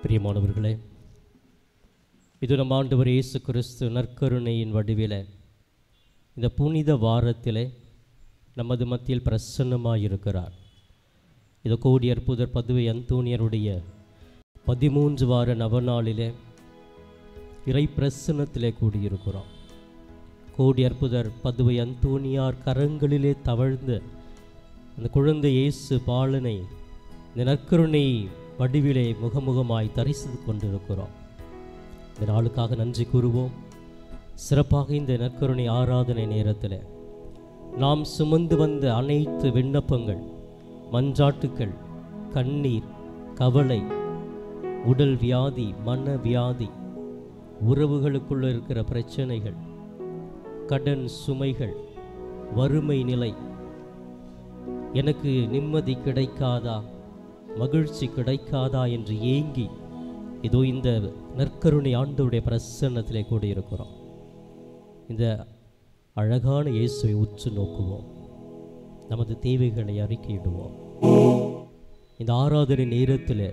பிரியமானவர்களே, இது நம் ஆண்டவர் இயேசு கிறிஸ்து நற்கருணையின் வடிவிலே இந்த புனித வாரத்திலே நமது மத்தியில் பிரசன்னமாயிருக்கிறார். இது கோடி அற்புதர் பதுவை அந்தோனியருடைய 13 வார நவநாளிலே இறை பிரசன்னத்திலே கூடியிருக்கிறோம். கோடி அற்புதர் பதுவை அந்தோனியார் கரங்களிலே தவழ்ந்த அந்த குழந்தை இயேசு பாலனை இந்த நற்கருணை வடிவிலே முகமுகமாய் தரிசித்து கொண்டிருக்கிறோம். இந்த நாளுக்காக நன்றி கூறுவோம். சிறப்பாக இந்த நற்கருணை ஆராதனை நேரத்தில் நாம் சுமந்து வந்த அனைத்து விண்ணப்பங்கள், மன்றாட்டுக்கள், கண்ணீர், கவலை, உடல் வியாதி, மன வியாதி, உறவுகளுக்குள்ள இருக்கிற பிரச்சனைகள், கடன் சுமைகள், வறுமை நிலை, எனக்கு நிம்மதி கிடைக்காதா, மகிழ்ச்சி கிடைக்காதா என்று ஏங்கி இதோ இந்த நற்கருணை ஆண்டவருடைய பிரசன்னத்திலே கூடியிருக்கிறோம். இந்த அழகான இயேசுவை உற்று நோக்குவோம், நமது தேவைகளை அறிக்கையிடுவோம். இந்த ஆராதனை நேரத்தில்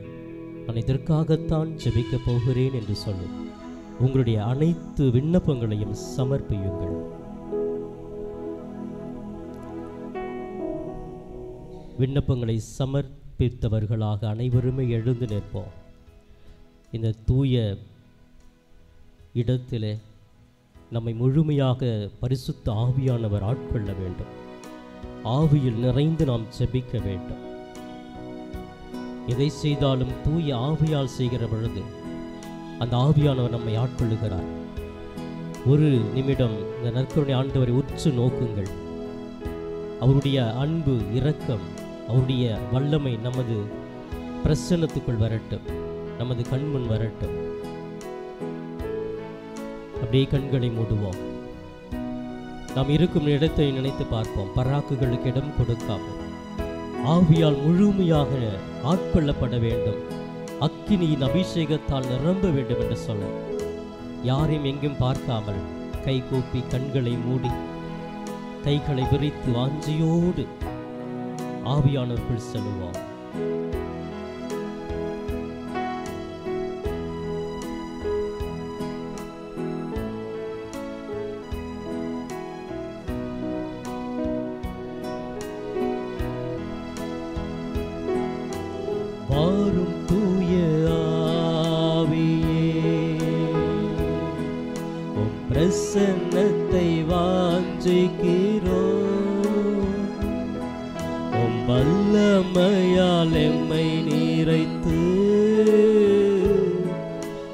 நான் இதற்காகத்தான் ஜெபிக்கப் போகிறேன் என்று சொல்லி உங்களுடைய அனைத்து விண்ணப்பங்களையும் சமர்ப்பியுங்கள். விண்ணப்பங்களை சமர்ப்பித்தவர்களாக அனைவருமே எழுந்து நிற்போம். இந்த தூய இடத்திலே நம்மை முழுமையாக பரிசுத்த ஆவியானவர் ஆட்கொள்ள வேண்டும். ஆவியில் நிறைந்து நாம் ஜெபிக்க வேண்டும். எதை செய்தாலும் தூய ஆவியால் செய்கிற பொழுது அந்த ஆவியானவர் நம்மை ஆட்கொள்ளுகிறார். ஒரு நிமிடம் இந்த நற்கருணை ஆண்டவரை உற்று நோக்குங்கள். அவருடைய அன்பு, இரக்கம், அவருடைய வல்லமை நமது பிரசன்னத்துக்குள் வரட்டும், நமது கண்முன் வரட்டும். அப்படியே கண்களை மூடுவோம். நாம் இருக்கும் இடத்தை நினைத்து பார்ப்போம். பராக்குகளுக்கு இடம் கொடுக்காமல் ஆவியால் முழுமையாக ஆட்கொள்ளப்பட வேண்டும். அக்கினியின் அபிஷேகத்தால் நிரம்ப வேண்டும் என்று சொல்ல, யாரையும் எங்கும் பார்க்காமல் கை கூப்பி கண்களை மூடி கைகளை விரித்து வாஞ்சியோடு ஆவியானவர்கள் செல்லுவோம். வாரும் தூய ஆவியே, உம் பிரசன்னத்தை வாஞ்சிக்கிறோம். உம் வல்லமையால் எம்மை நிறைத்து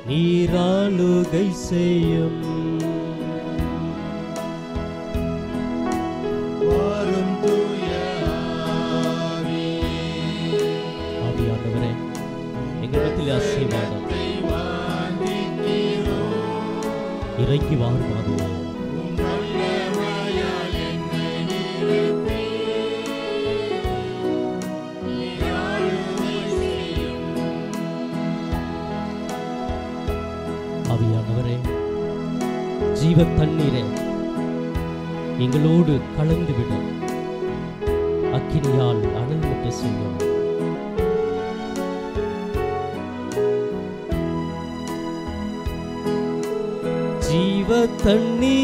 நீராளுகை செய்யும். ஆவியானவரே, எங்களிடத்தில் ஆசீர்வாதம் இறங்கி வாருமாறுவோம். ஆவியானவரே, ஜீவ தண்ணீரே எங்களோடு கலந்துவிடும். அக்கினியால் அனல் முட்ட செய்யும். ஜீவ தண்ணீரே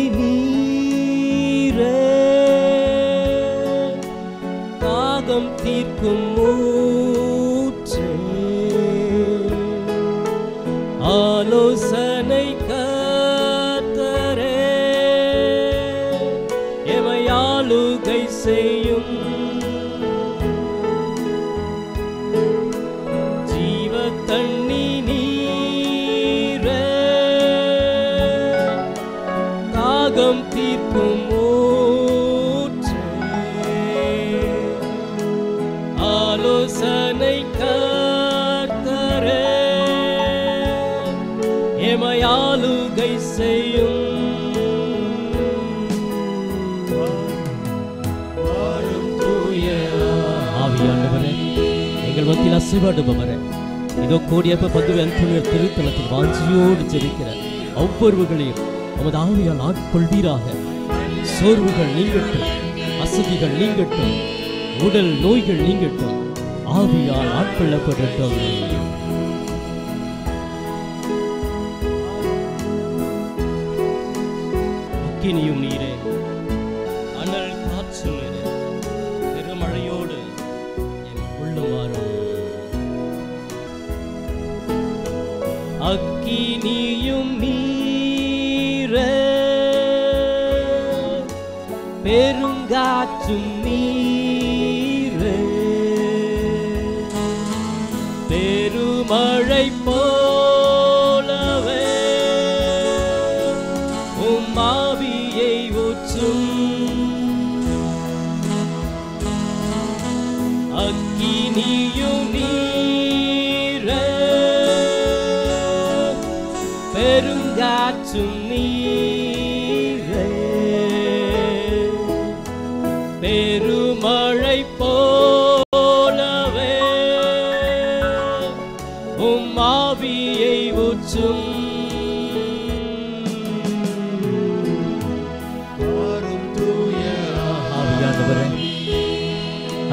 தாகம் தீர்க்கும் மூச்சே, ஆலோசனை கர்த்தரே எமை ஆளுகை செய்யும். ஜீவ தண்ணீரே தாகம் தீர்க்கும் மூச்சே, ஆலோசனை கர்த்தரே எமை ஆளுகை செய்யும். ஆவியானவரே, எங்கள் மத்தியில் அசைவாடுபவரே, இதோ கோடியப்ப பங்குவை அன்புடைய திருத்தலத்தில் வாஞ்சியோடு ஜெபிக்கிற ஒவ்வொருவர்களையும் உமது ஆவியால் ஆட்கொள்வீராக. சோர்வுகள் நீங்கட்டும், அசதிகள் நீங்கட்டும், உடல் நோய்கள் நீங்கட்டும், ஆவியால் ஆட்கொள்ளப்படட்டும். அக்கினியும் நீரே, அனல் காற்றும் நீரே, பெருமழையோடு என் உள்ளம் வாரும். அக்கினியும் நீரே, பெருங்காற்றும் நீரே, பெருமழை போலவே உம் ஆவியை ஊற்றும். அக்கினியும் நீரே, பெருங்காற்றும் நீரே, பெருமழை போலவே உம் ஆவியை ஊற்றும். ஆவியானவரே,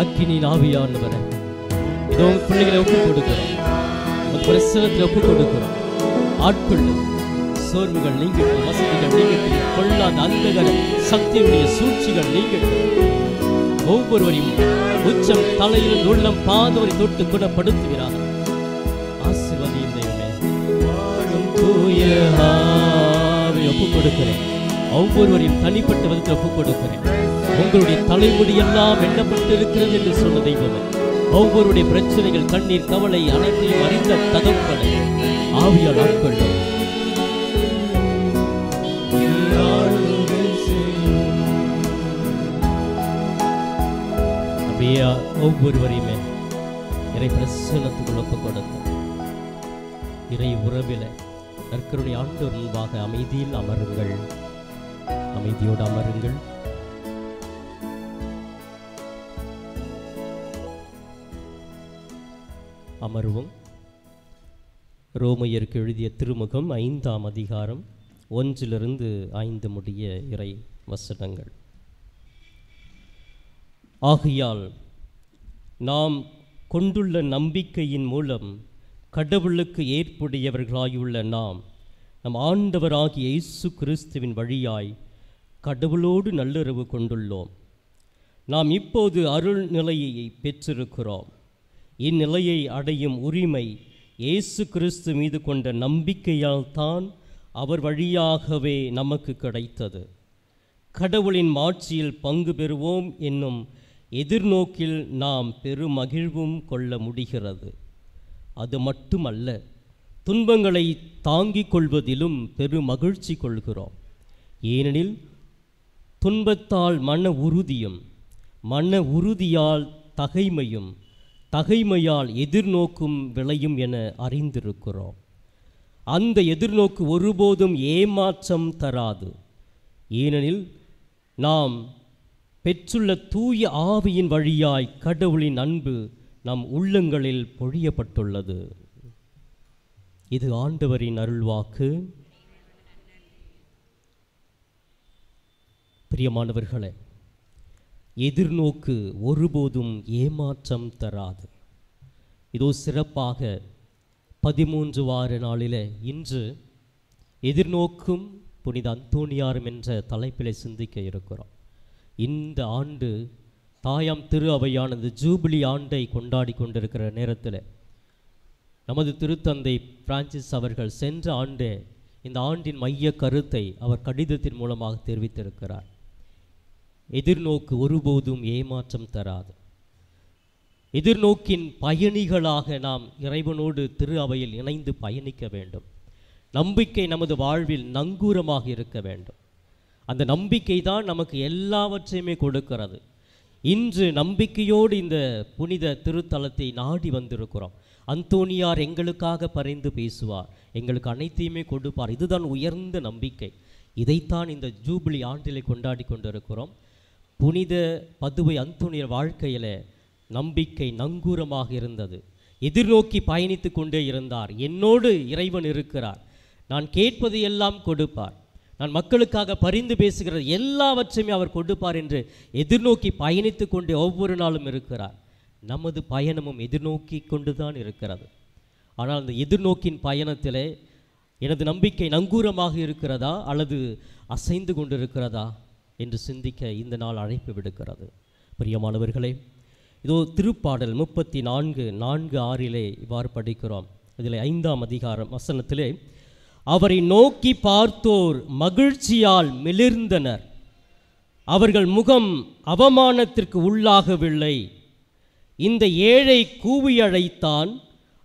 அக்கினியின் ஆவியானவரே, இதோ பிள்ளைகளை ஒப்புக் கொடுக்கிறோம், பிரசனத்தில் ஒப்புக் கொடுக்கிறோம். ஆட்கொள்ளு. சோர்வுகள் நீங்கட்டும், வசதிகள் நீங்கட்டும், கொள்ளாத அந்தகர சக்தியுடைய சூழ்ச்சிகள் நீங்கட்டும். ஒவ்வொருவரையும் உச்சம் தலையில் உள்ளம் பாதவரை தொட்டு குணப்படுத்துகிறார். ஆசீர்வதியும் தெய்வமே, தூய ஆவியை ஒப்புக் கொடுக்கிறேன். ஒவ்வொருவரையும் தனிப்பட்ட விதத்தில் ஒப்புக் கொடுக்கிறேன். உங்களுடைய தலைமுடி எல்லாம் எண்ணப்பட்டு இருக்கிறது என்று சொன்ன தெய்வமே, ஒவ்வொருடைய பிரச்சனைகள், கண்ணீர், கவலை அனைத்தையும் அறிந்த தகப்பனை ஆவியால் ஆட்கொள்ளும். அப்படியே ஒவ்வொருவரையுமே இறை பிரசன்னத்துக்குள் ஒப்புக் கொடுத்த இறை உறவில நற்கருணை ஆண்டவர் முன்பாக அமைதியில் அமருங்கள். அமைதியோடு அமருங்கள். அமருவோம். ரோமையருக்கு எழுதிய திருமுகம் 5ஆம் அதிகாரம் 1 - 5 முடிய இறை வசனங்கள். ஆகையால் நாம் கொண்டுள்ள நம்பிக்கையின் மூலம் கடவுளுக்கு ஏற்புடையவர்களாயுள்ள நாம் நம் ஆண்டவராகிய இயேசு கிறிஸ்துவின் வழியாய் கடவுளோடு நல்லுறவு கொண்டுள்ளோம். நாம் இப்போது அருள் நிலையை பெற்றிருக்கிறோம். இந்நிலையை அடையும் உரிமை இயேசு கிறிஸ்து மீது கொண்ட நம்பிக்கையால் தான் அவர் வழியாகவே நமக்கு கிடைத்தது. கடவுளின் மாட்சியில் பங்கு பெறுவோம் என்னும் எதிர்நோக்கில் நாம் பெருமகிழ்வும் கொள்ள முடிகிறது. அது மட்டுமல்ல, துன்பங்களை தாங்கிக் கொள்வதிலும் பெருமகிழ்ச்சி கொள்கிறோம். ஏனெனில் துன்பத்தால் மன உறுதியும், மன உறுதியால் தகைமையும், தகைமையால் எதிர்நோக்கும் விளையும் என அறிந்திருக்கிறோம். அந்த எதிர்நோக்கு ஒருபோதும் ஏமாற்றம் தராது. ஏனெனில் நாம் பெற்றுள்ள தூய ஆவியின் வழியாய் கடவுளின் அன்பு நம் உள்ளங்களில் பொழியப்பட்டுள்ளது. இது ஆண்டவரின் அருள்வாக்கு. பிரியமானவர்களே, எதிர்நோக்கு ஒருபோதும் ஏமாற்றம் தராது. இதோ சிறப்பாக 13 வார நாளிலே இன்று எதிர்நோக்கும் புனித அந்தோணியாரும் என்ற தலைப்பிலே சிந்திக்க இருக்கிறோம். இந்த ஆண்டு தாயாம் திரு அவையானது ஜூபிலி ஆண்டை கொண்டாடி கொண்டிருக்கிற நேரத்தில் நமது திருத்தந்தை பிரான்சிஸ் அவர்கள் சென்ற ஆண்டே இந்த ஆண்டின் மைய கருத்தை அவர் கடிதத்தின் மூலமாக தெரிவித்திருக்கிறார். எதிர்நோக்கு ஒருபோதும் ஏமாற்றம் தராது. எதிர்நோக்கின் பயணிகளாக நாம் இறைவனோடு திரு அவையில் இணைந்து பயணிக்க வேண்டும். நம்பிக்கை நமது வாழ்வில் நங்கூரமாக இருக்க வேண்டும். அந்த நம்பிக்கை தான் நமக்கு எல்லாவற்றையுமே கொடுக்கிறது. இன்று நம்பிக்கையோடு இந்த புனித திருத்தலத்தை நாடி வந்திருக்கிறோம். அந்தோணியார் எங்களுக்காக பரிந்து பேசுவார், எங்களுக்கு அனைத்தையுமே கொடுப்பார். இதுதான் உயர்ந்த நம்பிக்கை. இதைத்தான் இந்த ஜூபிலி ஆண்டிலே கொண்டாடி கொண்டிருக்கிறோம். புனித பதுவை அந்தோணியார் வாழ்க்கையில் நம்பிக்கை நங்கூரமாக இருந்தது. எதிர்நோக்கி பயணித்து கொண்டே இருந்தார். என்னோடு இறைவன் இருக்கிறார், நான் கேட்பது எல்லாம் கொடுப்பார், நான் மக்களுக்காக பரிந்து பேசுகிறது எல்லாவற்றையுமே அவர் கொடுப்பார் என்று எதிர்நோக்கி பயணித்து கொண்டே ஒவ்வொரு நாளும் இருக்கிறார். நமது பயணமும் எதிர்நோக்கி கொண்டு தான் இருக்கிறது. ஆனால் அந்த எதிர்நோக்கின் பயணத்திலே எனது நம்பிக்கை நங்கூரமாக இருக்கிறதா அல்லது அசைந்து கொண்டிருக்கிறதா என்று சிந்திக்க இந்த நாள் அழைப்பு விடுக்கிறது. பிரியமானவர்களே, இதோ திருப்பாடல் 34:4-6 இவ்வாறு படிக்கிறோம். இதில் 5ஆம் அதிகாரம் வசனத்திலே, அவரை நோக்கி பார்த்தோர் மகிழ்ச்சியால் மிளிர்ந்தனர், அவர்கள் முகம் அவமானத்திற்கு உள்ளாகவில்லை. இந்த ஏழை கூவி அழைத்தான்,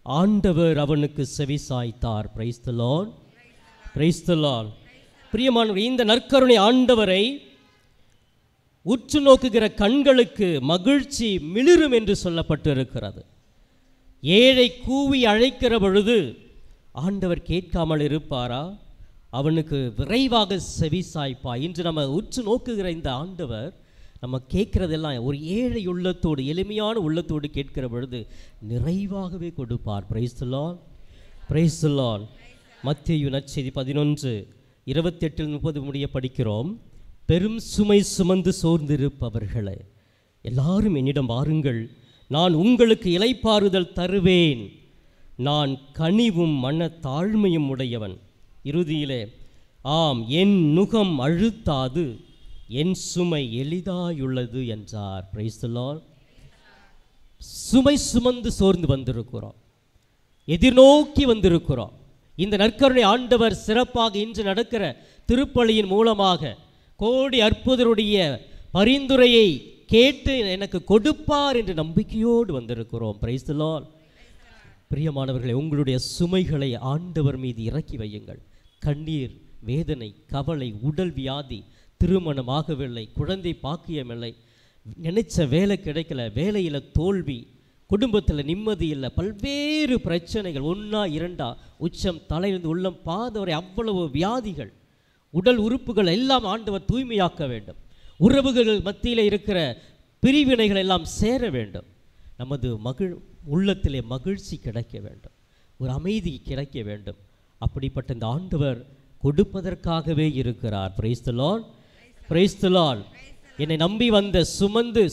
ஆண்டவர் அவனுக்கு செவிசாய்த்தார். Praise the lord, praise the lord. பிரியமானவர்களே, இந்த நற்கருணை ஆண்டவரை உற்று நோக்குகிற கண்களுக்கு மகிழ்ச்சி மிளிரும் என்று சொல்லப்பட்டு இருக்கிறது. ஏழை கூவி அழைக்கிற பொழுது ஆண்டவர் கேட்காமல் இருப்பாரா? அவனுக்கு விரைவாக செவிசாய்ப்பா. இன்று நம்ம உற்று நோக்குகிற இந்த ஆண்டவர் நம்ம கேட்கிறதெல்லாம் ஒரு ஏழை உள்ளத்தோடு, எளிமையான உள்ளத்தோடு கேட்கிற பொழுது நிறைவாகவே கொடுப்பார். Price the lord, praise the Lord. மத்தேயு நற்செய்தி 11:28-30 முடிய படிக்கிறோம். பெரும் சுமை சுமந்து சோர்ந்திருப்பவர்களே, எல்லாரும் என்னிடம் வாருங்கள், நான் உங்களுக்கு இளைப்பாறுதல் தருவேன். நான் கனிவும் மன தாழ்மையும் உடையவன். இறுதியிலே, ஆம், என் நுகம் அழுத்தாது, என் சுமை எளிதாயுள்ளது என்றார். Price the Lord. சுமை சுமந்து சோர்ந்து வந்திருக்கிறோம், எதிர்நோக்கி வந்திருக்கிறோம். இந்த நற்கருணை ஆண்டவர் சிறப்பாக இன்று நடக்கிற திருப்பலியின் மூலமாக கோடி அற்புதருடைய பரிந்துரையை கேட்டு எனக்கு கொடுப்பார் என்று நம்பிக்கையோடு வந்திருக்கிறோம். Price the lord. பிரியமானவர்களே, உங்களுடைய சுமைகளை ஆண்டவர் மீது இறக்கி வையுங்கள். கண்ணீர், வேதனை, கவலை, உடல் வியாதி, திருமணம் ஆகவில்லை, குழந்தை பாக்கியமில்லை, நினைச்ச வேலை கிடைக்கல, வேலையில் தோல்வி, குடும்பத்தில் நிம்மதி இல்லை, பல்வேறு பிரச்சனைகள், 1 2 உச்சம் தலையிலிருந்து உள்ளம் பாதவரை அவ்வளவு வியாதிகள், உடல் உறுப்புகள் எல்லாம் ஆண்டவர் தூய்மையாக்க வேண்டும். உறவுகள் மத்தியில் இருக்கிற பிரிவினைகள் எல்லாம் சேர வேண்டும். நமது உள்ளத்திலே மகிழ்ச்சி கிடைக்க வேண்டும், ஒரு அமைதி கிடைக்க வேண்டும். அப்படிப்பட்ட இந்த ஆண்டவர் கொடுப்பதற்காகவே இருக்கிறார். Price the lord, praise the Lord. என்னை நம்பி வந்த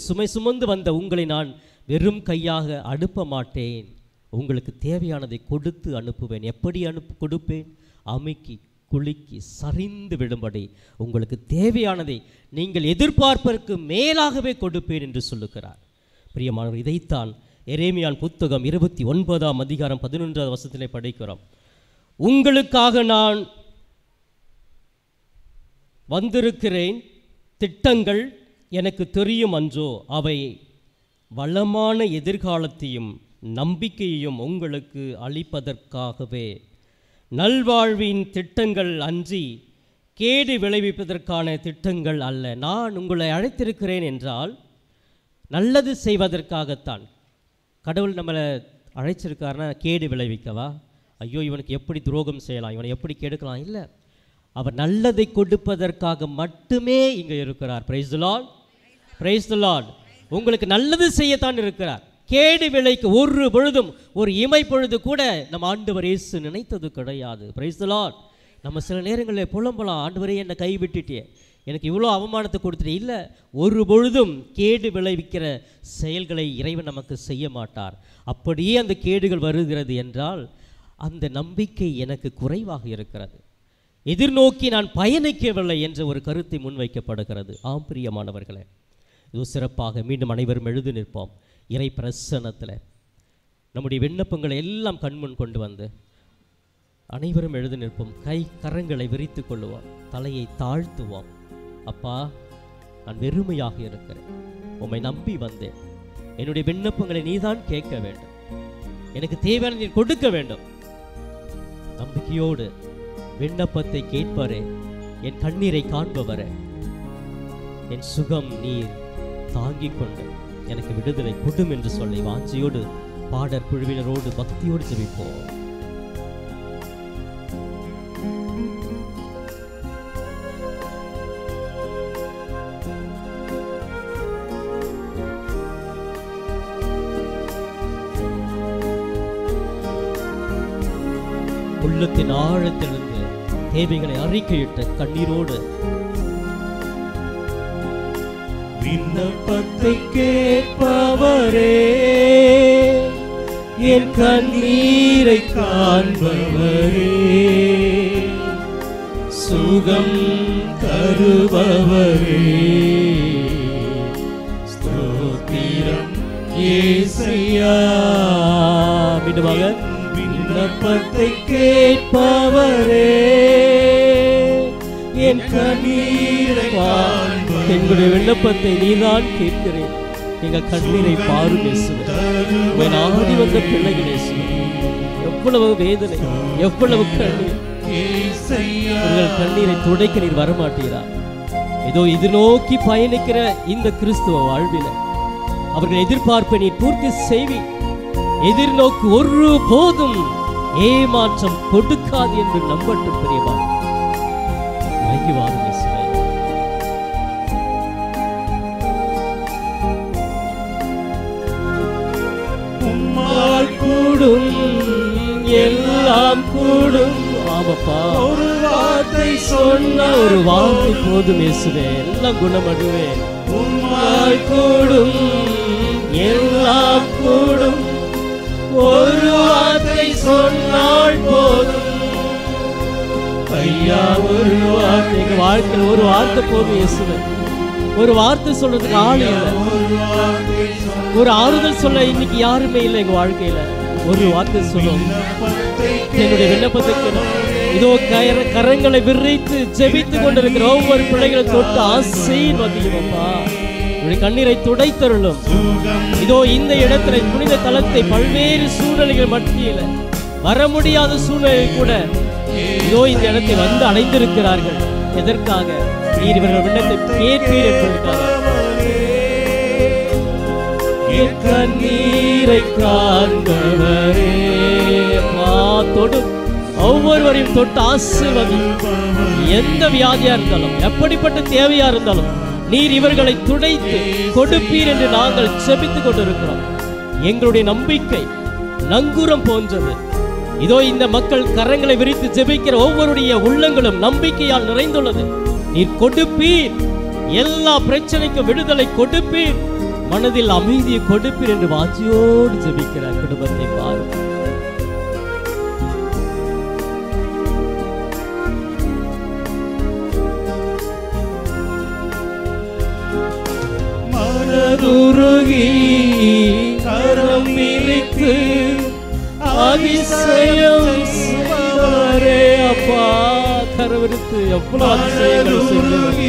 சுமை சுமந்து வந்த உங்களை நான் வெறும் கையாக அனுப்ப மாட்டேன். உங்களுக்கு தேவையானதை கொடுத்து அனுப்புவேன். எப்படி கொடுப்பேன்? அமுக்கி குலுக்கி சரிந்து விடும்படி உங்களுக்கு தேவையானதை நீங்கள் எதிர்பார்ப்பதற்கு மேலாகவே கொடுப்பேன் என்று சொல்லுகிறார். பிரியமானவர், இதைத்தான் எரேமியான் புத்தகம் 29ஆம் அதிகாரம் 11வது வசனத்திலே படிக்கிறோம். உங்களுக்காக நான் வந்திருக்கிறேன், திட்டங்கள் எனக்கு தெரியும் அன்றோ, அவை வளமான எதிர்காலத்தையும் நம்பிக்கையையும் உங்களுக்கு அளிப்பதற்காகவே, நல்வாழ்வின் திட்டங்கள் அன்றி கேடு விளைவிப்பதற்கான திட்டங்கள் அல்ல. நான் உங்களை அழைத்திருக்கிறேன் என்றால் நல்லது செய்வதற்காகத்தான். கடவுள் நம்மளை அழைச்சிருக்காருன்னா கேடு விளைவிக்கவா? ஐயோ, இவனுக்கு எப்படி துரோகம் செய்யலாம், இவனை எப்படி கெடுக்கலாம்? இல்லை, அவர் நல்லதை கொடுப்பதற்காக மட்டுமே இங்கே இருக்கிறார். Price the lord, praise the Lord. உங்களுக்கு நல்லது செய்யத்தான் இருக்கிறார். கேடு விளைக்கு ஒரு பொழுதும், ஒரு இமை பொழுது கூட நம் ஆண்டவர் இயேசு நினைத்தது கிடையாது. Price the Lord. நம்ம சில நேரங்களில் புலம்பலாம், ஆண்டவரே என்னை கைவிட்டுட்டே, எனக்கு இவ்வளோ அவமானத்தை கொடுத்துட்டு இல்லை. ஒரு பொழுதும் கேடு விளைவிக்கிற செயல்களை இறைவன் நமக்கு செய்ய மாட்டார். அப்படியே அந்த கேடுகள் வருகிறது என்றால் அந்த நம்பிக்கை எனக்கு குறைவாக இருக்கிறது, எதிர்நோக்கி நான் பயணிக்கவில்லை என்ற ஒரு கருத்தை முன்வைக்கப்படுகிறது. ஆம் பிரியமானவர்களே, இது சிறப்பாக மீண்டும் அனைவரும் எழுதி நிற்போம். இறை பிரசன்னத்தில் நம்முடைய விண்ணப்பங்களை எல்லாம் கண்முன் கொண்டு வந்து அனைவரும் எழுதி நிற்போம். கரங்களை விரித்து கொள்ளுவோம், தலையை தாழ்த்துவோம். அப்பா, நான் வெறுமையாக இருக்கிறேன், உம்மை நம்பி வந்தேன். என்னுடைய விண்ணப்பங்களை நீதான் கேட்க வேண்டும், எனக்கு தேவையான நீர் கொடுக்க வேண்டும். நம்பிக்கையோடு விண்ணப்பத்தை கேட்பவரே, என் கண்ணீரை காண்பவரே, என் சுகம் நீர் தாங்கிக் கொண்டு எனக்கு விடுதலை கொடும் என்று சொல்லி வாஞ்சியோடு பாடற் குழுவினரோடு பக்தியோடு ஜெபிப்போம். உள்ளத்தின் ஆழத்திலிருந்து தேவைகளை அறிக்கையிட்ட கண்ணீரோடு விண்ணப்பத்தை கேட்பவரே, என் கண்ணீரை காண்பவரே, சுகம் தருபவரே, ஸ்தோத்திரம் இயேசுவே. மீண்டுமாக விண்ணப்பத்தை கேட்பவரே, என் கண்ணீரை காண்பவரே, எங்களுடைய விண்ணப்பத்தை நீதான் கேட்கிறேன், எங்கள் கண்ணீரை பாரும் இயேசுவே. நாடி வந்த பிள்ளைகள் இயேசுவே, எவ்வளவு வேதனை, எவ்வளவு கண்ணீர், உங்கள் கண்ணீரை துடைக்க நீர் வரமாட்டீரா? ஏதோ இது நோக்கி பயணிக்கிற இந்த கிறிஸ்துவ வாழ்வில் அவர்கள் எதிர்பார்ப்பை நீர் பூர்த்தி செய்வி. எதிர்நோக்கு ஒரு போதும் ஏமாற்றம் கொடுக்காது என்று நம்பட்டும் பெரியவா. உம்மால் கூடும் எல்லாம் கூடும். ஆமாப்பா, ஒரு வார்த்தை சொன்ன ஒரு வார்த்தை போதும் இயேசுவே, எல்லாம் குணமடைவேன். உம்மால் கூடும் எல்லாம் கூடும், ஒரு வார்த்தை சொன்னால் போதும். ஐயா, ஒரு வார்த்தை, எங்க வாழ்க்கையில் ஒரு வார்த்தை போதும் இயேசுவே. ஒரு வார்த்தை சொல்றதுக்கு ஆள் இல்லை, ஒரு ஆறுதல் சொல்ல இன்னைக்கு யாருமே இல்லை எங்க வாழ்க்கையில. ஒரு வார்த்தை சொல்லும், என்னுடைய விண்ணப்பத்துக்கு இதோ கரங்களை விரித்து ஜெபித்து கொண்டிருக்கிற ஒவ்வொரு பிள்ளைகளை தொட்டு ஆசீர்வதிப்பா. கண்ணீரை துடைத்தருளும். இதோ இந்த இடத்துல புனித தலத்தை பல்வேறு சூழ்நிலைகள் மத்தியில, வர முடியாத சூழ்நிலையில் கூட இதோ இந்த இடத்தை வந்து அடைந்திருக்கிறார்கள். எதற்காக? நீர் இவர்கள் விண்ணத்தை கேட்பீர் என்பதற்காக. கண்ணீரை காண்பவரே, தொடும் ஒவ்வொருவரையும் தொட்டு ஆசீர்வதி. எந்த வியாதியா இருந்தாலும், எப்படிப்பட்ட தேவையா இருந்தாலும் நீர் இவர்களை துடைத்து கொடுப்பீர் என்று நாங்கள் செபித்துக் கொண்டிருக்கிறோம். எங்களுடைய நம்பிக்கை நங்கூரம் போன்றது. இதோ இந்த மக்கள் கரங்களை விரித்து ஜெபிக்கிற ஒவ்வொருடைய உள்ளங்களும் நம்பிக்கையால் நிறைந்துள்ளது. நீர் கொடுப்பீர், எல்லா பிரச்சனைக்கும் விடுதலை கொடுப்பீர், மனதில் அமைதியை கொடுப்பீர் என்று வாஞ்சியோடு ஜெபிக்கிற குடும்பத்தை பாருங்கள். மனதுருகி கரம் விரித்து அதிசயம் செய்வரே. அப்பா, கரவிருத்து எவ்வளவு அதிசயங்கள் செஞ்சவர்,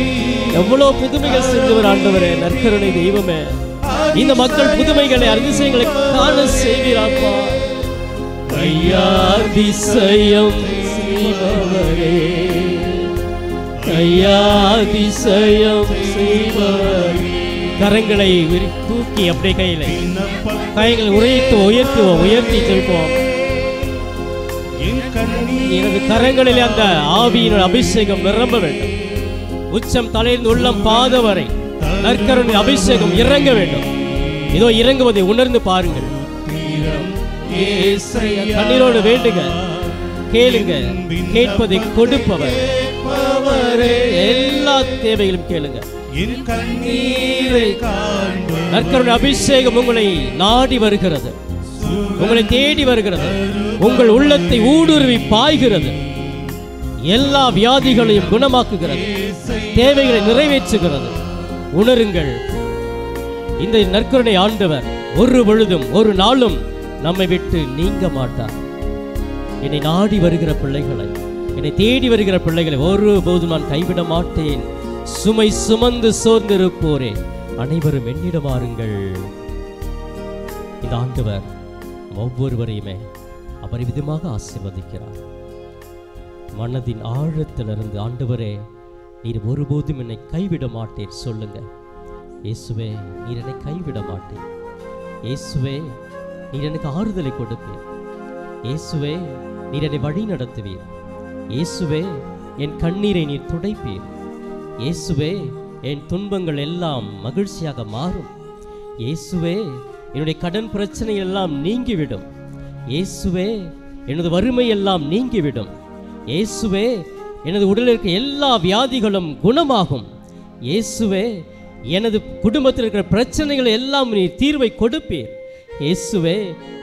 எவ்வளவு புதுமைகள் செஞ்சவர் ஆண்டவரே, நற்கருணை தெய்வமே. இந்த மக்கள் புதுமைகளை அதிசயங்களை காண செய்வீராப்பா. ஐயா, அதிசயம் செய்பவரே, ஐயா அதிசயம் செய்பவரே. கரங்களை தூக்கி அப்படியே கைகளை உயர்த்தி ஜெபிப்போம். எனது கரங்களில் அந்த ஆவியின் அபிஷேகம் நிரம்ப வேண்டும். உச்சம் தலையிலிருந்து உள்ளம் பாதம் வரை நற்கருணை அபிஷேகம் இறங்க வேண்டும். இதோ இறங்குவதை உணர்ந்து பாருங்கள். கண்ணீரோடு வேண்டுங்க, கேளுங்க, கேட்பதை கொடுப்பவர், எல்லா எல்லா தேவைகளும் கேளுங்க. என் கண்ணீரை காண்பவர் நற்கருணை அபிஷேகம் உங்களை நாடி வருகிறது, உங்களை தேடி வருகிறது, உங்கள் உள்ளத்தை ஊடுருவி பாய்கிறது, எல்லா வியாதிகளையும் குணமாக்குகிறது, தேவைகளை நிறைவேற்றுகிறது. உணருங்கள், இந்த நற்கருணை ஆண்டவர் ஒரு பொழுதும் ஒரு நாளும் நம்மை விட்டு நீங்க மாட்டார். என்னை நாடி வருகிற பிள்ளைகளை, என்னை தேடி வருகிற பிள்ளைகளை ஒருபோதும் நான் கைவிட மாட்டேன். சுமை சுமந்து சோர்ந்திருப்போரே அனைவரும் என்னிடம் வாருங்கள். இந்த ஆண்டவர் ஒவ்வொருவரையுமே அபரிவிதமாக ஆசீர்வதிக்கிறார். மனதின் ஆழத்திலிருந்து, ஆண்டவரே நீர் ஒருபோதும் என்னை கைவிட மாட்டேன் சொல்லுங்க. இயேசுவே நீர் என்னை கைவிட மாட்டேன். இயேசுவே நீர் எனக்கு ஆறுதலை கொடுப்பீர். இயேசுவே நீர் என்னை வழி நடத்துவீர். இயேசுவே என் கண்ணீரை நீர் துடைப்பீர். இயேசுவே என் துன்பங்கள் எல்லாம் மகிழ்ச்சியாக மாறும். இயேசுவே என்னுடைய கடன் பிரச்சனை எல்லாம் நீங்கிவிடும். இயேசுவே எனது வறுமை எல்லாம் நீங்கிவிடும். இயேசுவே எனது உடலில் இருக்க எல்லா வியாதிகளும் குணமாகும். இயேசுவே எனது குடும்பத்தில் இருக்கிற பிரச்சனைகள் எல்லாம் நீர் தீர்வை கொடுப்பீர். இயேசுவே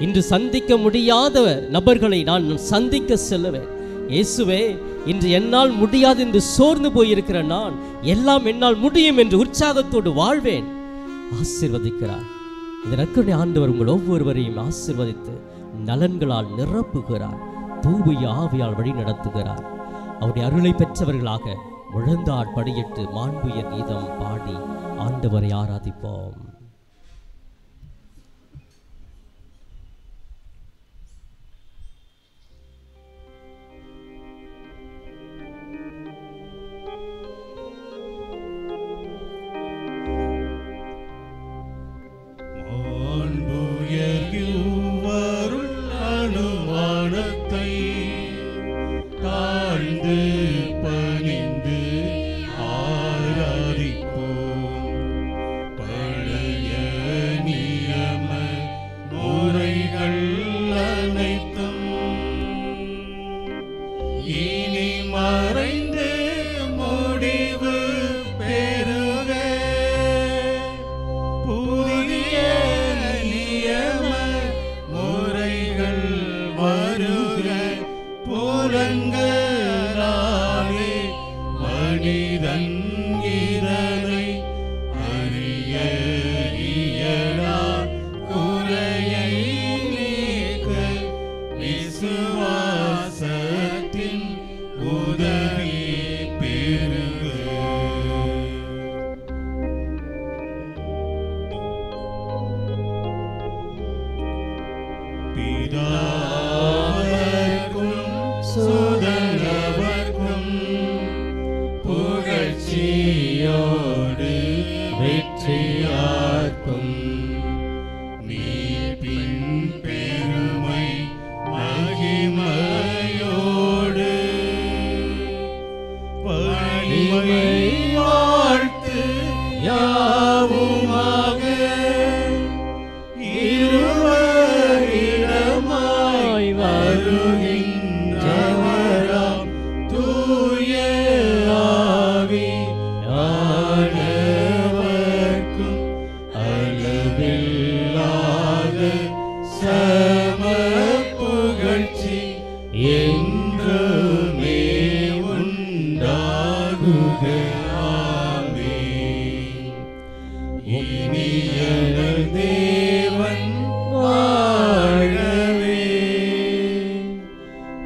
இன்று சந்திக்க முடியாத நபர்களை நான் சந்திக்க செல்லுவேன். இயேசுவே இன்று என்னால் முடியாது என்று சோர்ந்து போயிருக்கிற நான் எல்லாம் என்னால் முடியும் என்று உற்சாகத்தோடு வாழ்வேன். ஆசீர்வதிக்கிறார். இந்த நற்கருணை ஆண்டவர் உங்கள் ஒவ்வொருவரையும் ஆசீர்வதித்து நலன்களால் நிரப்புகிறார். தூய ஆவியால் வழி நடத்துகிறார். அவருடைய அருளை பெற்றவர்களாக முழந்தாள் படியிட்டு மாண்புயர் கீதம் பாடி ஆண்டவரை ஆராதிப்போம்.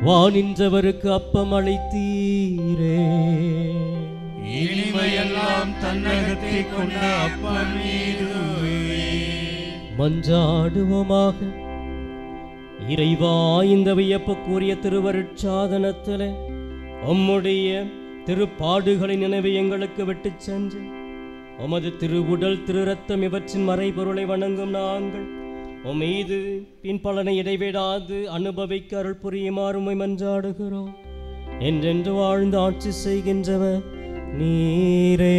வானின்றவருக்கு அப்பம் அளித்தீரே, இனிமையெல்லாம் தன்னகத்தை கொண்ட அப்பம் இதுவே. மன்றாடுவோமாக. இறைவா, இந்த வியப்புக்குரிய திருவருட்சாதனத்திலே உம்முடைய திருப்பாடுகளின் நினைவை எங்களுக்கு விட்டு சென்று உமது திருவுடல் திரு ரத்தம் இவற்றின் மறைபொருளை வணங்கும் நாங்கள் உம்மீது பின்பலனை இடைவிடாது அனுபவிக்க அருள் புரியுமாறு உம்மை மன்றாடுகிறோம். என்றென்று வாழ்ந்து ஆட்சி செய்கின்றவர் நீரே.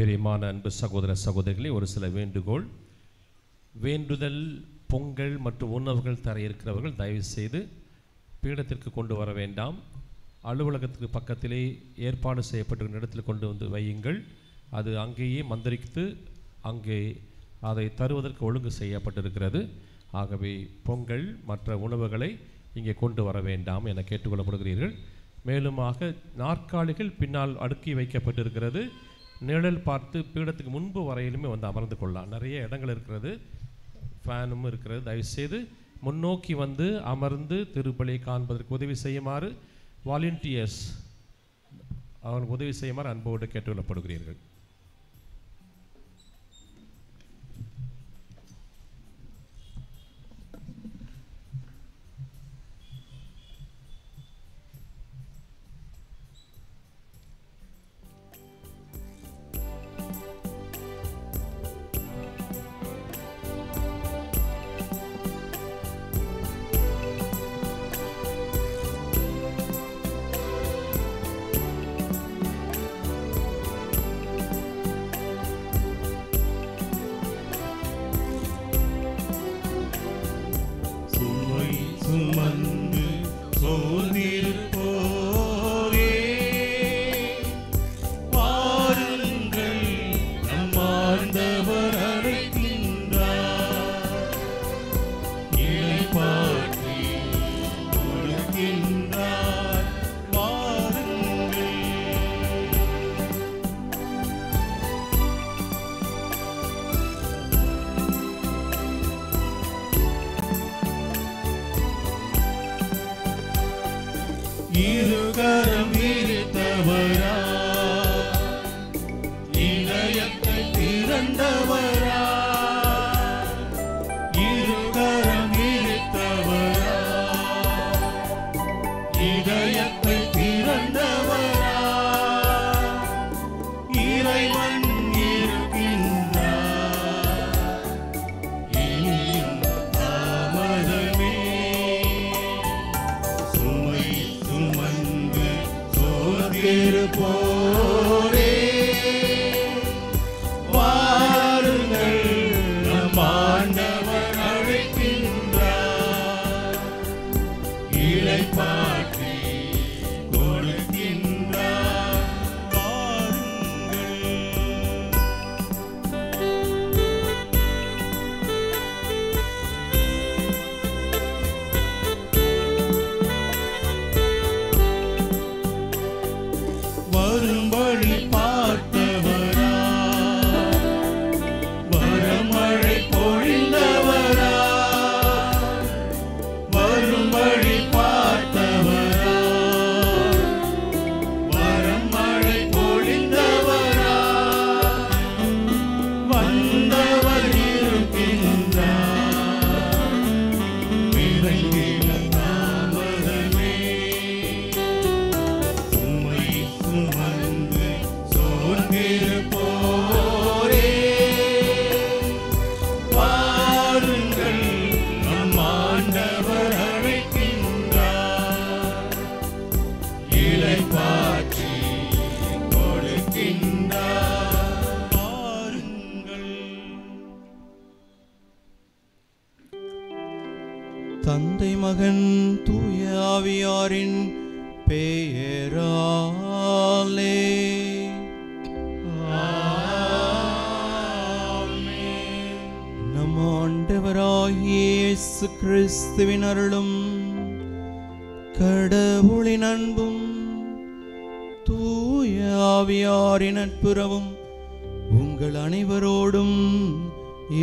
பிரியமான அன்பு சகோதர சகோதரிகளே, ஒரு சில வேண்டுகோள். வேண்டுதல், பொங்கல் மற்றும் உணவுகள் தர இருக்கிறவர்கள் தயவு செய்து பீடத்திற்கு கொண்டு வர வேண்டாம். அலுவலகத்துக்கு பக்கத்திலே ஏற்பாடு செய்யப்பட்டிருக்கிற இடத்தில் கொண்டு வந்து வையுங்கள். அது அங்கேயே மந்திரித்து அங்கே அதை தருவதற்கு ஒழுங்கு செய்யப்பட்டிருக்கிறது. ஆகவே பொங்கல் மற்ற உணவுகளை இங்கே கொண்டு வர வேண்டாம் என கேட்டுக்கொள்ளப்படுகிறீர்கள். மேலுமாக நாற்காலிகள் பின்னால் அடுக்கி வைக்கப்பட்டிருக்கிறது. நிழல் பார்த்து பீடத்துக்கு முன்பு வரையிலுமே வந்து அமர்ந்து கொள்ளலாம். நிறைய இடங்கள் இருக்கிறது, ஃபேனும் இருக்கிறது. தயவுசெய்து முன்னோக்கி வந்து அமர்ந்து திருப்பலியை காண்பதற்கு உதவி செய்யுமாறு வாலண்டியர்ஸ் அவர்களுக்கு உதவி செய்யுமாறு அன்போடு கேட்டுக்கொள்ளப்படுகிறீர்கள். சுமந்து சோர்ந்திருப்போரே, வாருங்கள், நம் ஆண்டவர் அழைக்கின்றார். இளைப்பாற்றி கொடுக்கின்றார், வாருங்கள். இருகரம் விரித்தவரா, இதயத்தை திறந்தவரா, இருகரம் விரித்தவரா, இதயத்தை திறந்தவரா, இறைவன் இருக்கின்றார், இனியும் தாமதமே. சுமை சுமந்து சோர்ந்திருப்போரே, வாருங்கள், நம் ஆண்டவர் அழைக்கின்றார். இளைப்பாற்றி கொடுக்கின்றார், வாருங்கள். வரும் வழி பார்த்தவரா, வரமழை பொழிந்தவரா, வரும் வழி பார்த்தவரா, வரமழை பொழிந்தவரா, வந்தவர் இருக்கின்றார், விரைந்திட தாமதமே. சுமை சுமந்து சோர்ந்திருப்போரே, வாருங்கள், நம் ஆண்டவர் அழைக்கின்றார். இளைப்பாற்றி கொடுக்கின்றார், வாருங்கள். தந்தை மகன் தூய ஆவியாரின் பெயராலே நம் ஆண்டவராகிய இயேசு கிறிஸ்துவின் அருளும் கடவுளின் அன்பும் தூய ஆவியாரின் நட்புறவும் உங்கள் அனைவரோடும்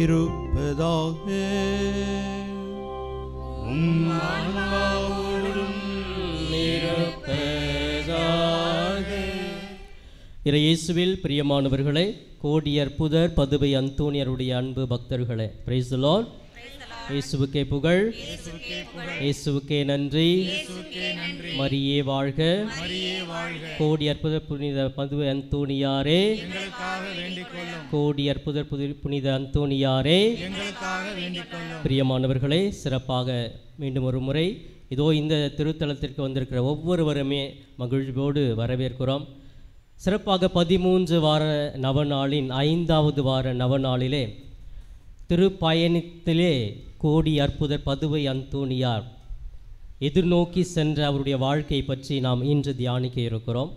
இருப்பதாக. இயேசுவில் பிரியமானவர்களே, கோடியர் புதர் பதுவை அந்தோனியருடைய அன்பு பக்தர்களே, பிரைஸ் தி லார்ட். இயேசுவுக்கே புகழ், இயேசுவுக்கே நன்றி, மரியே வாழ்க. கோடி அற்புத புனித பதுவை அந்தோனியாரே, கோடி அற்புத புனித அந்தோனியாரே, பிரியமானவர்களே, சிறப்பாக மீண்டும் ஒரு முறை இதோ இந்த திருத்தலத்திற்கு வந்திருக்கிற ஒவ்வொருவருமே மகிழ்ச்சியோடு வரவேற்கிறோம். சிறப்பாக 13 வார நவநாளின் 5வது வார நவநாளிலே திருப்பயணத்திலே கோடி அற்புதர் பதுவை அந்தோணியார் எதிர்நோக்கி சென்ற அவருடைய வாழ்க்கை பற்றி நாம் இன்று தியானிக்க இருக்கிறோம்.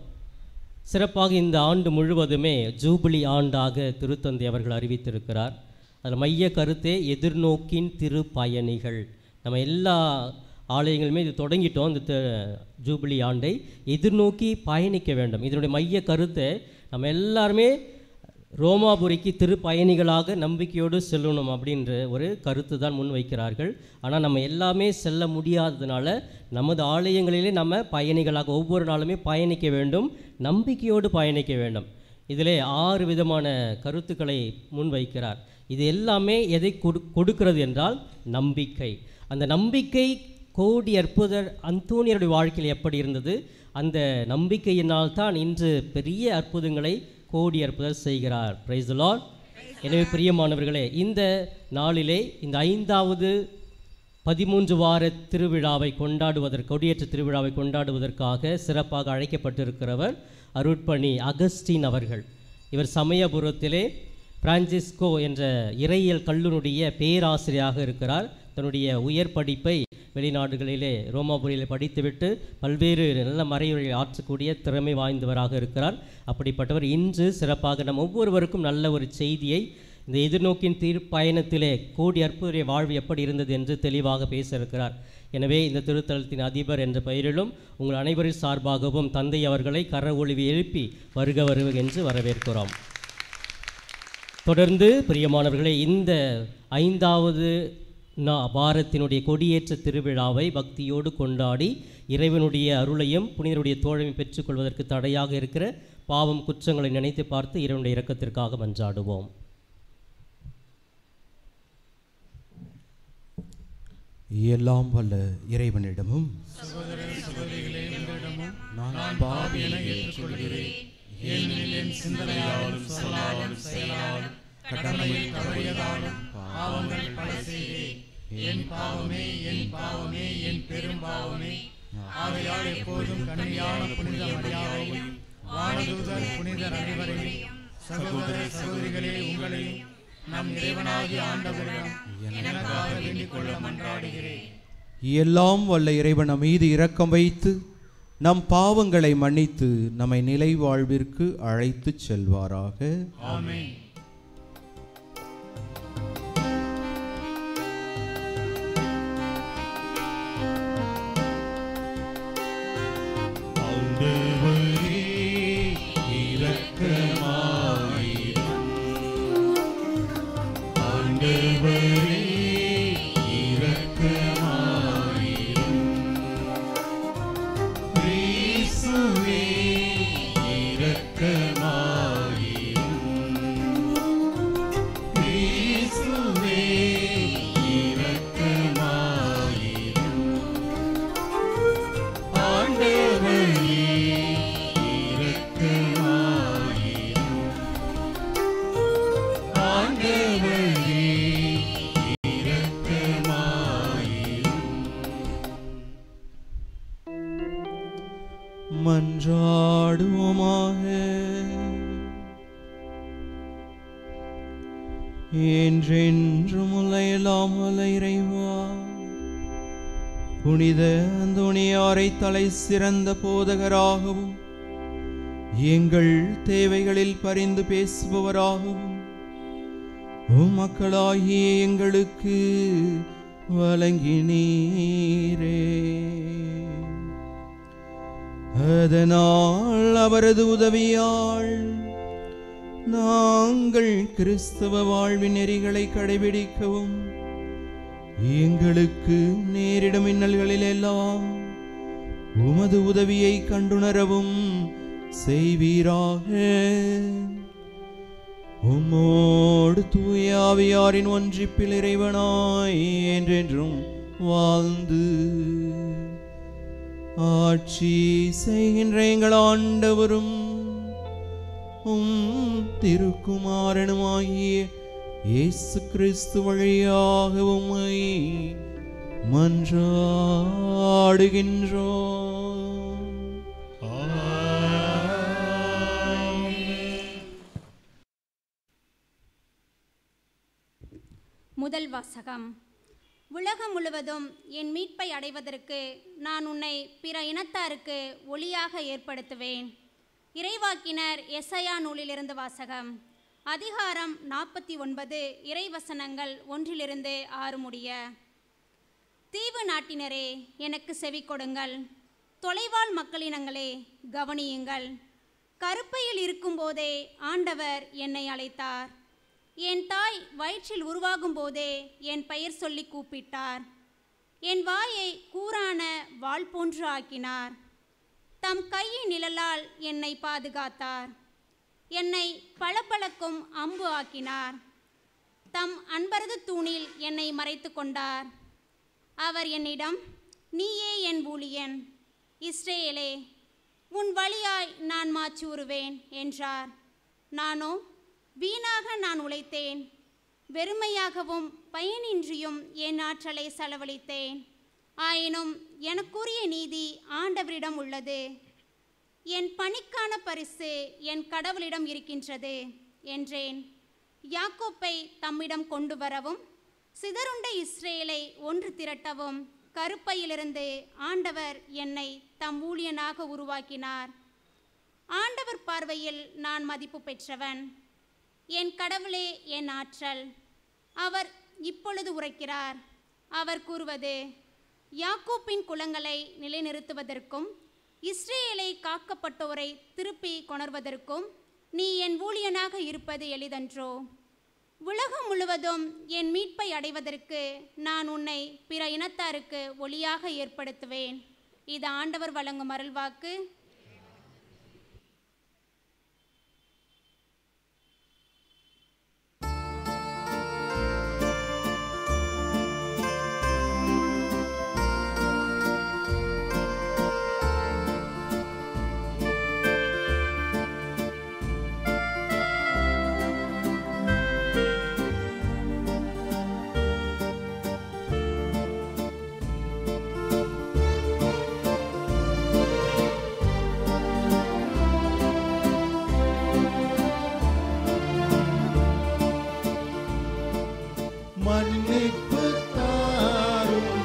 சிறப்பாக இந்த ஆண்டு முழுவதுமே ஜூபிலி ஆண்டாக திருத்தந்தை அவர்கள் அறிவித்திருக்கிறார். அதில் மைய கருத்தே எதிர்நோக்கின் திருப்பயணிகள். நம்ம எல்லா ஆலயங்களுமே இது தொடங்கிட்டோம். இந்த ஜூபிலி ஆண்டை எதிர்நோக்கி பயணிக்க வேண்டும். இதனுடைய மைய கருத்தை நம்ம எல்லாருமே ரோமாபுரிக்கு திருப்பயணிகளாக நம்பிக்கையோடு செல்லணும் அப்படின்ற ஒரு கருத்து தான் முன் வைக்கிறார்கள். ஆனால் நம்ம எல்லாமே செல்ல முடியாததுனால நமது ஆலயங்களிலே நம்ம பயணிகளாக ஒவ்வொரு நாளுமே பயணிக்க வேண்டும், நம்பிக்கையோடு பயணிக்க வேண்டும். இதிலே 6 விதமான கருத்துக்களை முன்வைக்கிறார். இது எல்லாமே எதை கொடுக்கிறது என்றால் நம்பிக்கை. அந்த நம்பிக்கை கோடி அற்புதர் அந்தோணியருடைய வாழ்க்கையில் எப்படி இருந்தது, அந்த நம்பிக்கையினால் தான் இன்று பெரிய அற்புதங்களை கோடி அற்புதர் செய்கிறார். Price the Lord. எனவே பிரியமானவர்களே, இந்த நாளிலே இந்த 5வது 13 வார திருவிழாவை கொண்டாடுவதற்கு, கொடியேற்ற திருவிழாவை கொண்டாடுவதற்காக சிறப்பாக அழைக்கப்பட்டிருக்கிறவர் அருட்பணி அகஸ்டின் அவர்கள். இவர் சமயபுரத்திலே பிரான்சிஸ்கோ என்ற இறையியல் கல்லூரியுடைய பேராசிரியராக இருக்கிறார். தன்னுடைய உயர் படிப்பை வெளிநாடுகளிலே ரோமாபுரியிலே படித்துவிட்டு பல்வேறு நல்ல மறைவுரையை ஆற்றக்கூடிய திறமை வாய்ந்தவராக இருக்கிறார். அப்படிப்பட்டவர் இன்று சிறப்பாக நம் ஒவ்வொருவருக்கும் நல்ல ஒரு செய்தியை, இந்த எதிர்நோக்கின் பயணத்திலே கோடி அற்புதருடைய வாழ்வு எப்படி இருந்தது என்று தெளிவாக பேச இருக்கிறார். எனவே இந்த திருத்தலத்தின் அதிபர் என்ற பெயரிலும் உங்கள் அனைவரின் சார்பாகவும் தந்தை அவர்களை கர ஒளிவி எழுப்பி வருக வருக என்று வரவேற்கிறோம். தொடர்ந்து பிரியமானவர்களே, இந்த 5வது வாரத்தினுடைய கொடியேற்ற திருவிழாவை பக்தியோடு கொண்டாடி இறைவனுடைய அருளையும் புனிதருடைய தோழமையும் பெற்றுக்கொள்வதற்கு தடையாக இருக்கிற பாவம் குற்றங்களை நினைத்து பார்த்து இறைவனுடைய இரக்கத்திற்காக மன்றாடுவோம். எல்லாம் வல்ல இறைவனிடமும் சகோதர சகோதரிகளே, உங்களிடமும் நான் பாவி என ஏற்றுக்கொள்கிறேன். ஏனெனில் என் சிந்தனையாலும் சொல்லாலும் செயலாலும் கடமையில் தவறியதாலும் பாவங்கள் பல செய்தேன். என் பாவமே, என் பாவமே, என் பெரும் பாவமே. ஆகையால் எப்போதும் கன்னியான புனித மரியாதையும் வானதூதர் புனிதர் அனைவரையும் சகோதர சகோதரிகளே உங்களையும் நம் இறைவனாகிய ஆண்டவரிடம் எனக்காக வேண்டிக் கொள்ள மன்றாடுகிறேன். எல்லாம் வல்ல இறைவன் நம் மீது இரக்கம் வைத்து நம் பாவங்களை மன்னித்து நம்மை நிலை வாழ்விற்கு அழைத்துச் செல்வாராக. ஆமென். ஆண்டவரே இரக்கமாயிரும். ஆண்டவரே இரக்கமாயிரும். இயேசுவே இரக்கமாயிரும். இயேசுவே இரக்கமாயிரும். ஆண்டவரே மன்றாடுவோமாக. என்றென்றும் எல்லாம் வல்ல இறைவா, புனித அந்தோணியாரை தலை சிறந்த போதகராகவும் எங்கள் தேவைகளில் பரிந்து பேசுபவராகவும் மக்களாகிய எங்களுக்கு வழங்கினீரே. அதனால் அவரது உதவியால் நாங்கள் கிறிஸ்தவ வாழ்வின் நெறிகளை கடைபிடிக்கவும் எங்களுக்கு நேரிடும் இன்னல்களில் எல்லாம் உமது உதவியை கண்டுணரவும் செய்வீராக. உம்மோடு தூய ஆவியாரின் ஒன்றிப்பில் இறைவனாய் என்றென்றும் வாழ்ந்து ஆட்சி செய்கின்ற எங்கள் ஆண்டவரும் திருக்குமாரனுமாகிய இயேசு கிறிஸ்து வழியாக உம்மை மன்றாடுகின்றோம். முதல் வாசகம். உலகம் முழுவதும் என் மீட்பை அடைவதற்கு நான் உன்னை பிற இனத்தாருக்கு ஒளியாக ஏற்படுத்துவேன். இறைவாக்கினர் எசையா நூலிலிருந்து வாசகம். அதிகாரம் 49, இறைவசனங்கள் 1-6 முடிய. தீவு நாட்டினரே, எனக்கு செவி கொடுங்கள். தொலைவாழ் மக்களினங்களே, கவனியுங்கள். கருப்பையில் இருக்கும்போதே ஆண்டவர் என்னை அழைத்தார். என் தாய் வயிற்றில் உருவாகும் போதே என் பெயர் சொல்லி கூப்பிட்டார். என் வாயை கூரான வாள் போன்று ஆக்கினார். தம் கையின் நிழலால் என்னை பாதுகாத்தார். என்னை பளபளக்கும் அம்பு ஆக்கினார். தம் அன்பரது தூணில் என்னை மறைத்து கொண்டார். அவர் என்னிடம், நீயே என் ஊழியன், இஸ்ரேலே, உன் வழியாய் நான் மாச்சூறுவேன் என்றார். நானோ, வீணாக நான் உழைத்தேன், வெறுமையாகவும் பயனின்றியும் என் ஆற்றலை செலவழித்தேன். ஆயினும் எனக்குரிய நீதி ஆண்டவரிடம் உள்ளது. என் பணிக்கான பரிசு என் கடவுளிடம் இருக்கின்றது என்றேன். யாக்கோப்பை தம்மிடம் கொண்டு வரவும், சிதறுண்ட இஸ்ரேலை ஒன்று திரட்டவும் கருப்பையிலிருந்து ஆண்டவர் என்னை தம் ஊழியனாக உருவாக்கினார். ஆண்டவர் பார்வையில் நான் மதிப்பு பெற்றவன். என் கடவுளே என் ஆற்றல். அவர் இப்பொழுது உரைக்கிறார். அவர் கூறுவது, யாக்கோப்பின் குலங்களை நிலைநிறுத்துவதற்கும் இஸ்ரேலை காக்கப்பட்டோரை திருப்பி கொணர்வதற்கும் நீ என் ஊழியனாக இருப்பது எளிதன்றோ? உலகம் முழுவதும் என் மீட்பை அடைவதற்கு நான் உன்னை பிற இனத்தாருக்கு ஒளியாக ஏற்படுத்துவேன். இது ஆண்டவர் வழங்கும் அருள்வாக்கு. மன்னிப்பு தாரும்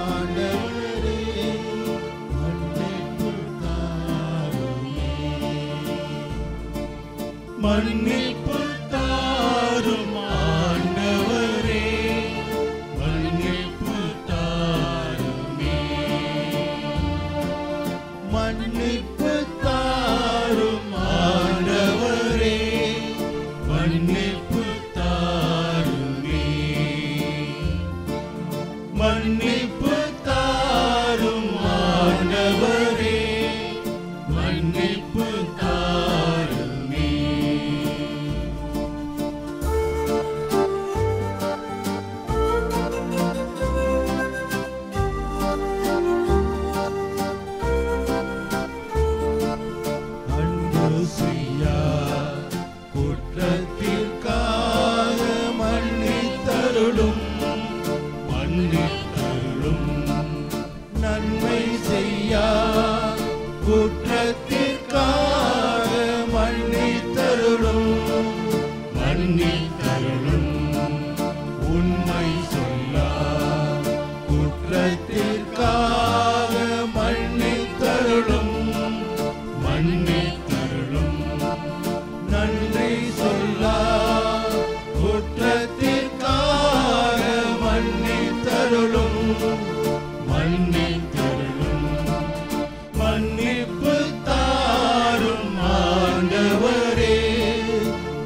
ஆண்டவரே, மன்னிப்பு தாருமே. மன்னிப்பு தாரும் ஆண்டவரே, மன்னிப்பு தாருமே. மன்னிப்பு தாரும் ஆண்டவரே, மன்னிப்பு மன்னிப்பு தாரும் ஆண்டவரே, மன்னிப்பு தாருமே. அன்பு செய்யா குற்றத்திற்காக மன்னித்தருளும், மன்னித்தருளும். நன்மை செய்யா குற்றத்திற்காக மன்னித்தருளும், மன்னித்தருளும். உண்மை சொல்லா குற்றத்திற்காக மன்னித்தருளும், மன்னித்தருளும். நன்றி சொல்லா குற்றத்திற்காக மன்னித்தருளும், மன்னித்தருளும். மன்னிப்பு தாரும் ஆண்டவரே,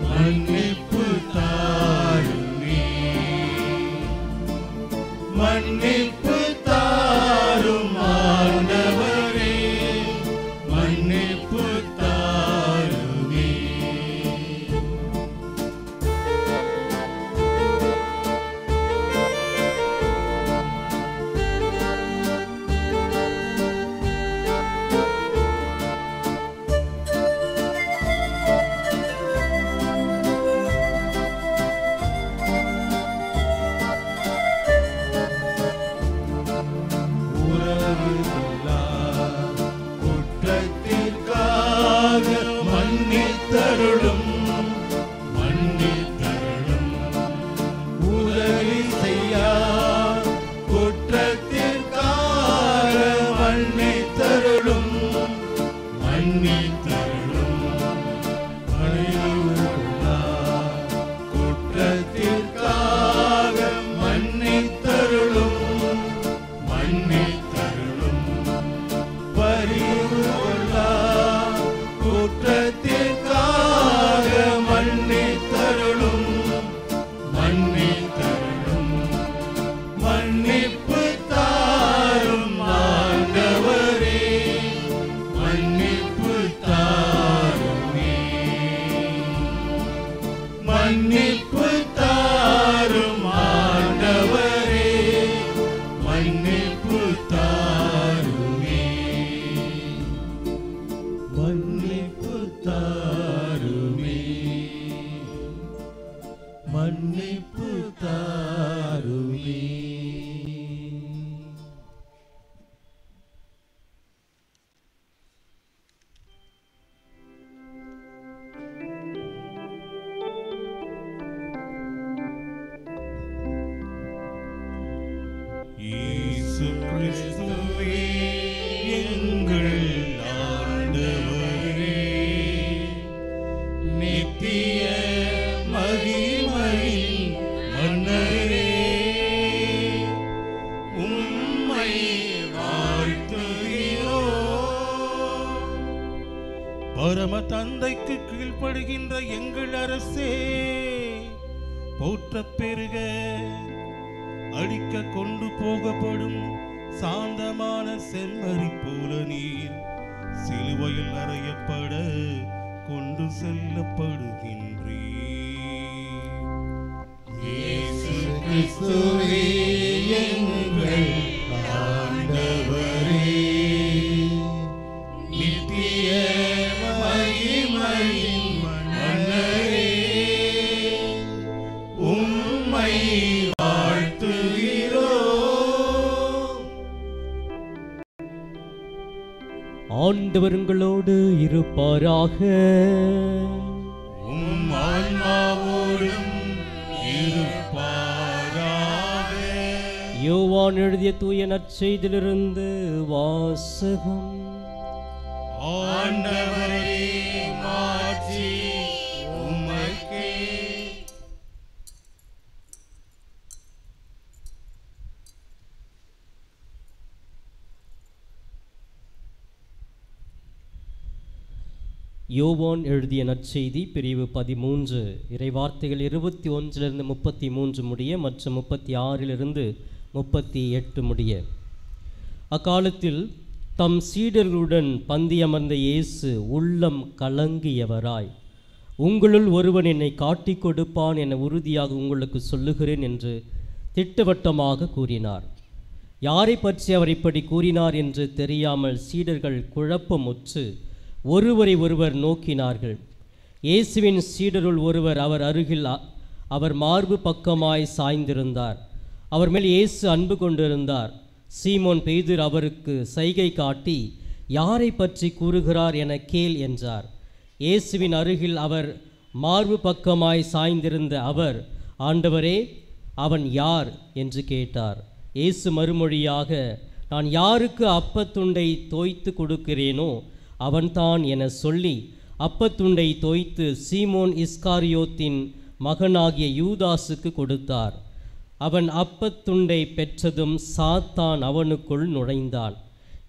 மன்னிப்பு தாருமே. மன்னிப்பு தாரும் ஆண்டவரே, மன்னிப்பு தாருமே. மன்னிப்பு தாருமே மன்னிப்பு தாருமே மன்னிப்பு தாருமே. இயேசு கிறிஸ்துவே எங்கள் ஆண்டவரே, நித்திய மகிமையின் மன்னரே, உம்மை வாழ்த்துகிறோம். பரம தந்தைக்கு கீழ்ப்படுகின்ற எங்கள் அரசே, போற்றப் பெறுக. அடிக்க கொண்டு போகப்படும் சாந்தமான செம்மறி போல நீர் சிலுவையில் அறையப்பட கொண்டு செல்லப்படுகின்றீர். இயேசு கிறிஸ்துவே எங்கள் ஆண்டவரே, நித்திய மகிமையின் மன்னரே, உம்மை ஆண்டவர் உங்களோடு இருப்பாராக. உம் ஆன்மாவோடும் இருப்பாராக. யோவான் எழுதிய தூய நற்செய்தியிலிருந்து வாசகம். ஆண்டவரே, மாட்சி உமக்கே. யோவான் எழுதிய நற்செய்தி பிரிவு 13 இறைவார்த்தைகள் 21 33 முடிய மற்றும் 36 38 முடிய. அக்காலத்தில் தம் சீடர்களுடன் பந்தியமர்ந்த இயேசு உள்ளம் கலங்கியவராய், உங்களுள் ஒருவன் என்னை காட்டிக் கொடுப்பான் என உறுதியாக உங்களுக்கு சொல்லுகிறேன் என்று திட்டவட்டமாக கூறினார். யாரை பற்றி அவர் இப்படி கூறினார் என்று தெரியாமல் சீடர்கள் குழப்பமுற்று ஒருவரை ஒருவர் நோக்கினார்கள். இயேசுவின் சீடருள் ஒருவர் அவர் அருகில் அவர் மார்பு பக்கமாய் சாய்ந்திருந்தார். அவர் மேல் இயேசு அன்பு கொண்டிருந்தார். சீமோன் பேதுரு அவருக்கு சைகை காட்டி, யாரை பற்றி கூறுகிறார் என கேள் என்றார். இயேசுவின் அருகில் அவர் மார்பு பக்கமாய் சாய்ந்திருந்த அவர், ஆண்டவரே, அவன் யார் என்று கேட்டார். இயேசு மறுமொழியாக, நான் யாருக்கு அப்பத்துண்டை தோய்த்து கொடுக்கிறேனோ அவன்தான் என சொல்லி அப்பத்துண்டை தோய்த்து சீமோன் இஸ்காரியோத்தின் மகனாகிய யூதாசுக்கு கொடுத்தார். அவன் அப்பத்துண்டை பெற்றதும் சாத்தான் அவனுக்குள் நுழைந்தான்.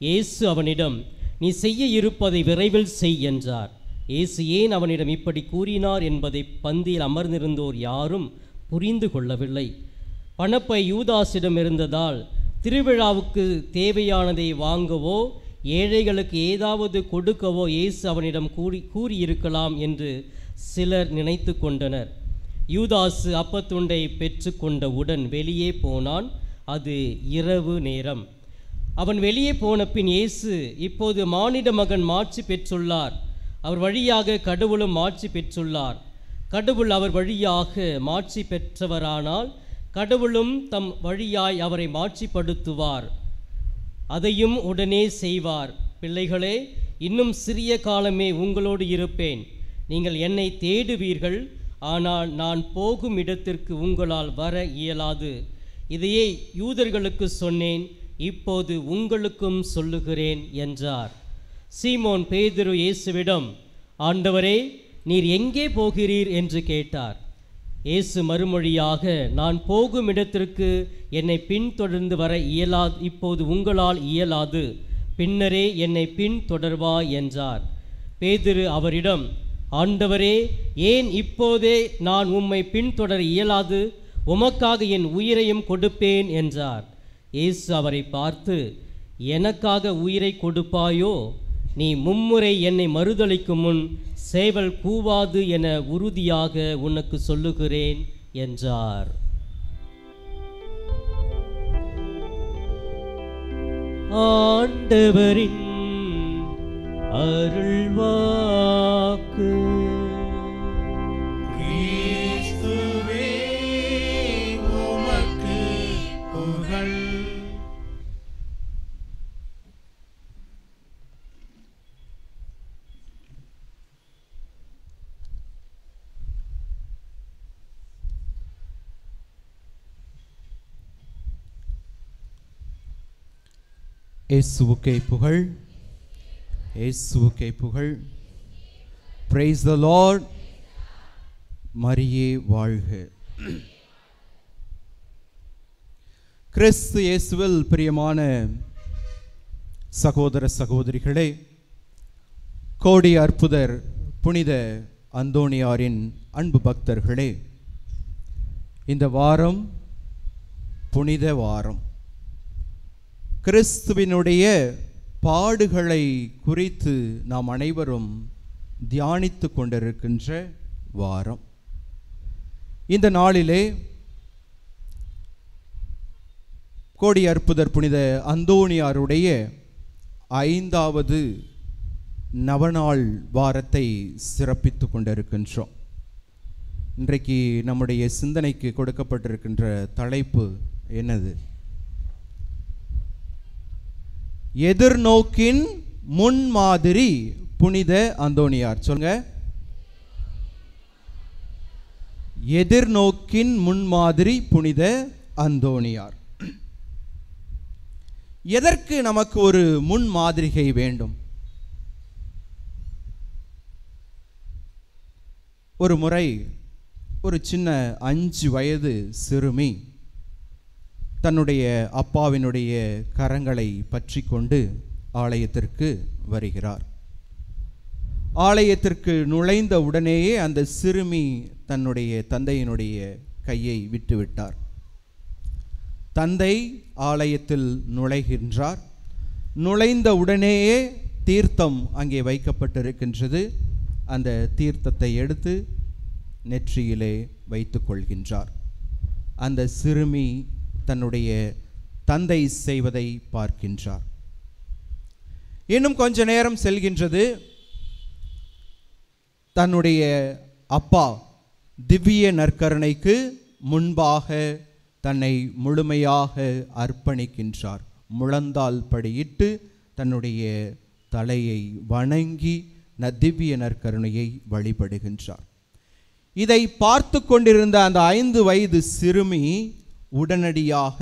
இயேசு அவனிடம், நீ செய்ய இருப்பதை விரைவில் செய் என்றார். இயேசு ஏன் அவனிடம் இப்படி கூறினார் என்பதை பந்தியில் அமர்ந்திருந்தோர் யாரும் புரிந்து கொள்ளவில்லை. பணப்பை யூதாசிடம் இருந்ததால் திருவிழாவுக்கு தேவையானதை வாங்கவோ ஏழைகளுக்கு ஏதாவது கொடுக்கவோ இயேசு அவனிடம் கூறியிருக்கலாம் என்று சிலர் நினைத்து கொண்டனர். யூதாசு அப்பத்துண்டை பெற்று கொண்டவுடன் வெளியே போனான். அது இரவு நேரம். அவன் வெளியே போன பின் இயேசு, இப்போது மானிட மகன் மாட்சி பெற்றுள்ளார், அவர் வழியாக கடவுளும் மாட்சி பெற்றுள்ளார். கடவுள் அவர் வழியாக மாட்சி பெற்றவரானால் கடவுளும் தம் வழியாய் அவரை மாட்சிப்படுத்துவார், அதையும் உடனே செய்வார். பிள்ளைகளே, இன்னும் சிறிய காலமே உங்களோடு இருப்பேன். நீங்கள் என்னை தேடுவீர்கள், ஆனால் நான் போகும் இடத்திற்கு உங்களால் வர இயலாது. இதையே யூதர்களுக்கு சொன்னேன், இப்போது உங்களுக்கும் சொல்லுகிறேன் என்றார். சீமோன் பேதுரு இயேசுவிடம், ஆண்டவரே, நீர் எங்கே போகிறீர் என்று கேட்டார். இயேசு மறுமொழியாக, நான் போகும் இடத்திற்கு என்னை பின்தொடர்ந்து வர இயலாது, இப்போது உங்களால் இயலாது, பின்னரே என்னை பின்தொடர்வாய் என்றார். பேதுரு அவரிடம், ஆண்டவரே, ஏன் இப்போதே நான் உம்மை பின்தொடர இயலாது? உமக்காக என் உயிரையும் கொடுப்பேன் என்றார். இயேசு அவரை பார்த்து, எனக்காக உயிரை கொடுப்பாயோ? நீ மும்முறை என்னை மறுதலிக்கும் முன் சேவல் கூவாது என உறுதியாக உனக்கு சொல்லுகிறேன் என்றார். ஆண்டவரின் அருள்வாக்கு. கிறிஸ்துவே உமக்கு புகழ். இயேசுவுக்கே புகழ், இயேசுவுக்கே புகழ். Praise the Lord. மரியே வாழ்க. கிறிஸ்து இயேசுவில் பிரியமான சகோதர சகோதரிகளே, கோடி அற்புதர் புனித அந்தோணியாரின் அன்பு பக்தர்களே, இந்த வாரம் புனித வாரம். கிறிஸ்துவினுடைய பாடுகளை குறித்து நாம் அனைவரும் தியானித்து கொண்டிருக்கின்ற வாரம். இந்த நாளிலே கோடி அற்புதர் புனித அந்தோணியாருடைய 5வது நவநாள் வாரத்தை சிறப்பித்து கொண்டிருக்கின்றோம். இன்றைக்கு நம்முடைய சிந்தனைக்கு கொடுக்கப்பட்டிருக்கின்ற தலைப்பு என்னது? எதிர்நோக்கின் முன்மாதிரி புனித அந்தோணியார். சொல்லுங்க. எதிர்நோக்கின் முன்மாதிரி புனித அந்தோணியார். எதற்கு நமக்கு ஒரு முன்மாதிரிகை வேண்டும்? ஒரு முறை ஒரு சின்ன 5 வயது சிறுமி தன்னுடைய அப்பாவினுடைய கரங்களை பற்றி கொண்டு ஆலயத்திற்கு வருகிறார். ஆலயத்திற்கு நுழைந்த உடனேயே அந்த சிறுமி தன்னுடைய தந்தையினுடைய கையை விட்டுவிட்டார். தந்தை ஆலயத்தில் நுழைகின்றார். நுழைந்த உடனேயே தீர்த்தம் அங்கே வைக்கப்பட்டிருக்கின்றது. அந்த தீர்த்தத்தை எடுத்து நெற்றியிலே வைத்து கொள்கின்றார். அந்த சிறுமி தன்னுடைய தந்தை செய்வதை பார்க்கின்றார். இன்னும் கொஞ்ச நேரம் செல்கின்றது. தன்னுடைய அப்பா திவ்ய நற்கருணைக்கு முன்பாக தன்னை முழுமையாக அர்ப்பணிக்கின்றார். முழந்தால் படியிட்டு தன்னுடைய தலையை வணங்கி திவ்ய நற்கருணையை வழிபடுகின்றார். இதை பார்த்து கொண்டிருந்த அந்த 5 வயது சிறுமி உடனடியாக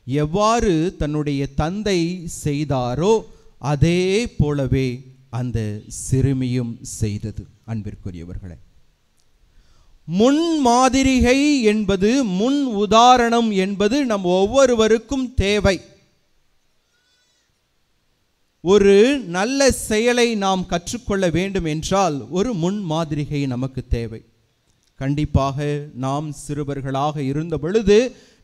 எவ்வாறு தன்னுடைய தந்தை செய்தாரோ அதே போலவே அந்த சிறுமியும் செய்தது. அன்பிற்குரியவர்களே, முன்மாதிரிகை என்பது, முன் உதாரணம் என்பது நம் ஒவ்வொருவருக்கும் தேவை. ஒரு நல்ல செயலை நாம் கற்றுக்கொள்ள வேண்டும் என்றால் ஒரு முன்மாதிரிகை நமக்கு தேவை. கண்டிப்பாக நாம் சிறுவர்களாக இருந்த பொழுது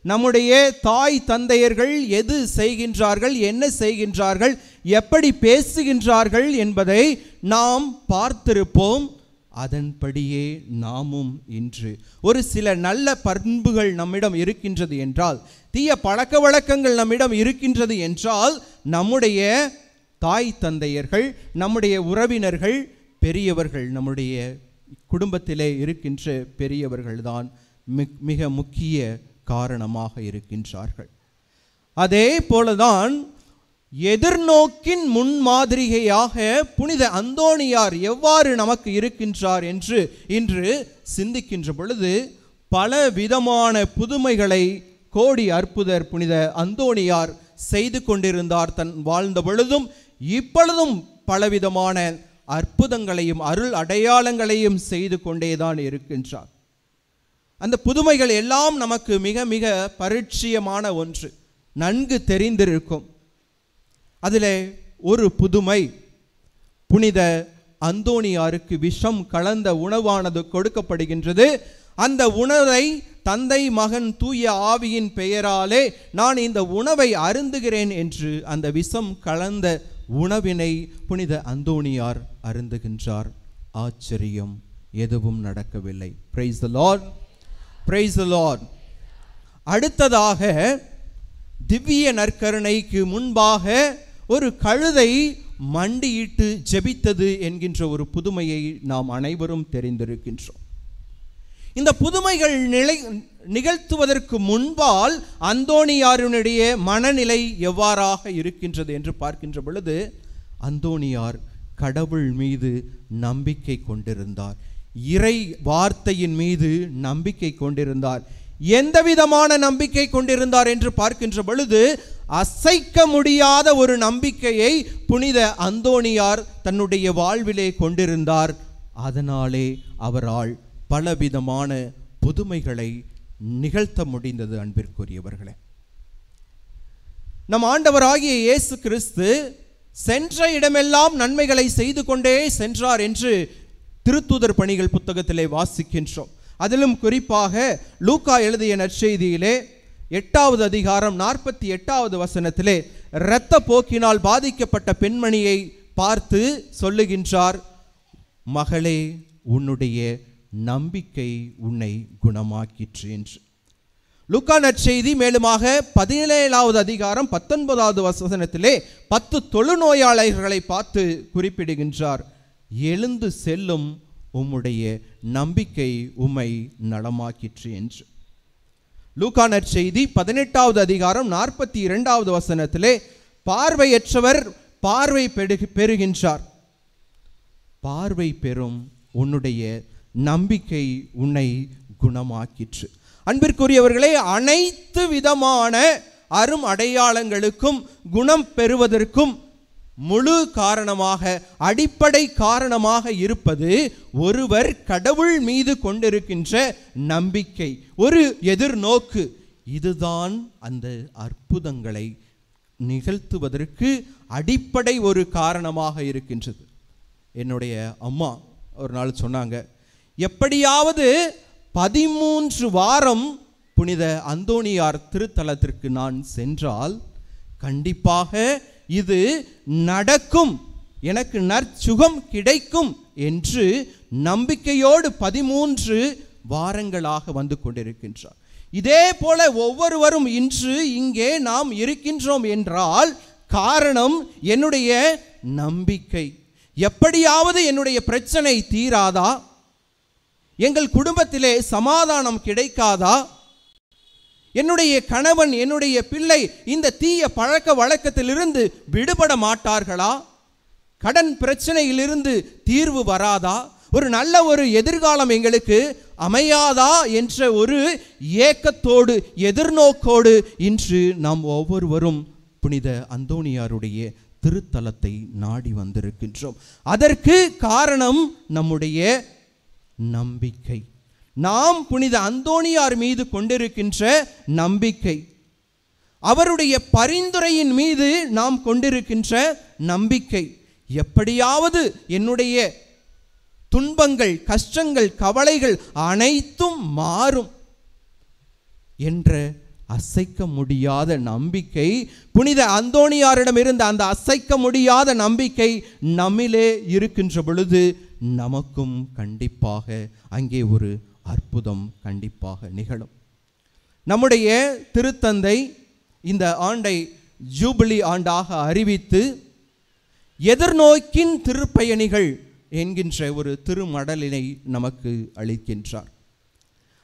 நம்முடைய தாய் தந்தையர்கள் எது செய்கின்றார்கள், என்ன செய்கின்றார்கள், எப்படி பேசுகின்றார்கள் என்பதை நாம் பார்த்திருப்போம். அதன்படியே நாமும் இன்று ஒரு சில நல்ல பண்புகள் நம்மிடம் இருக்கின்றது என்றால், தீய பழக்க வழக்கங்கள் நம்மிடம் இருக்கின்றது என்றால், நம்முடைய தாய் தந்தையர்கள், நம்முடைய உறவினர்கள், பெரியவர்கள், நம்முடைய குடும்பத்திலே இருக்கின்ற பெரியவர்கள் தான் மிக முக்கிய காரணமாக இருக்கின்றார்கள். அதே போலதான் எதிர்நோக்கின் முன்மாதிரிகையாக புனித அந்தோணியார் எவ்வாறு நமக்கு இருக்கின்றார் என்று இன்று சிந்திக்கின்ற பொழுது பல விதமான புதுமைகளை கோடி அற்புதர் புனித அந்தோணியார் செய்து கொண்டிருந்தார். தன் வாழ்ந்த பொழுதும் இப்பொழுதும் பலவிதமான அற்புதங்களையும் அருள் அடையாளங்களையும் செய்து கொண்டேதான் இருக்கின்றார். அந்த புதுமைகள் எல்லாம் நமக்கு மிக மிக பரிச்சயமான ஒன்று, நன்கு தெரிந்திருக்கும். அதில் ஒரு புதுமை, புனித அந்தோணியாருக்கு விஷம் கலந்த உணவானது கொடுக்கப்படுகின்றது. அந்த உணவை தந்தை மகன் தூய ஆவியின் பெயராலே நான் இந்த உணவை அருந்துகிறேன் என்று அந்த விஷம் கலந்த உணவினை புனித அந்தோணியார் அருந்துகின்றார். ஆச்சரியம், எதுவும் நடக்கவில்லை. Price the lord, praise the Lord. அடுத்ததாக திவ்ய நற்கருணைக்கு முன்பாக ஒரு கழுதை மண்டியிட்டு ஜெபித்தது என்கின்ற ஒரு புதுமையை நாம் அனைவரும் தெரிந்திருக்கின்றோம். இந்த புதுமைகள் நிகழ்த்துவதற்கு முன்பால் அந்தோணியாருடைய மனநிலை எவ்வாறாக இருக்கின்றது என்று பார்க்கின்ற பொழுது, அந்தோணியார் கடவுள் மீது நம்பிக்கை கொண்டிருந்தார், இறை வார்த்தையின் மீது நம்பிக்கை கொண்டிருந்தார். எந்த விதமான நம்பிக்கை கொண்டிருந்தார் என்று பார்க்கின்ற பொழுது, அசைக்க முடியாத ஒரு நம்பிக்கையை புனித அந்தோணியார் தன்னுடைய வாழ்விலே கொண்டிருந்தார். அதனாலே அவரால் பலவிதமான புதுமைகளை நிகழ்த்த முடிந்தது. அன்பிற்குரியவர்களே, நம் ஆண்டவராகிய இயேசு கிறிஸ்து சென்ற இடமெல்லாம் நன்மைகளை செய்து கொண்டே சென்றார் என்று திருத்தூதர் பணிகள் புத்தகத்திலே வாசிக்கின்றோம். அதிலும் குறிப்பாக லூக்கா எழுதிய நற்செய்தியிலே 8வது அதிகாரம் 48வது வசனத்திலே இரத்த போக்கினால் பாதிக்கப்பட்ட பெண்மணியை பார்த்து சொல்லுகின்றார், மகளே, உன்னுடைய நம்பிக்கை உன்னை குணமாக்கிற்று என்று. லூக்கா நற்செய்தி மேலுமாக 17வது அதிகாரம் 19வது வசனத்திலே 10 தொழுநோயாளர்களை பார்த்து குறிப்பிடுகின்றார், எழுந்து செல்லும், உம்முடைய நம்பிக்கை உம்மை நலமாக்கிற்று என்று. லூக்கா நற்செய்தி 18வது அதிகாரம் 42வது வசனத்திலே பார்வையற்றவர் பார்வை பெறுகின்றார், பார்வை பெறும், உன்னுடைய நம்பிக்கை உன்னை குணமாக்கிற்று. அன்பிற்குரியவர்களே, அனைத்து விதமான அரும் அடையாளங்களுக்கும் குணம் பெறுவதற்கும் முழு காரணமாக, அடிப்படை காரணமாக இருப்பது ஒருவர் கடவுள் மீது கொண்டிருக்கின்ற நம்பிக்கை, ஒரு எதிர்நோக்கு. இதுதான் அந்த அற்புதங்களை நிகழ்த்துவதற்கு அடிப்படை ஒரு காரணமாக இருக்கின்றது. என்னுடைய அம்மா ஒரு நாள் சொன்னாங்க, எப்படியாவது 13 வாரம் புனித அந்தோணியார் திருத்தலத்திற்கு நான் சென்றால் கண்டிப்பாக இது நடக்கும், எனக்கு நற்சுகம் கிடைக்கும் என்று நம்பிக்கையோடு 13 வாரங்களாக வந்து கொண்டிருக்கின்றார். இதே போல ஒவ்வொருவரும் இன்று இங்கே நாம் இருக்கின்றோம் என்றால் காரணம் என்னுடைய நம்பிக்கை. எப்படியாவது என்னுடைய பிரச்சனை தீராதா, எங்கள் குடும்பத்திலே சமாதானம் கிடைக்காதா, என்னுடைய கணவன் என்னுடைய பிள்ளை இந்த தீய பழக்க வழக்கத்திலிருந்து விடுபட மாட்டார்களா, கடன் பிரச்சனையிலிருந்து தீர்வு வராதா, ஒரு நல்ல ஒரு எதிர்காலம் எங்களுக்கு அமையாதா என்ற ஒரு ஏக்கத்தோடு எதிர்நோக்கோடு இன்று நாம் ஒவ்வொருவரும் புனித அந்தோணியாருடைய திருத்தலத்தை நாடி வந்திருக்கின்றோம். அதற்கு காரணம் நம்முடைய நம்பிக்கை. நாம் புனித அந்தோணியார் மீது கொண்டிருக்கின்ற நம்பிக்கை, அவருடைய பரிந்துரையின் மீது நாம் கொண்டிருக்கின்ற நம்பிக்கை. எப்படியாவது என்னுடைய துன்பங்கள், கஷ்டங்கள், கவலைகள் அனைத்தும் மாறும் என்ற அசைக்க முடியாத நம்பிக்கை, புனித அந்தோணியாரிடம் இருந்த அந்த அசைக்க முடியாத நம்பிக்கை நம்மிலே இருக்கின்ற பொழுது நமக்கும் கண்டிப்பாக அங்கே ஒரு அற்புதம் கண்டிப்பாக நிகழும். நம்முடைய திருத்தந்தை இந்த ஆண்டை ஜூபிலி ஆண்டாக அறிவித்து எதிர்நோக்கின் திருப்பயணிகள் என்கின்ற ஒரு திருமடலினை நமக்கு அளிக்கின்றார்.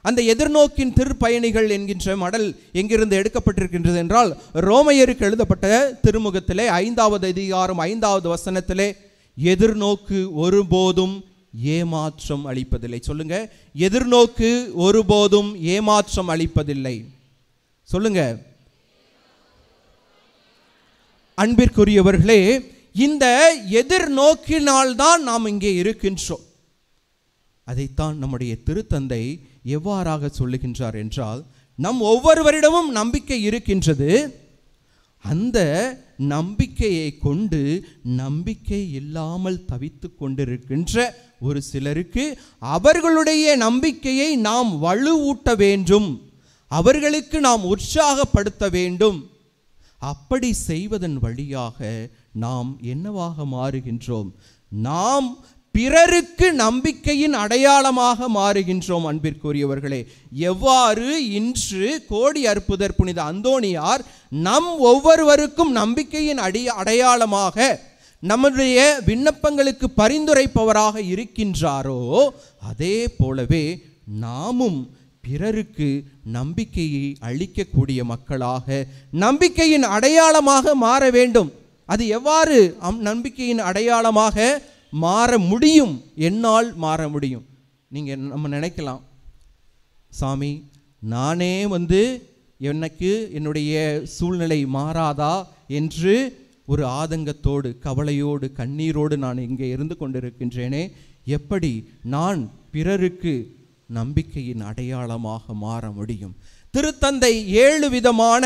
அந்த எதிர்நோக்கின் திருப்பயணிகள் என்கின்ற மடல் எங்கிருந்து எடுக்கப்பட்டிருக்கின்றது என்றால், ரோமையருக்கு எழுதப்பட்ட திருமுகத்திலே 5வது அதிகாரம் 5வது வசனத்திலே, எதிர்நோக்கு ஒருபோதும் ஏமாற்றம் அளிப்பதில்லை. சொல்லுங்க, எதிர்நோக்கு ஒருபோதும் ஏமாற்றம் அளிப்பதில்லை. சொல்லுங்க. அன்பிற்குரியவர்களே, இந்த எதிர்நோக்கினால்தான் நாம் இங்கே இருக்கின்றோம். அதைத்தான் நம்முடைய திருத்தந்தை எவ்வாறாக சொல்லுகின்றார் என்றால், நம் ஒவ்வொருவரிடமும் நம்பிக்கை இருக்கின்றது. அந்த நம்பிக்கையை கொண்டு நம்பிக்கை இல்லாமல் தவித்து கொண்டிருக்கின்ற ஒரு சிலருக்கு அவர்களுடைய நம்பிக்கையை நாம் வலுவூட்ட வேண்டும், அவர்களுக்கு நாம் உற்சாகப்படுத்த வேண்டும். அப்படி செய்வதன் வழியாக நாம் என்னவாக மாறுகின்றோம்? நாம் பிறருக்கு நம்பிக்கையின் அடையாளமாக மாறுகின்றோம். அன்பிற்குரியவர்களே, எவ்வாறு இன்று கோடி அற்புதர் புனித அந்தோணியார் நம் ஒவ்வொருவருக்கும் நம்பிக்கையின் அடையாளமாக நம்முடைய விண்ணப்பங்களுக்கு பரிந்துரைப்பவராக இருக்கின்றாரோ, அதே போலவே நாமும் பிறருக்கு நம்பிக்கையை அளிக்கக்கூடிய மக்களாக, நம்பிக்கையின் அடையாளமாக மாற வேண்டும். அது எவ்வாறு நம்பிக்கையின் அடையாளமாக மாற முடியும்? என்னால் மாற முடியும். நம்ம நினைக்கலாம், சாமி நானே எனக்கு என்னுடைய சூழ்நிலை மாறாதா என்று ஒரு ஆதங்கத்தோடு, கவலையோடு, கண்ணீரோடு நான் இங்கே இருந்து கொண்டிருக்கின்றேனே, எப்படி நான் பிறருக்கு நம்பிக்கையின் அடையாளமாக மாற முடியும்? திருத்தந்தை 7 விதமான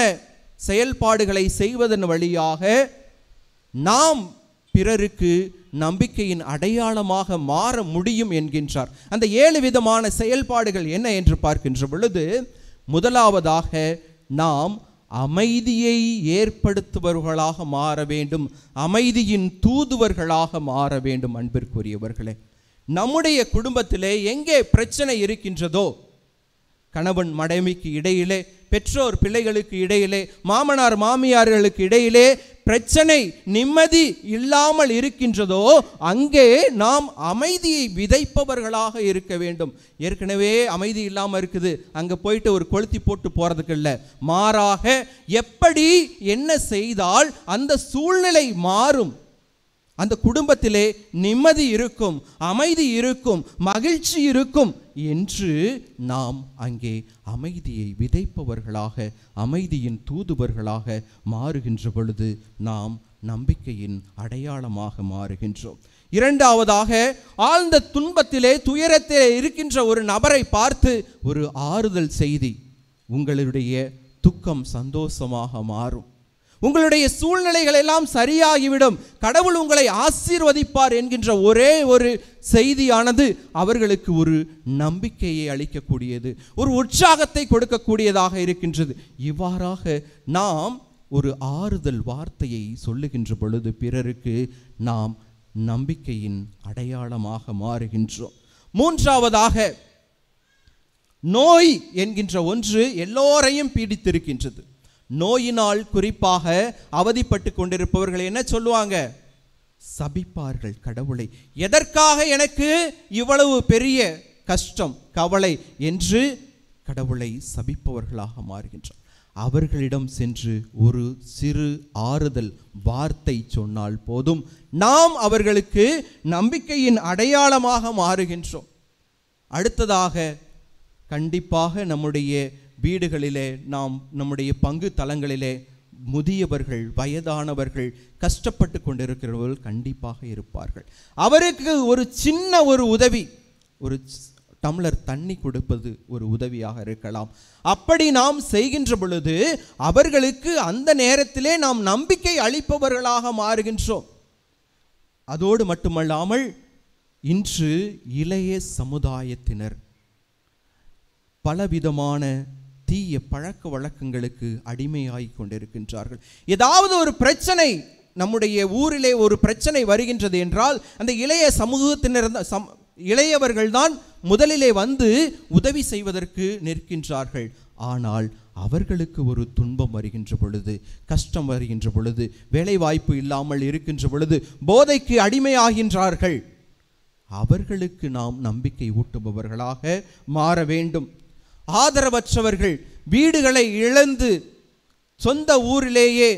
செயல்பாடுகளை செய்வதன் வழியாக நாம் பிறருக்கு நம்பிக்கையின் அடையாளமாக மாற முடியும் என்கின்றார். அந்த 7 விதமான செயல்பாடுகள் என்ன என்று பார்க்கின்ற பொழுது, முதலாவதாக நாம் அமைதியை ஏற்படுத்துபவர்களாக மாற வேண்டும், அமைதியின் தூதுவர்களாக மாற வேண்டும். அன்பிற்குரியவர்களே, நம்முடைய குடும்பத்திலே எங்கே பிரச்சனை இருக்கின்றதோ, கணவன் மனைவிக்கு இடையிலே, பெற்றோர் பிள்ளைகளுக்கு இடையிலே, மாமனார் மாமியார்களுக்கு இடையிலே பிரச்சனை, நிம்மதி இல்லாமல் இருக்கின்றதோ, அங்கே நாம் அமைதியை விதைப்பவர்களாக இருக்க வேண்டும். ஏற்கனவே அமைதி இல்லாமல் இருக்குது, அங்கே போயிட்டு ஒரு கொளுத்தி போட்டு போகிறதுக்கு இல்லை. மாறாக எப்படி என்ன செய்தால் அந்த சூழ்நிலை மாறும், அந்த குடும்பத்திலே நிம்மதி இருக்கும், அமைதி இருக்கும், மகிழ்ச்சி இருக்கும் என்று நாம் அங்கே அமைதியை விதைப்பவர்களாக, அமைதியின் தூதுவர்களாக மாறுகின்ற பொழுது நாம் நம்பிக்கையின் அடையாளமாக மாறுகின்றோம். இரண்டாவதாக, ஆழ்ந்த துன்பத்திலே, துயரத்திலே இருக்கின்ற ஒரு நபரை பார்த்து ஒரு ஆறுதல் செய்தி, உங்களுடைய துக்கம் சந்தோஷமாக மாறும், உங்களுடைய சூழ்நிலைகள் எல்லாம் சரியாகிவிடும், கடவுள் உங்களை ஆசீர்வதிப்பார் என்கின்ற ஒரே ஒரு செய்தியானது அவர்களுக்கு ஒரு நம்பிக்கையை அளிக்கக்கூடியது, ஒரு உற்சாகத்தை கொடுக்கக்கூடியதாக இருக்கின்றது. இவ்வாறாக நாம் ஒரு ஆறுதல் வார்த்தையை சொல்லுகின்ற பொழுது பிறருக்கு நாம் நம்பிக்கையின் அடையாளமாக மாறுகின்றோம். மூன்றாவதாக, நோய் என்கின்ற ஒன்று எல்லோரையும் பீடித்திருக்கின்றது. நோயினால் குறிப்பாக அவதிப்பட்டு கொண்டிருப்பவர்கள் என்ன சொல்லுவாங்க? சபிப்பார்கள் கடவுளை. எதற்காக எனக்கு இவ்வளவு பெரிய கஷ்டம், கவலை என்று கடவுளை சபிப்பவர்களாக மாறுகின்றனர். அவர்களிடம் சென்று ஒரு சிறு ஆறுதல் வார்த்தை சொன்னால் போதும், நாம் அவர்களுக்கு நம்பிக்கையின் அடையாளமாக மாறுகின்றோம். அடுத்ததாக, கண்டிப்பாக நம்முடைய வீடுகளிலே, நாம் நம்முடைய பங்கு தலங்களிலே முதியவர்கள், வயதானவர்கள், கஷ்டப்பட்டு கொண்டிருக்கிறவர்கள் கண்டிப்பாக இருப்பார்கள். அவருக்கு ஒரு சின்ன ஒரு உதவி, ஒரு டம்ளர் தண்ணி கொடுப்பது ஒரு உதவியாக இருக்கலாம். அப்படி நாம் செய்கின்ற பொழுது அவர்களுக்கு அந்த நேரத்திலே நாம் நம்பிக்கை அளிப்பவர்களாக மாறுகின்றோம். அதோடு மட்டுமல்லாமல், இன்று இளைய சமுதாயத்தினர் பலவிதமான தீய பழக்க வழக்கங்களுக்கு அடிமையாகி கொண்டிருக்கின்றார்கள். ஏதாவது ஒரு பிரச்சனை, நம்முடைய ஊரிலே ஒரு பிரச்சனை வருகின்றது என்றால் அந்த இளைய சமூகத்தினர், இளையவர்கள் தான் முதலிலே வந்து உதவி செய்வதற்கு நிற்கின்றார்கள். ஆனால் அவர்களுக்கு ஒரு துன்பம் வருகின்ற பொழுது, கஷ்டம் வருகின்ற பொழுது, வேலை வாய்ப்பு இல்லாமல் இருக்கின்ற பொழுது போதைக்கு அடிமையாகின்றார்கள். அவர்களுக்கு நாம் நம்பிக்கை ஊட்டுபவர்களாக மாற வேண்டும். ஆதரவற்றவர்கள், வீடுகளை இழந்து சொந்த ஊரிலேயே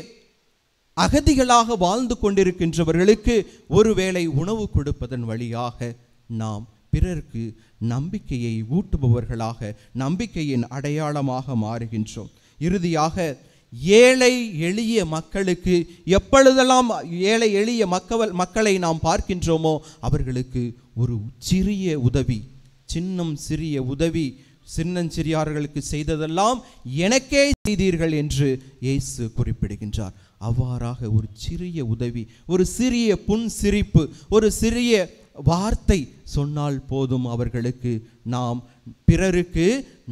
அகதிகளாக வாழ்ந்து கொண்டிருக்கின்றவர்களுக்கு ஒருவேளை உணவு கொடுப்பதன் வழியாக நாம் பிறருக்கு நம்பிக்கையை ஊட்டுபவர்களாக, நம்பிக்கையின் அடையாளமாக மாறுகின்றோம். இறுதியாக, ஏழை எளிய மக்களுக்கு எப்பொழுதெல்லாம் ஏழை எளிய மக்களை நாம் பார்க்கின்றோமோ அவர்களுக்கு ஒரு சிறிய உதவி, சிறிய உதவி, சின்னஞ்சிறியார்களுக்கு செய்ததெல்லாம் எனக்கே செய்தீர்கள் என்று இயேசு குறிப்பிடுகின்றார். அவ்வாறாக ஒரு சிறிய உதவி, ஒரு சிறிய புன்சிரிப்பு, ஒரு சிறிய வார்த்தை சொன்னால் போதும், அவர்களுக்கு நாம் பிறருக்கு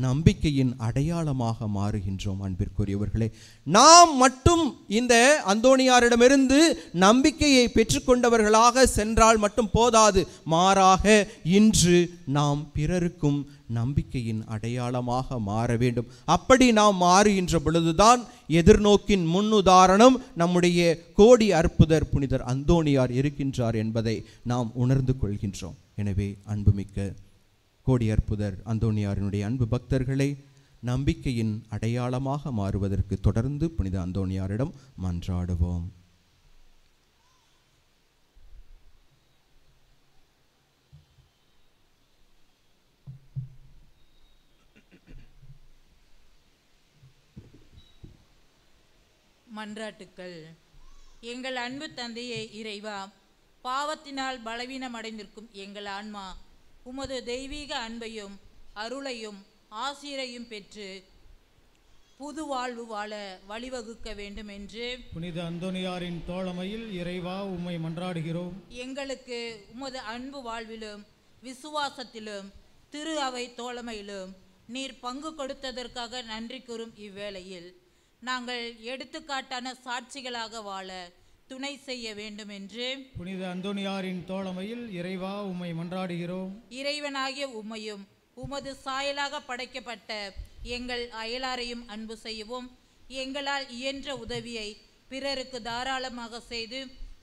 நம்பிக்கையின் அடையாளமாக மாறுகின்றோம். அன்பிற்குரியவர்களே, நாம் மட்டும் இந்த அந்தோணியாரிடமிருந்து நம்பிக்கையை பெற்றுக்கொண்டவர்களாக சென்றால் மட்டும் போதாது, மாறாக இன்று நாம் பிறருக்கும் நம்பிக்கையின் அடையாளமாக மாற வேண்டும். அப்படி நாம் மாறுகின்ற பொழுதுதான் எதிர்நோக்கின் முன்னுதாரணம் நம்முடைய கோடி அற்புதர் புனிதர் அந்தோணியார் இருக்கின்றார் என்பதை நாம் உணர்ந்து கொள்கின்றோம். எனவே அன்புமிக்க கோடி அற்புதர் அந்தோணியாரினுடைய அன்பு பக்தர்களை, நம்பிக்கையின் அடையாளமாக மாறுவதற்கு தொடர்ந்து புனித அந்தோணியாரிடம் மன்றாடுவோம். மன்றாட்டுக்கள். எங்கள் அன்பு தந்தையே இறைவா, பாவத்தினால் பலவீனமடைந்திருக்கும் எங்கள் ஆன்மா உமது தெய்வீக அன்பையும் அருளையும் ஆசிரையும் பெற்று புது வாழ்வு வாழ வழிவகுக்க வேண்டும் என்று புனித அந்தோணியாரின் தோழமையில் இறைவா உம்மை மன்றாடுகிறோம். எங்களுக்கு உமது அன்பு வாழ்விலும் விசுவாசத்திலும் திரு அவை தோழமையிலும் நீர் பங்கு கொடுத்ததற்காக நன்றி கூறும் இவ்வேளையில் நாங்கள் எடுத்துக்காட்டான சாட்சிகளாக வாழ துணை செய்ய வேண்டும் என்று புனித அந்தோணியாரின் தோழமையில் இறைவா உம்மை மன்றாடுகிறோம். இறைவனாகிய உம்மையும் உமது சாயலாக படைக்கப்பட்ட எங்கள் அயலாரையும் அன்பு செய்யவும், எங்களால் இயன்ற உதவியை பிறருக்கு தாராளமாக செய்து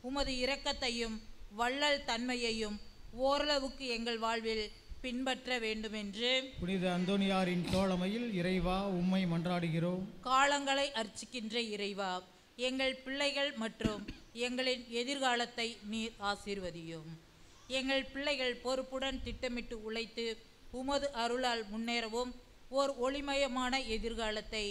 உமது இரக்கத்தையும் வள்ளல் தன்மையையும் ஓரளவுக்கு எங்கள் வாழ்வில் பின்பற்ற வேண்டும் என்று புனித அந்தோணியாரின் தோழமையில் இறைவா உம்மை மன்றாடுகிறோம். காலங்களை அர்ச்சிக்கின்ற இறைவா, எங்கள் பிள்ளைகள் மற்றும் எங்களின் எதிர்காலத்தை நீர் ஆசீர்வதியும். எங்கள் பிள்ளைகள் பொறுப்புடன் திட்டமிட்டு உழைத்து உமது அருளால் முன்னேறவும், ஓர் ஒளிமயமான எதிர்காலத்தை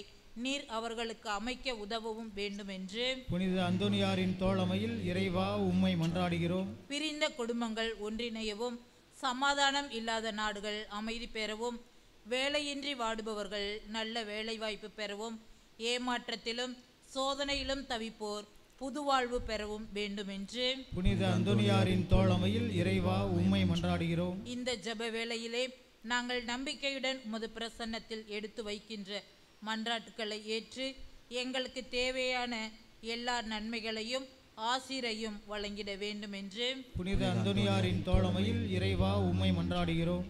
நீர் அவர்களுக்கு அமைக்க உதவவும் வேண்டும் என்று புனித அந்தோணியாரின் தோழமையில் இறைவா உம்மை மன்றாடுகிறோம். பிரிந்த குடும்பங்கள் ஒன்றிணையவும், சமாதானம் இல்லாத நாடுகள் அமைதி பெறவும், வேலையின்றி வாடுபவர்கள் நல்ல வேலைவாய்ப்பு பெறவும், ஏமாற்றத்திலும் சோதனையிலும் தவிப்போர் புது வாழ்வு பெறவும் வேண்டும் என்று புனித அந்தோணியாரின் தோழமையில் இறைவா உம்மை மன்றாடுகிறோம். இந்த ஜெப வேளையிலே நாங்கள் நம்பிக்கையுடன் உமது பிரசன்னத்தில் எடுத்து வைக்கின்ற மன்றாட்டுக்களை ஏற்று எங்களுக்கு தேவையான எல்லா நன்மைகளையும் ஆசிரையும் வழங்கிட வேண்டும் என்று புனித அந்தோணியாரின் தோழமையில் இறைவா உம்மை மன்றாடுகிறோம்.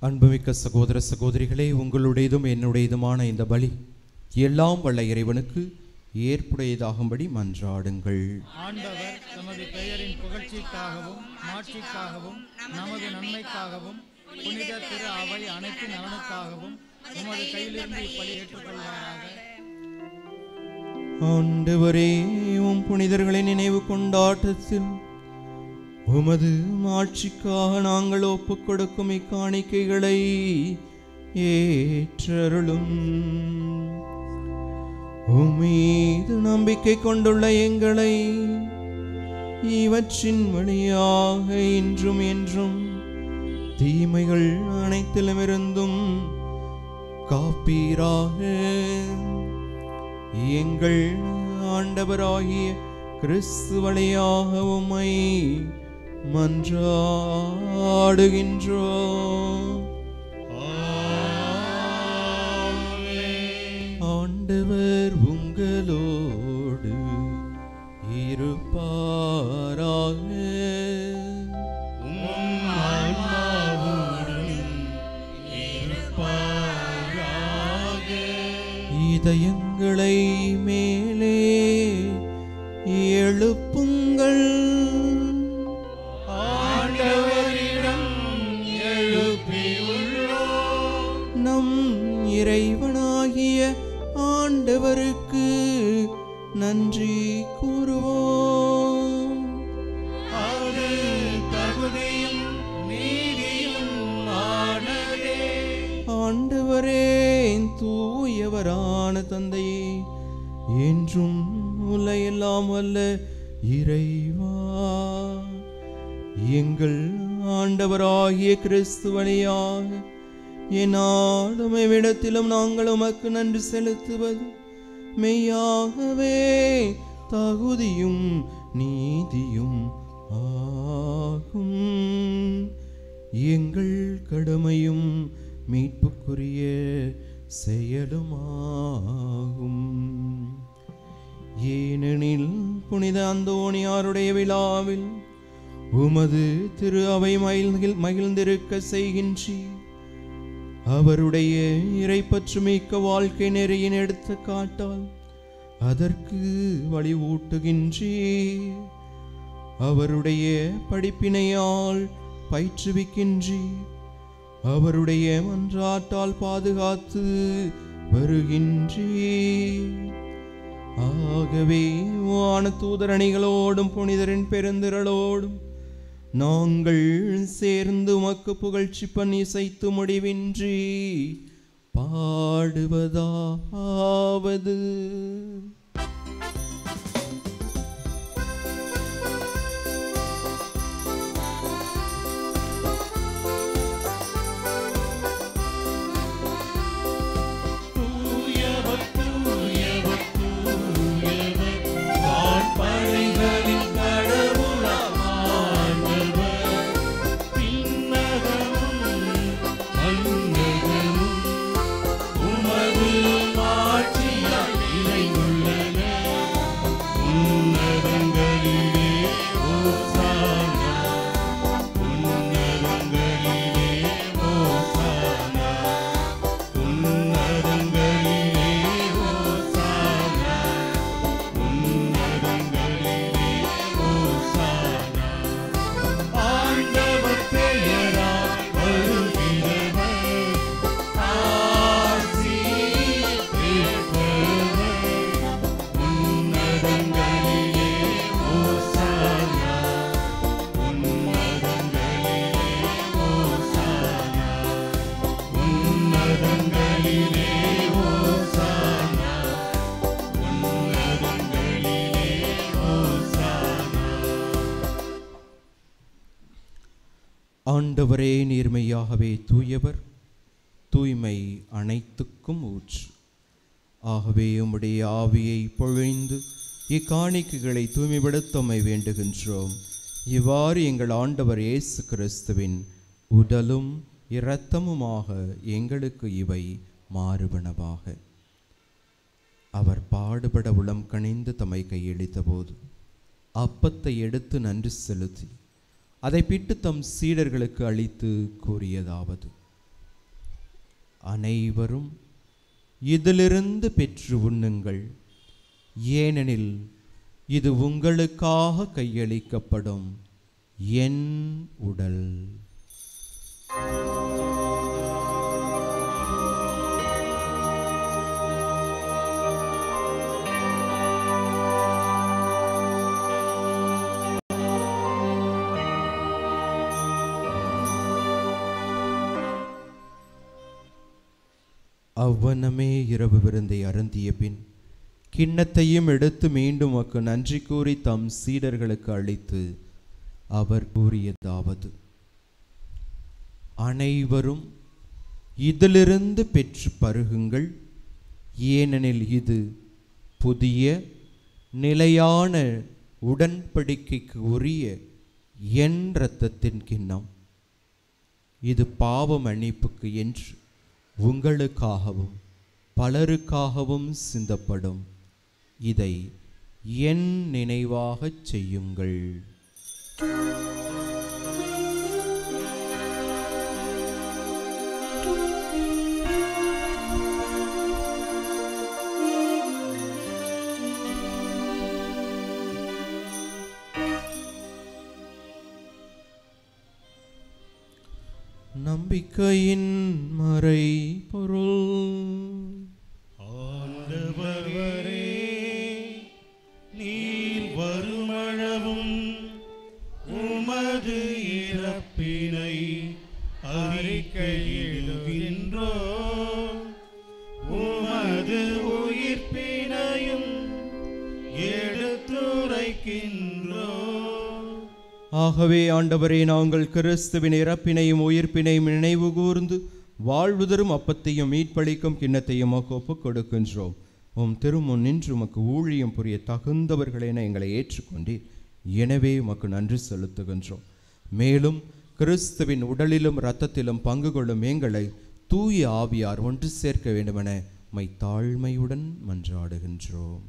அன்புமிக்க சகோதர சகோதரிகளே, உங்களுடையதும் என்னுடையதுமான இந்த பலி எல்லாம் வல்ல இறைவனுக்கு ஏற்புடையதாகும்படி மன்றாடுங்கள். ஆண்டவர் தமது பெயரின் புகழ்ச்சிக்காகவும் மாட்சிக்காகவும் நமது நன்மைக்காகவும் புனித திரு அவை அனைத்து நலனுக்காகவும் உமது கையிலிருந்து இப்பலி ஏற்றுக்கொள்வாராக. ஆண்டவரே, உம் புனிதர்களின் நினைவு கொண்டாட்டத்தில் உமது மாட்சிக்காக நாங்கள் ஒப்புக் கொடுக்கும் இக்காணிக்கைகளை ஏற்றருளும். உம்மீது நம்பிக்கை கொண்டுள்ள எங்களை இவற்றின் வழியாக இன்றும் என்றும் தீமைகள் அனைத்திலுமிருந்தும் காப்பீராக. எங்கள் ஆண்டவராகிய கிறிஸ்து வழியாக உம்மை மன்றாடுகின்றோம். ஆண்டவர் உங்களோடு இருப்பாராக. இதயங்களை மேலே எழுப்புங்கள். ஆண்டவரிடம் எழுப்பியுள்ளோம். நம் இறைவனாகிய ஆண்டவருக்கு நன்றி கூறுவோம். அது தகுதியும் நீதியும் ஆனதே. ஆண்டவரே, தூயவரான தந்தையே, என்றும் உலகெல்லாம் வல்ல இறைவா, எங்கள் ஆண்டவராகிய கிறிஸ்து வழியாக என்னாலும் எவ்விடத்திலும் நாங்கள் உமக்கு நன்றி செலுத்துவது மெய்யாகவே தகுதியும் நீதியும் ஆகும். எங்கள் கடமையும் மீட்புக்குரிய செயலுமாகும். ஏனெனில் புனித அந்தோணியாருடைய விழாவில் உமது திரு அவை மகிழ்ந்திருக்க செய்கின்றீர். அவருடைய இறைப்பற்று மிக்க வாழ்க்கை நெறியின் எடுத்த காட்டால் அதற்கு வழிவூட்டுகின்றீர். அவருடைய படிப்பினையால் பயிற்றுவிக்கின்றீர். அவருடைய மன்றாட்டால் பாதுகாத்து வருகின்றீர். ஆகவே வான தூதரணிகளோடும் புனிதரின் பெருந்திரளோடும் நாங்கள் சேர்ந்து உமக்கு புகழ்ச்சி பண்ணி இசைத்து முடிவின்றி பாடுவதாவது. ஆண்டவரே, நீர்மையாகவே தூயவர், தூய்மை அனைத்துக்கும் ஊற்று. ஆகவே உம்முடைய ஆவியை பொழிந்து இக்காணிக்கைகளை தூய்மைப்படுத்தமை வேண்டுகின்றோம். இவ்வாறு எங்கள் ஆண்டவர் இயேசு கிறிஸ்துவின் உடலும் இரத்தமுமாக எங்களுக்கு இவை மாறுபனவாக. அவர் பாடுபட உளம் கனிந்து தம்மை கையளித்த போது அப்பத்தை எடுத்து நன்றி செலுத்தி அதை பிட்டு தம் சீடர்களுக்கு அளித்து கூறியதாவது: அனைவரும் இதிலிருந்து பெற்று உண்ணுங்கள். ஏனெனில் இது உங்களுக்காக கையளிக்கப்படும் என் உடல். அவ்வனமே இரவு விருந்தை அருந்திய பின் கிண்ணத்தையும் எடுத்து மீண்டும் உமக்கு நன்றி கூறி தம் சீடர்களுக்கு அளித்து அவர் கூறியதாவது: அனைவரும் இதிலிருந்து பெற்று பருகுங்கள். ஏனெனில் இது புதிய நிலையான உடன்படிக்கைக்கு உரிய என் இரத்தத்தின் கிண்ணம். இது பாவ மன்னிப்புக்கு என்று உங்களுக்காகவும் பலருக்காகவும் சிந்தப்படும். இதை என் நினைவாகச் செய்யுங்கள். நம்பிக்கையின் மறை பொருள். ஆண்டவரே, நீர் வருமளவும் உமது இறப்பினை அறிக்கையிடுகின்றோம், உமது உயிர்ப்பினையும் எடுத்துரைக்கின்றோம். ஆகவே ஆண்டவரே, நாங்கள் கிறிஸ்துவின் இறப்பினையும் உயிர்ப்பினையும் நினைவு கூர்ந்து வாழ்வு தரும் அப்பத்தையும் மீட்பளிக்கும் கிண்ணத்தையும் ஒப்புக் கொடுக்கின்றோம். உம் திருமுன் நின்று உமக்கு ஊழியம் புரிய தகுந்தவர்களென எங்களை ஏற்றுக்கொண்டீர். எனவே உமக்கு நன்றி செலுத்துகின்றோம். மேலும் கிறிஸ்துவின் உடலிலும் இரத்தத்திலும் பங்கு கொள்ளும் எங்களை தூய ஆவியார் ஒன்று சேர்க்க வேண்டுமென மை தாழ்மையுடன் மன்றாடுகின்றோம்.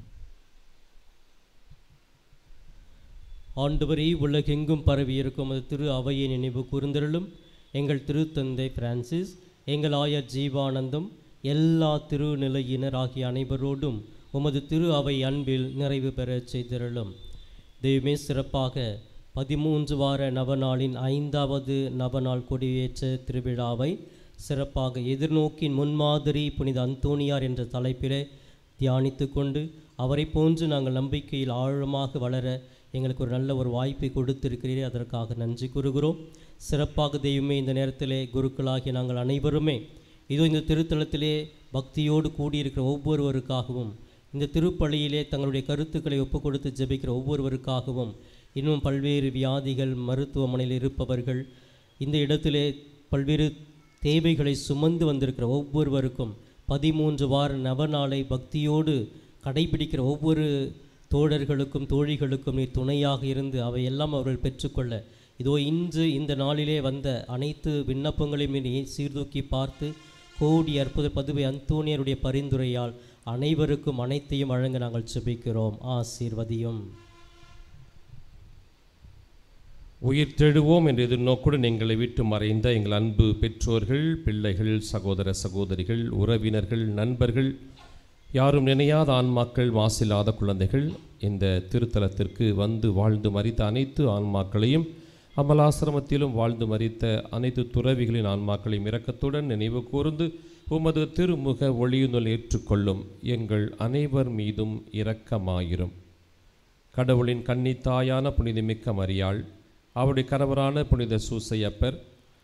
ஆண்டவரே, உலகெங்கும் பரவி இருக்கும் அது திரு அவையை நினைவு கூர்ந்தருளும். எங்கள் திருத்தந்தை பிரான்சிஸ், எங்கள் ஆயர் ஜீவானந்தம், எல்லா திருநிலையினர் ஆகிய அனைவரோடும் உமது திரு அவை அன்பில் நிறைவு பெறச் செய்திருளும். தெய்வமே, சிறப்பாக 13 வார நவநாளின் 5வது நவநாள் கொடியேற்ற திருவிழாவை சிறப்பாக எதிர்நோக்கின் முன்மாதிரி புனித அந்தோனியார் என்ற தலைப்பிலே தியானித்து கொண்டு அவரை போன்று நாங்கள் நம்பிக்கையில் ஆழமாக வளர எங்களுக்கு ஒரு நல்ல ஒரு வாய்ப்பை கொடுத்திருக்கிறீரே, அதற்காக நன்றி கூறுகிறோம். சிறப்பாக தெய்வமே, இந்த நேரத்திலே குருக்களாகிய நாங்கள் அனைவருமே இதோ இந்த திருத்தலத்திலே பக்தியோடு கூடியிருக்கிற ஒவ்வொருவருக்காகவும், இந்த திருப்பலியிலே தங்களுடைய கருத்துக்களை ஒப்புக் கொடுத்து ஜெபிக்கிற ஒவ்வொருவருக்காகவும், இன்னும் பல்வேறு வியாதிகள் மருத்துவமனையில் இருப்பவர்கள், இந்த இடத்திலே பல்வேறு தேவைகளை சுமந்து வந்திருக்கிற ஒவ்வொருவருக்கும் 13 வார நவநாளை பக்தியோடு கடைபிடிக்கிற ஒவ்வொரு தோழர்களுக்கும் தோழிகளுக்கும் நீ துணையாக இருந்து அவையெல்லாம் அவர்கள் பெற்றுக்கொள்ள இதோ இன்று இந்த நாளிலே வந்த அனைத்து விண்ணப்பங்களையும் நீ சீர்தூக்கி பார்த்து கோடி அற்புத பதுவை அந்தோனியருடைய பரிந்துரையால் அனைவருக்கும் அனைத்தையும் வழங்க நாங்கள் ஜெபிக்கிறோம். ஆசீர்வதியும். உயிர் தெழுவோம் என்ற எதிர்நோக்குடன் எங்களை விட்டு மறைந்த எங்கள் அன்பு பெற்றோர்கள், பிள்ளைகள், சகோதர சகோதரிகள், உறவினர்கள், நண்பர்கள், யாரும் நினையாத ஆன்மாக்கள், மாசில்லாத குழந்தைகள், இந்த திருத்தலத்திற்கு வந்து வாழ்ந்து மரித்த அனைத்து ஆன்மாக்களையும், அமலாசிரமத்திலும் வாழ்ந்து மரித்த அனைத்து துறவிகளின் ஆன்மாக்களையும் இரக்கத்துடன் நினைவு கூர்ந்து உமது திருமுக ஒளியுனுள் ஏற்றுக்கொள்ளும். எங்கள் அனைவர் மீதும் இரக்கமாயிரும். கடவுளின் கன்னித்தாயான புனிதமிக்க மரியாள், அவருடைய கணவரான புனித சூசையப்பர்,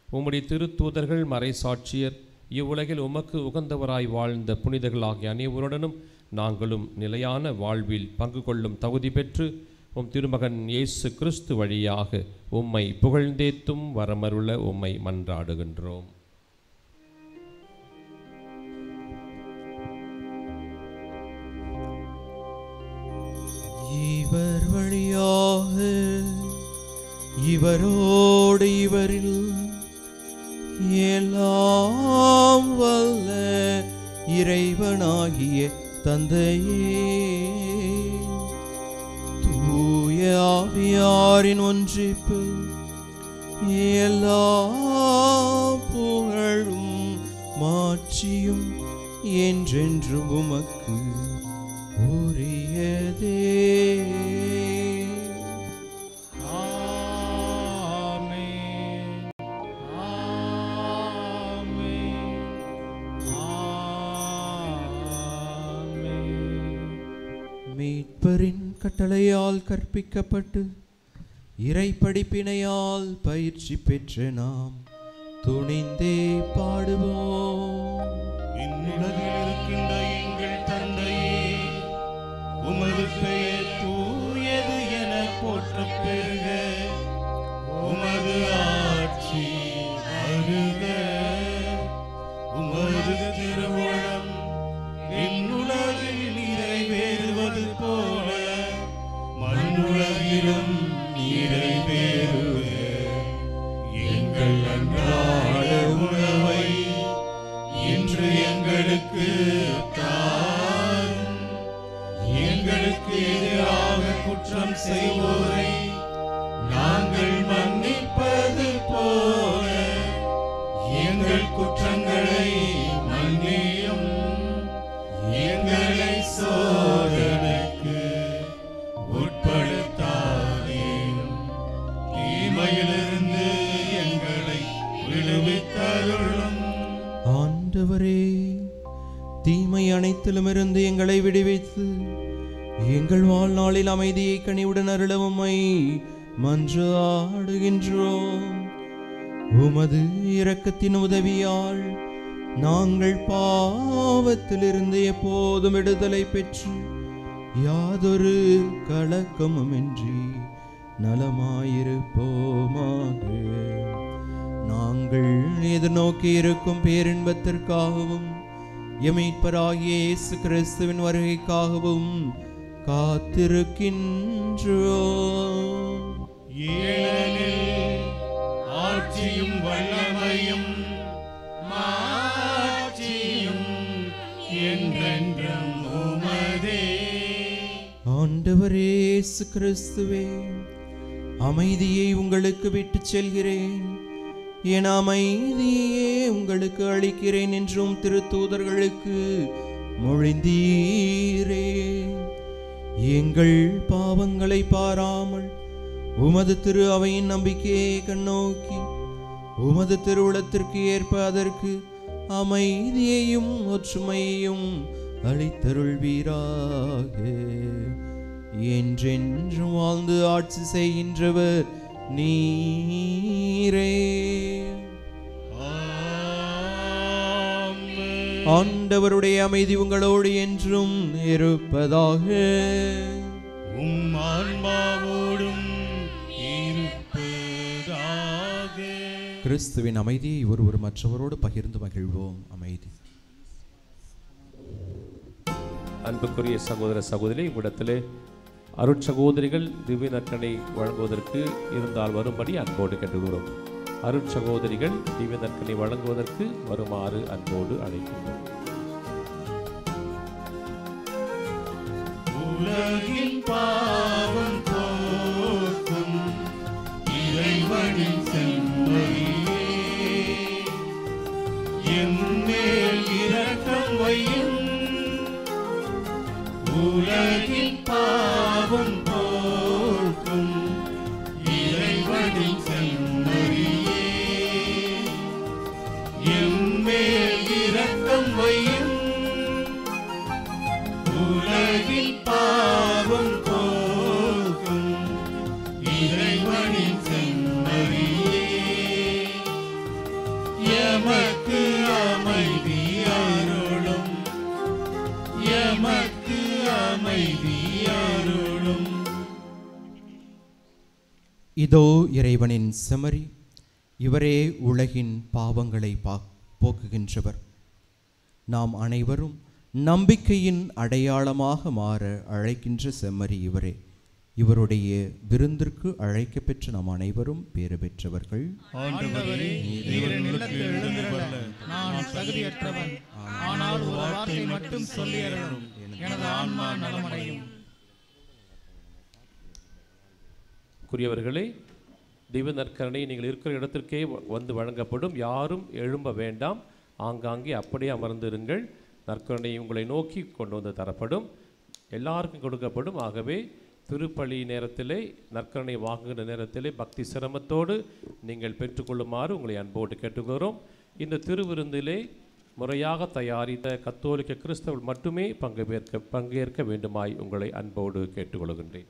உம்முடைய திருத்தூதர்கள், மறைசாட்சியர், இவ்வுலகில் உமக்கு உகந்தவராய் வாழ்ந்த புனிதர்கள் ஆகிய அனைவருடனும் நாங்களும் நிலையான வாழ்வில் பங்கு கொள்ளும் தகுதி பெற்று உம் திருமகன் இயேசு கிறிஸ்து வழியாக உம்மை புகழ்ந்தேத்தும் வரமருள உம்மை மன்றாடுகின்றோம். இவர் வழியாக இவரோடு இவரில் எல்லாம் வல்ல இறைவனாகிய தந்தையே, தூய ஆவியாரின் ஒன்றிப்பு எல்லா புகழும் மாட்சியும் என்றென்றும் உமக்கு உரியதே. ஆமென். ஆமென். ஆமென். மீட்பரின் கட்டளையால் கற்பிக்கப்பட்டு இறை படிப்பினையால் பயிற்சி பெற்ற நாம் துணிந்தே பாடுவோம். விண்ணுலகில் இருக்கின்ற எங்கள் தந்தையே, உமது பெயர் தூயது என போற்றப் பெறுக. உமது ஆட்சி வருக. உமது திருவுளம் விண்ணுலகில் நிறைவேறுவது போல மண்ணுலகிலும் நிறைவேறுக. எங்கள் அன்றாட உணவை இன்று எங்களுக்கு தாரும். எங்களுக்கு எதிராக குற்றம் செய்வோரை நாங்கள் மன்னிப்பது போல எங்கள் குற்றங்களை மன்னியும். எங்களை சோதனைக்கு உட்படுத்தாதேயும், தீமையிலிருந்து எங்களை விடுவித்தருளும். ஆண்டவரே, தீமை அனைத்திலுமிருந்து எங்களை விடுவித்து எங்கள் வாழ்நாளில் அமைதியை கனிவுடன் அருளவுமை மன்றாடுகின்றோம். உமது இரக்கத்தின் உதவியால் நாங்கள் பாவத்திலிருந்து எப்போதும் விடுதலை பெற்று யாதொரு கலக்கமுமின்றி நலமாயிருப்போமாக. நாங்கள் எதிர்நோக்கி இருக்கும் பேரின்பத்திற்காகவும் மீட்பராகிய இயேசு கிறிஸ்துவின் வருகைக்காகவும் காத்திருக்கின்றோம். ஏனெனில் ஆட்சியும் வல்லமையும் மாட்சியும் என்றென்றும் உமதே. ஆண்டவரே இயேசு கிறிஸ்துவே, அமைதியை உங்களுக்கு விட்டுச் செல்கிறேன், என் அமைதியே உங்களுக்கு அளிக்கிறேன் என்றும் திருத்தூதர்களுக்கு மொழிந்தீரே. எங்கள் பாவங்களை பாராமல் உமது திரு அவையின் நம்பிக்கையை கண்ணோக்கி உமது திருவுளத்திற்கு ஏற்ப அதற்கு அமைதியையும் ஒற்றுமையையும் அளித்தருள்வீராக. என்றென்றும் வாழ்ந்து ஆட்சி செய்கின்றவர் நீரே. ஆண்டவருடைய அமைதி உங்களோடு என்றும் இருப்பதாக. உம் ஆன்மாவோடும் இருப்பதாக. கிறிஸ்துவின் அமைதியை ஒருவர் மற்றவரோடு பகிர்ந்து மகிழ்வோம். அமைதி. அன்புக்குரிய சகோதர சகோதரி, இவ்விடத்திலே அருட்சகோதரிகள் திவ்ய நற்கனை வழங்குவதற்கு இருந்தால் வரும்படி அன்போடு கேட்டுக்கிறோம். அருட்சகோதரிகள் திவ்ய நற்கனை வழங்குவதற்கு வருமாறு அன்போடு அழைக்கின்றோம். உலகின் பாவம் போக்கும் இறைவனின் செம்மறியே, எம்மேல் இரக்கம் வையும். உலகின் பாவம் போக்கும் இறைவனின் செம்மறியே, எம்மேல் இரக்கம் வையும். உலகின் பாவம் போக்கும் இறைவனின் செம்மறியே, எமக்கு அமைதி அருளும். எமக்கு அமைதி அருளும். இதோ இறைவனின் செம்மறி, இவரே உலகின் பாவங்களை போக்குகின்றவர். நாம் அனைவரும் நம்பிக்கையின் அடையாளமாக மாற அழைக்கின்ற செம்மறி இவரே. இவருடைய விருந்திற்கு அழைக்கப்பெற்ற நாம் அனைவரும் பேறு பெற்றவர்கள். ஆண்டவரே, நீர் என் இல்லத்தில் எழுந்திருள நான் தகுதியற்றவன். ஆனால் ஒரு வார்த்தை மட்டும் சொல்லி அருளும், எனது ஆன்மா நலமடையும். குறியவர்களே, திவ்ய நற்கரணை நீங்கள் இருக்கிற இடத்திற்கே வந்து வழங்கப்படும். யாரும் எழும்ப வேண்டாம். ஆங்காங்கே அப்படியே அமர்ந்திருங்கள். நற்கருணை உங்களை நோக்கி கொண்டு வந்து தரப்படும், எல்லாருக்கும் கொடுக்கப்படும். ஆகவே திருப்பலி நேரத்திலே, நற்கருணை வாங்குகிற நேரத்திலே பக்தி சிரமத்தோடு நீங்கள் பெற்றுக்கொள்ளுமாறு உங்களை அன்போடு கேட்டுக்கிறோம். இந்த திருவிருந்திலே முறையாக தயாரித்த கத்தோலிக்க கிறிஸ்தவர்கள் மட்டுமே பங்கேற்க வேண்டுமாய் உங்களை அன்போடு கேட்டுக்கொள்கின்றேன்.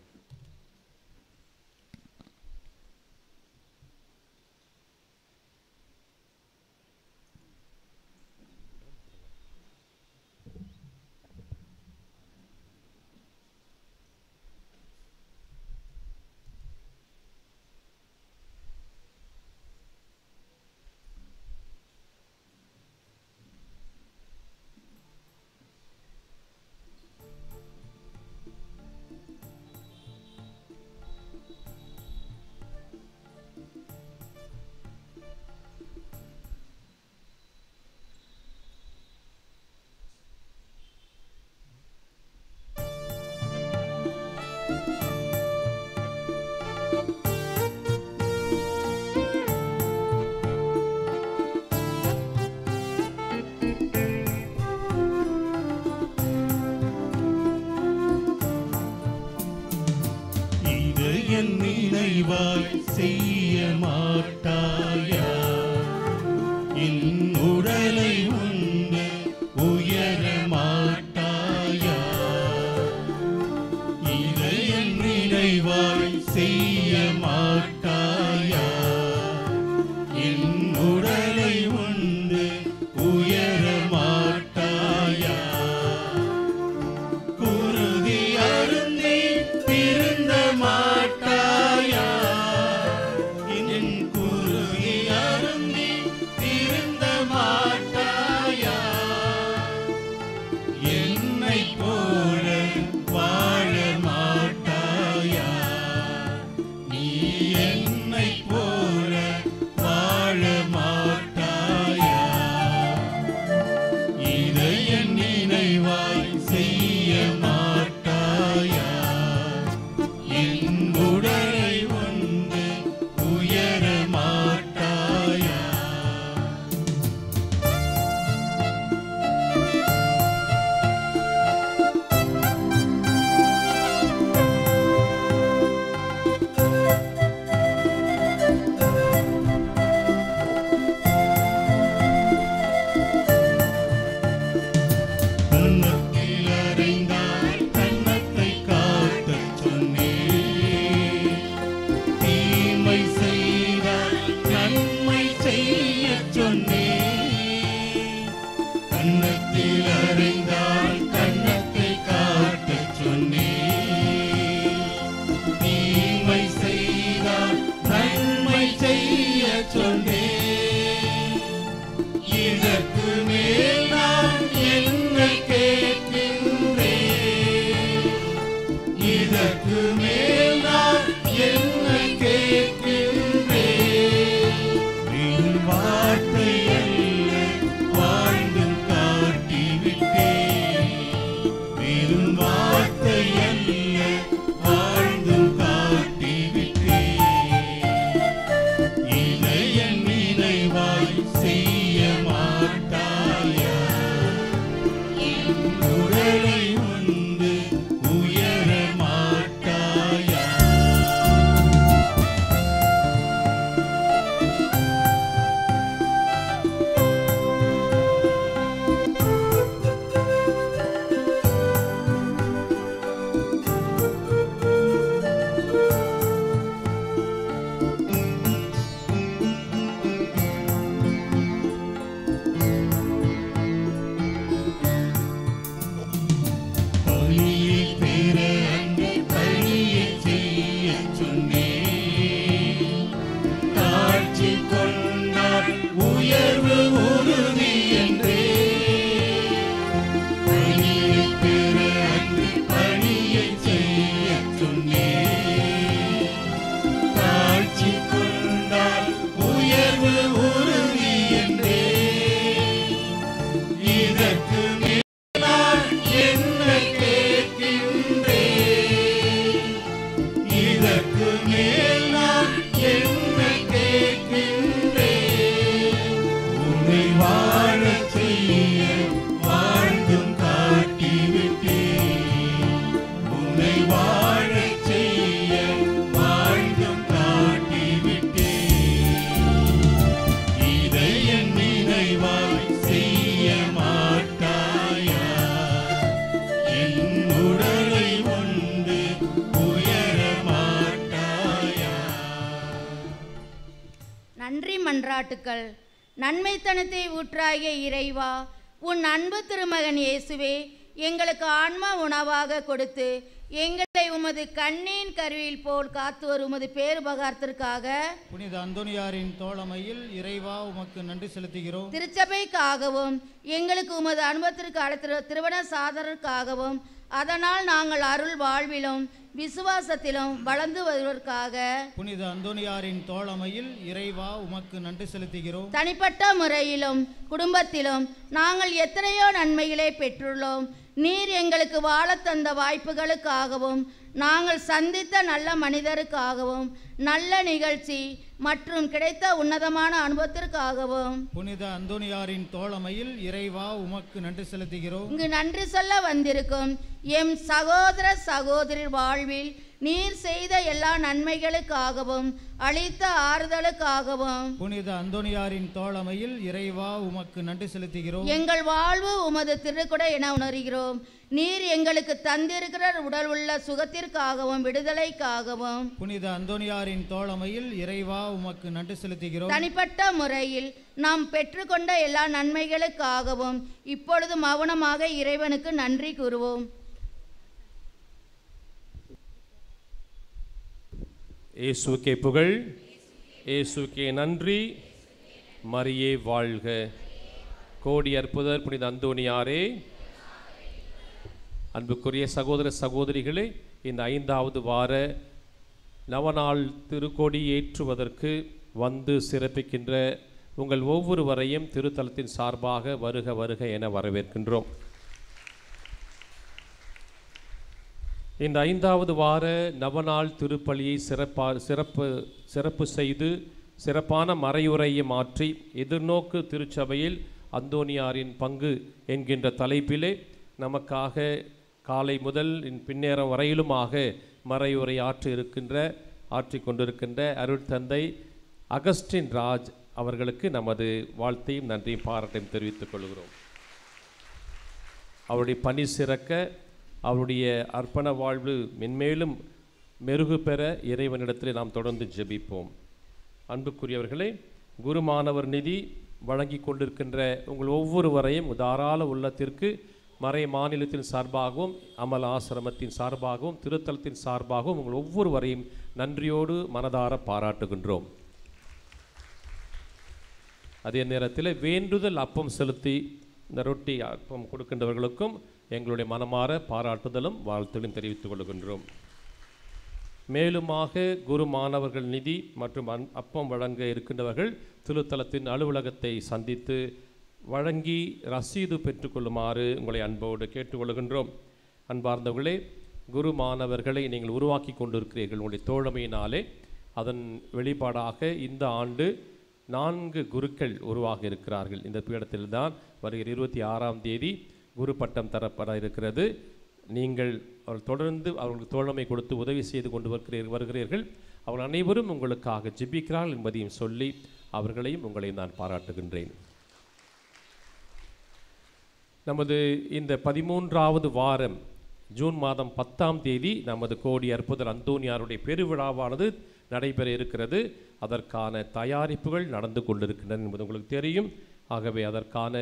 நினைவாய் செய்ய மாட்டாயா? என் உடலை உண்டு உயர மாட்டாயா? இதை என் நினைவாய் செய்ய மாட்டாயா? என் உடலை உண்டு உயர மாட்டாயா? குருதி அருந்தி திருந்த மாட்டாயா? என் குருதி அருந்தி திருந்த மாட்டாயா? என்னை போல வாழ மாட்டாயா? நீ என்னை போல வாழ மாட்டாயா? இதை என் நினைவாய் செய்ய மாட்டாயா? என் உடலை உண்டு உயர மாட்டாயா? நன்றி மன்றாட்டுக்கள். நன்மைத்தனத்தை ஊற்றாகிய இறைவா, உன் அன்பு திருமகன் இயேசுவே எங்களுக்கு ஆன்மா உணவாக கொடுத்து எங்களை உமது கண்ணின் கருவில் போல் காத்து வரும் உமது பேருபகாரத்திற்காக புனித அந்தோனியாரின் தோழமையில் இறைவா உமக்கு நன்றி செலுத்துகிறோம். திருச்சபைக்காகவும் எங்களுக்கு உமது அனுபவத்திற்கு அழைத்த திருமண சாதனருக்காகவும் அதனால் நாங்கள் அருள் வாழ்விலும் விசுவாசத்திலும் வளர்ந்து வருவதற்காக புனித அந்தோனியாரின் தோழமையில் இறைவா உமக்கு நன்றி செலுத்துகிறோம். தனிப்பட்ட முறையிலும் குடும்பத்திலும் நாங்கள் எத்தனையோ நன்மைகளை பெற்றுள்ளோம். நீர் எங்களுக்கு வாழத் தந்த வாய்ப்புகளுக்காகவும் நாங்கள் சந்தித்த நல்ல மனிதருக்காகவும் நல்ல நிகழ்ச்சி மற்றும் கிடைத்த உன்னதமான அனுபவத்திற்காகவும் புனித அந்தோனியாரின் தோழமையில் இறைவா உமக்கு நன்றி செலுத்துகிறோம். இங்கு நன்றி சொல்ல வந்திருக்கும் எம் சகோதர சகோதரர் வாழ்வில் நீர் செய்த எல்லா நன்மைகளுக்காகவும் அளித்த ஆறுதலுக்காகவும் புனித அந்தோனியாரின் தோழமையில் இறைவா உமக்கு நன்றி செலுத்துகிறோம். எங்கள் வாழ்வு உமது திருக்குடை என உணர்கிறோம். நீர் எங்களுக்கு தந்திருக்கிற உடல் உள்ள சுகத்திற்காகவும் விடுதலைக்காகவும் புனித அந்தோனியாரின் தோழமையில் இறைவா உமக்கு நன்றி செலுத்துகிறோம். தனிப்பட்ட முறையில் நாம் பெற்றுக்கொண்ட எல்லா நன்மைகளுக்காகவும் இப்பொழுது மௌனமாக இறைவனுக்கு நன்றி கூறுவோம். இயேசுக்கே புகழ், இயேசுக்கே நன்றி, மரியே வாழ்க. கோடி அற்புதர் புனித அந்தோனியாரே. அன்புக்குரிய சகோதர சகோதரிகளே, இந்த 5வது வார நவநாள் திருக்கொடி ஏற்றுவதற்கு வந்து சிறப்பிக்கின்ற உங்கள் ஒவ்வொருவரையும் திருத்தலத்தின் சார்பாக வருக வருக என வரவேற்கின்றோம். இந்த 5வது வார நவநாள் திருப்பலியை சிறப்பு செய்து சிறப்பான மறையுரையை மாற்றி எதிர்நோக்கு திருச்சபையில் அந்தோனியாரின் பங்கு என்கின்ற தலைப்பிலே நமக்காக காலை முதல் பின்னேறம் வரையிலுமாக மறையுரை ஆற்றிக் கொண்டிருக்கின்ற அருட்தந்தை அகஸ்டின் ராஜ் அவர்களுக்கு நமது வாழ்த்தையும் நன்றியும் பாராட்டையும் தெரிவித்துக் கொள்கிறோம். அவருடைய பணி சிறக்க, அவருடைய அர்ப்பண வாழ்வு மென்மேலும் மெருகு பெற இறைவனிடத்தில் நாம் தொடர்ந்து ஜெபிப்போம். அன்புக்குரியவர்களே, குருமானவர் நிதி வழங்கி கொண்டிருக்கின்ற உங்கள் ஒவ்வொருவரையும் தாராள உள்ளத்திற்கு மறை மாநிலத்தின் சார்பாகவும் அமல் ஆசிரமத்தின் சார்பாகவும் திருத்தலத்தின் சார்பாகவும் உங்கள் ஒவ்வொருவரையும் நன்றியோடு மனதார பாராட்டுகின்றோம். அதே நேரத்தில் வேண்டுதல் அப்பம் செலுத்தி இந்த ரொட்டி அப்பம் கொடுக்கின்றவர்களுக்கும் எங்களுடைய மனமாற பாராட்டுதலும் வாழ்த்துதலும் தெரிவித்துக் கொள்கின்றோம். மேலுமாக குரு மாணவர்கள் நிதி மற்றும் அப்பம் வழங்க இருக்கின்றவர்கள் திருத்தலத்தின் அலுவலகத்தை சந்தித்து வழங்கி ரசீது பெற்றுக்கொள்ளுமாறு உங்களை அன்போடு கேட்டுக்கொள்கின்றோம். அன்பார்ந்தவர்களே, குரு மாணவர்களை நீங்கள் உருவாக்கி கொண்டிருக்கிறீர்கள் உங்களுடைய தோழமையினாலே. அதன் வெளிப்பாடாக இந்த ஆண்டு 4 குருக்கள் உருவாக இருக்கிறார்கள். இந்த பீடத்தில்தான் வருகிற 26ஆம் தேதி குரு பட்டம் தரப்பட இருக்கிறது. நீங்கள் அவர்கள் தொடர்ந்து அவர்களுக்கு தோழமை கொடுத்து உதவி செய்து கொண்டு வருகிறீர்கள். அவர்கள் அனைவரும் உங்களுக்காக ஜெபிக்கிறார்கள் என்பதையும் சொல்லி அவர்களையும் உங்களையும் நான் பாராட்டுகின்றேன். நமது இந்த 13வது வாரம் ஜூன் மாதம் 10ஆம் தேதி நமது கோடி அற்புதர் அந்தோனியாருடைய பெருவிழாவானது நடைபெற இருக்கிறது. அதற்கான தயாரிப்புகள் நடந்து கொண்டிருக்கின்றன என்பது உங்களுக்கு தெரியும். ஆகவே அதற்கான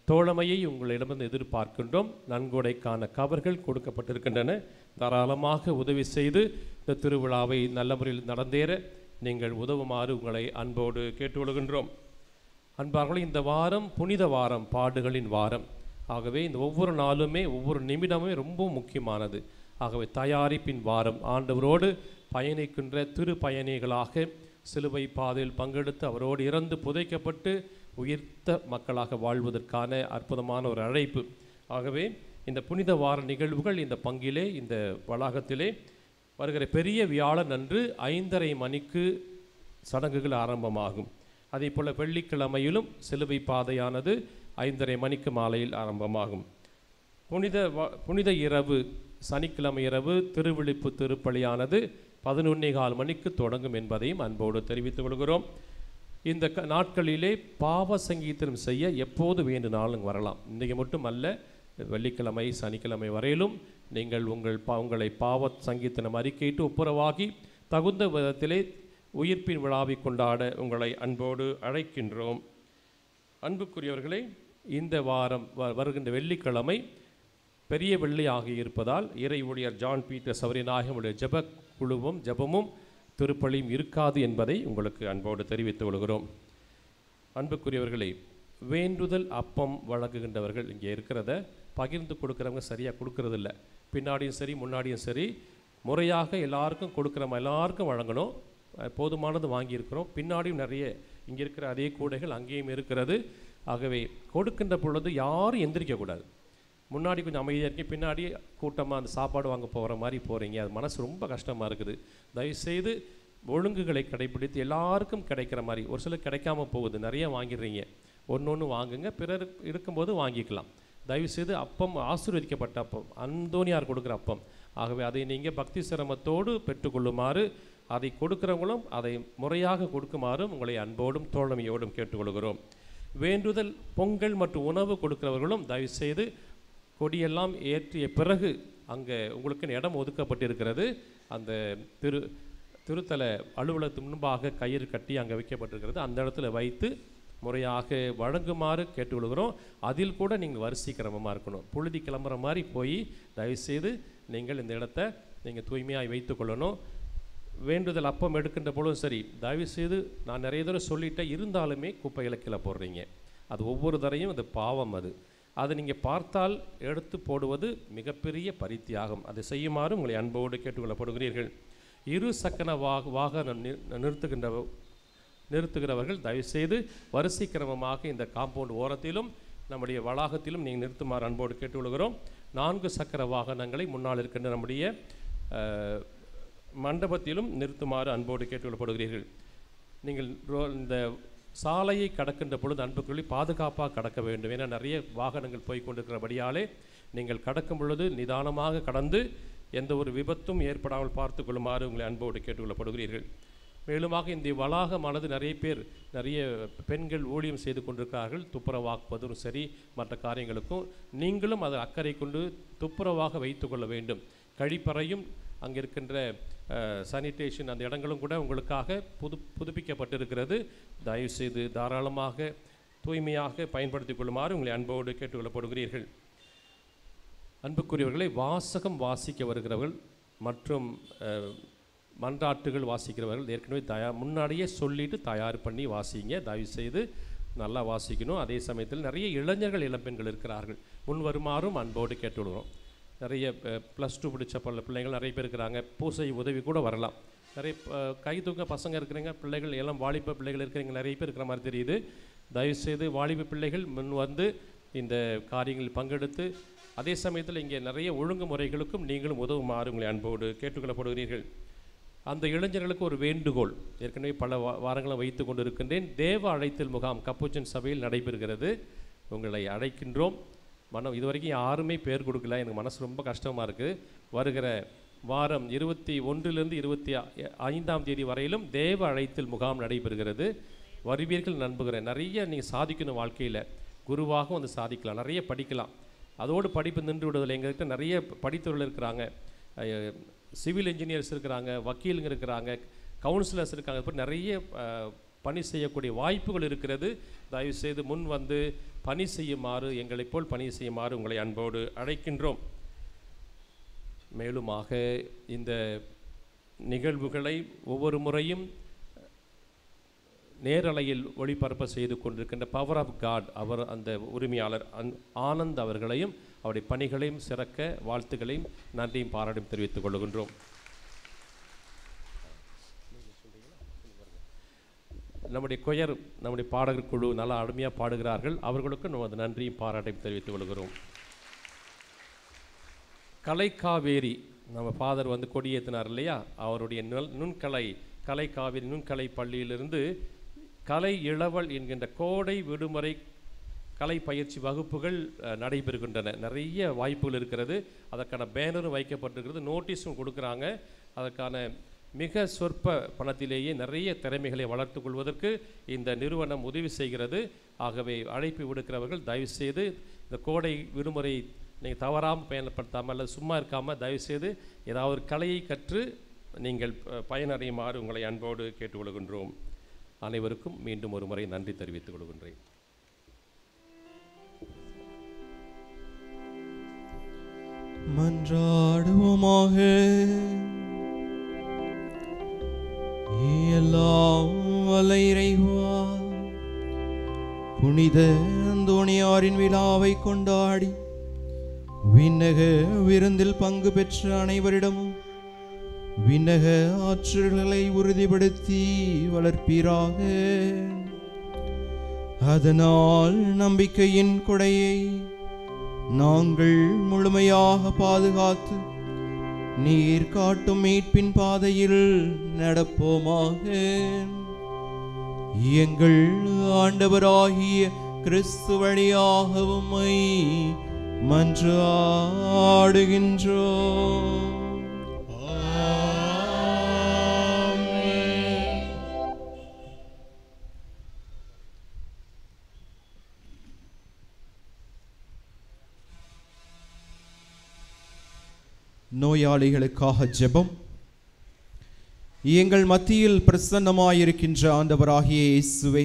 தோழமையை உங்களிடமிருந்து எதிர்பார்க்கின்றோம். நன்கொடைக்கான கவர்கள் கொடுக்கப்பட்டிருக்கின்றன. தாராளமாக உதவி செய்து இந்த திருவிழாவை நல்ல முறையில் நடந்தேற நீங்கள் உதவுமாறு உங்களை அன்போடு கேட்டுக்கொள்கின்றோம். அன்பார்களே, இந்த வாரம் புனித வாரம், பாடுகளின் வாரம். ஆகவே இந்த ஒவ்வொரு நாளுமே ஒவ்வொரு நிமிடமே ரொம்ப முக்கியமானது. ஆகவே தயாரிப்பின் வாரம், ஆண்டவரோடு பயணிக்கின்ற திரு பயணிகளாக சிலுவை பாதையில் பங்கெடுத்து அவரோடு இறந்து புதைக்கப்பட்டு உயிர்த்த மக்களாக வாழ்வதற்கான அற்புதமான ஒரு அழைப்பு. ஆகவே இந்த புனித வார நிகழ்வுகள் இந்த பங்கிலே, இந்த வளாகத்திலே வருகிற பெரிய வியாழன் அன்று 5:30 மணிக்கு சடங்குகள் ஆரம்பமாகும். அதே போல் வெள்ளிக்கிழமையிலும் சிலுவை பாதையானது 5:30 மணிக்கு மாலையில் ஆரம்பமாகும். புனித இரவு சனிக்கிழமை இரவு திருவிழிப்பு திருப்பலியானது 11:15 மணிக்கு தொடங்கும் என்பதையும் அன்போடு தெரிவித்துக் கொள்கிறோம். இந்த நாட்களிலே பாவ சங்கீதம் செய்ய எப்போது வேண்டுனாலும் வரலாம். இன்றைக்கு மட்டும் அல்ல, வெள்ளிக்கிழமை சனிக்கிழமை வரையிலும் நீங்கள் உங்களை பாவ சங்கீதனம் அறிக்கையிட்டு ஒப்புரவாகி தகுந்த விதத்திலே உயிர்ப்பின் விழாவை கொண்டாட உங்களை அன்போடு அழைக்கின்றோம். அன்புக்குரியவர்களே, இந்த வாரம் வருகின்ற வெள்ளிக்கிழமை பெரிய வெள்ளி ஆகியிருப்பதால் இறை ஊழியர் ஜான் பீட்டர்ஸ் அவரினாக ஜெப குழுவும் ஜெபமும் திருப்பலியும் இருக்காது என்பதை உங்களுக்கு அன்போடு தெரிவித்துக் கொள்கிறோம். அன்புக்குரியவர்களே, வேண்டுதல் அப்பம் வழங்குகின்றவர்கள் இங்கே இருக்கிறத பகிர்ந்து கொடுக்குறவங்க சரியாக கொடுக்கறதில்ல. பின்னாடியும் சரி முன்னாடியும் சரி முறையாக எல்லாருக்கும் கொடுக்குறோம், எல்லாருக்கும் வழங்கணும். போதுமானது வாங்கியிருக்கிறோம். பின்னாடியும் நிறைய இங்கே இருக்கிற அதே கூடைகள் அங்கேயும் இருக்கிறது. ஆகவே கொடுக்கின்ற பொழுது யாரும் எந்திரிக்கக்கூடாது. முன்னாடி கொஞ்சம் அமைதியாக இருக்கீங்க, பின்னாடி கூட்டமாக அந்த சாப்பாடு வாங்க போகிற மாதிரி போகிறீங்க. அது மனசு ரொம்ப கஷ்டமாக இருக்குது. தயவுசெய்து ஒழுங்குகளை கடைபிடித்து எல்லாருக்கும் கிடைக்கிற மாதிரி. ஒரு சிலர் கிடைக்காம போகுது, நிறைய வாங்கிடுறீங்க. ஒன்று வாங்குங்க, பிறர் இருக்கும்போது வாங்கிக்கலாம். தயவுசெய்து அப்பம் ஆசீர்வதிக்கப்பட்ட அப்பம், அந்தோனியார் கொடுக்குற அப்பம். ஆகவே அதை நீங்கள் பக்தி சிரமத்தோடு பெற்றுக்கொள்ளுமாறு, அதை கொடுக்குறவங்களும் அதை முறையாக கொடுக்குமாறும் உங்களை அன்போடும் தோழமையோடும் கேட்டுக்கொள்கிறோம். வேண்டுதல் பொங்கல் மற்றும் உணவு கொடுக்கிறவர்களும் தயவுசெய்து கொடியெல்லாம் ஏற்றிய பிறகு அங்கே உங்களுக்கு இடம் ஒதுக்கப்பட்டிருக்கிறது. அந்த திருத்தல அலுவலகத்துக்கு முன்பாக கயிறு கட்டி அங்கே வைக்கப்பட்டிருக்கிறது. அந்த இடத்துல வைத்து முறையாக வழங்குமாறு கேட்டுக்கொள்கிறோம். அதில் கூட நீங்கள் வரிசை கிரமமாக இருக்கணும். புழுதி கிளம்புற மாதிரி போய் தயவுசெய்து நீங்கள் இந்த இடத்த நீங்கள் தூய்மையாக வைத்து கொள்ளணும். வேண்டுதல் அப்பம் எடுக்கின்ற பொழுதும் சரி, தயவுசெய்து நான் நிறைய தடவை சொல்லிட்டேன், இருந்தாலுமே குப்பைகளை கீழே போடுறீங்க. அது ஒவ்வொரு தரையும் அது பாவம். அதை நீங்கள் பார்த்தால் எடுத்து போடுவது மிகப்பெரிய பரித்தியாகும். அதை செய்யுமாறு உங்களை அன்போடு கேட்டுக்கொள்ளப்படுகிறீர்கள். இரு சக்கர வாகனம் நிறுத்துகிறவர்கள் தயவுசெய்து வரிசை கிரமமாக இந்த காம்பவுண்ட் ஓரத்திலும் நம்முடைய வளாகத்திலும் நீங்கள் நிறுத்துமாறு அன்போடு கேட்டுக்கொள்கிறோம். 4 சக்கர வாகனங்களை முன்னால் இருக்கின்ற நம்முடைய மண்டபத்திலும் நிறுத்துமாறு அன்போடு கேட்டுக்கொள்ளப்படுகிறீர்கள். நீங்கள் இந்த சாலையை கடக்கின்ற பொழுது அன்புக்குள்ளி பாதுகாப்பாக கடக்க வேண்டும். ஏன்னா நிறைய வாகனங்கள் போய் கொண்டிருக்கிறபடியாலே நீங்கள் கடக்கும் பொழுது நிதானமாக கடந்து எந்த ஒரு விபத்தும் ஏற்படாமல் பார்த்து கொள்ளுமாறு உங்களை அன்போடு கேட்டுக்கொள்ளப்படுகிறீர்கள். மேலுமாக இந்த வளாகமானது நிறைய பெண்கள் ஊழியம் செய்து கொண்டிருக்கிறார்கள். துப்புரவாக்குவதும் சரி, மற்ற காரியங்களுக்கும் நீங்களும் அதை அக்கறை கொண்டு துப்புரவாக வைத்து கொள்ள வேண்டும். கழிப்பறையும் அங்கே இருக்கின்ற சானிடேஷன் அந்த இடங்களும் கூட உங்களுக்காக புதுப்பிக்கப்பட்டிருக்கிறது. தயவுசெய்து தாராளமாக தூய்மையாக பயன்படுத்தி கொள்ளுமாறு உங்களை அன்போடு கேட்டுக்கொள்ளப்படுகிறீர்கள். அன்புக்குரியவர்களை, வாசகம் வாசிக்க வருகிறவர்கள் மற்றும் மன்றாட்டுகள் வாசிக்கிறவர்கள் ஏற்கனவே முன்னாடியே சொல்லிவிட்டு தயார் பண்ணி வாசிங்க. தயவுசெய்து நல்லா வாசிக்கணும். அதே சமயத்தில் நிறைய இளைஞர்கள் இளம்பெண்கள் இருக்கிறார்கள், முன் வருமாறும் அன்போடு கேட்டுவிடுவோம். நிறைய +2 படித்த பிள்ளைகள் நிறைய பேர் இருக்கிறாங்க. பூசை உதவி கூட வரலாம். நிறைய கை தூக்க பசங்க இருக்கிறீங்க, பிள்ளைகள் எல்லாம் வாலிப பிள்ளைகள் இருக்கிறீங்க, நிறைய பேர் இருக்கிற மாதிரி தெரியுது. தயவுசெய்து வாலிப பிள்ளைகள் முன் வந்து இந்த காரியங்களில் பங்கெடுத்து, அதே சமயத்தில் இங்கே நிறைய ஒழுங்குமுறைகளுக்கும் நீங்களும் உதவுமாறு உங்களை அன்போடு கேட்டுக்கொள்ளப்படுகிறீர்கள். அந்த இளைஞர்களுக்கு ஒரு வேண்டுகோள் ஏற்கனவே பல வாரங்களும் வைத்து கொண்டு இருக்கின்றேன். தேவ அழைத்தல் முகாம் கப்புச்சின் சபையில் நடைபெறுகிறது. உங்களை அழைக்கின்றோம். இதுவரைக்கும் யாருமே பேர் கொடுக்கல, எனக்கு மனசு ரொம்ப கஷ்டமாக இருக்குது. வருகிற வாரம் 21 to 25 வரையிலும் தேவ அழைத்தல் முகாம் நடைபெறுகிறது. வருவீர்கள் நம்புகிறேன். நிறைய நீங்கள் சாதிக்கணும் வாழ்க்கையில். குருவாக வந்து சாதிக்கலாம், நிறைய படிக்கலாம். அதோடு படிப்பு நின்று விடுதலை. எங்கள்கிட்ட நிறைய படித்தவர்கள் இருக்கிறாங்க, சிவில் இன்ஜினியர்ஸ் இருக்கிறாங்க, வக்கீலுங்க இருக்கிறாங்க, கவுன்சிலர்ஸ் இருக்காங்க. இப்போ நிறைய பணி செய்யக்கூடிய வாய்ப்புகள் இருக்கிறது. தயவுசெய்து முன் வந்து பணி செய்யுமாறு, எங்களைப் போல் பணி செய்யுமாறு உங்களை அன்போடு அழைக்கின்றோம். மேலுமாக இந்த நிகழ்வுகளை ஒவ்வொரு முறையும் நேரலையில் ஒளிபரப்ப செய்து கொண்டிருக்கின்ற பவர் ஆஃப் காட் அவர் அந்த உரிமையாளர் ஆனந்த் அவர்களையும் அவருடைய பணிகளையும் சிறக்க வாழ்த்துக்களையும் நன்றியும் பாராட்டும் தெரிவித்துக் கொள்கின்றோம். நம்முடைய கொயர், நம்முடைய பாடகர் குழு நல்லா அருமையாக பாடுகிறார்கள். அவர்களுக்கும் நம்ம நன்றியும் பாராட்டையும் தெரிவித்துக் கொள்கிறோம். கலைக்காவேரி நம்ம ஃபாதர் வந்து கொடியேற்றினார் இல்லையா, அவருடைய கலைக்காவேரி நுண்கலை பள்ளியிலிருந்து கலை இளவல் என்கின்ற கோடை விடுமுறை கலை பயிற்சி வகுப்புகள் நடைபெறுகின்றன. நிறைய வாய்ப்புகள் இருக்கிறது. அதற்கான பேனரும் வைக்கப்பட்டிருக்கிறது, நோட்டீஸும் கொடுக்குறாங்க. அதற்கான மிக சொற்ப பணத்திலேயே நிறைய திறமைகளை வளர்த்து கொள்வதற்கு இந்த நிறுவனம் உதவி செய்கிறது. ஆகவே அழைப்பு விடுக்கிறவர்கள் தயவுசெய்து இந்த கோடை விடுமுறை நீங்கள் தவறாமல் பயன்படுத்தாமல் அல்லது சும்மா இருக்காமல் தயவுசெய்து ஏதாவது ஒரு கலையை கற்று நீங்கள் பயனடையுமாறு உங்களை அன்போடு கேட்டுக்கொள்கின்றோம். அனைவருக்கும் மீண்டும் ஒரு முறை நன்றி தெரிவித்துக் கொள்கின்றேன். மன்றாடுவோமாக. எல்லாம் வல்ல இறைவா, புனித அந்தோணியாரின் விழாவை கொண்டாடி விண்ணக விருந்தில் பங்கு பெற்ற அனைவரிடமும் விண்ணக ஆற்றல்களை உறுதிப்படுத்தி வளர்ப்பீராக. அதனால் நம்பிக்கையின் கொடையை நாங்கள் முழுமையாக பாதுகாத்து நீர் காட்டும் மீட்பின் பாதையில் நடப்போமாக. எங்கள் ஆண்டவராகிய கிறிஸ்து வழியாக உம்மை மன்றாடுகின்றோம். நோயாளிகளுக்காக ஜெபம். எங்கள் மத்தியில் பிரசன்னமாயிருக்கின்ற ஆண்டவராகிய இயேசுவே,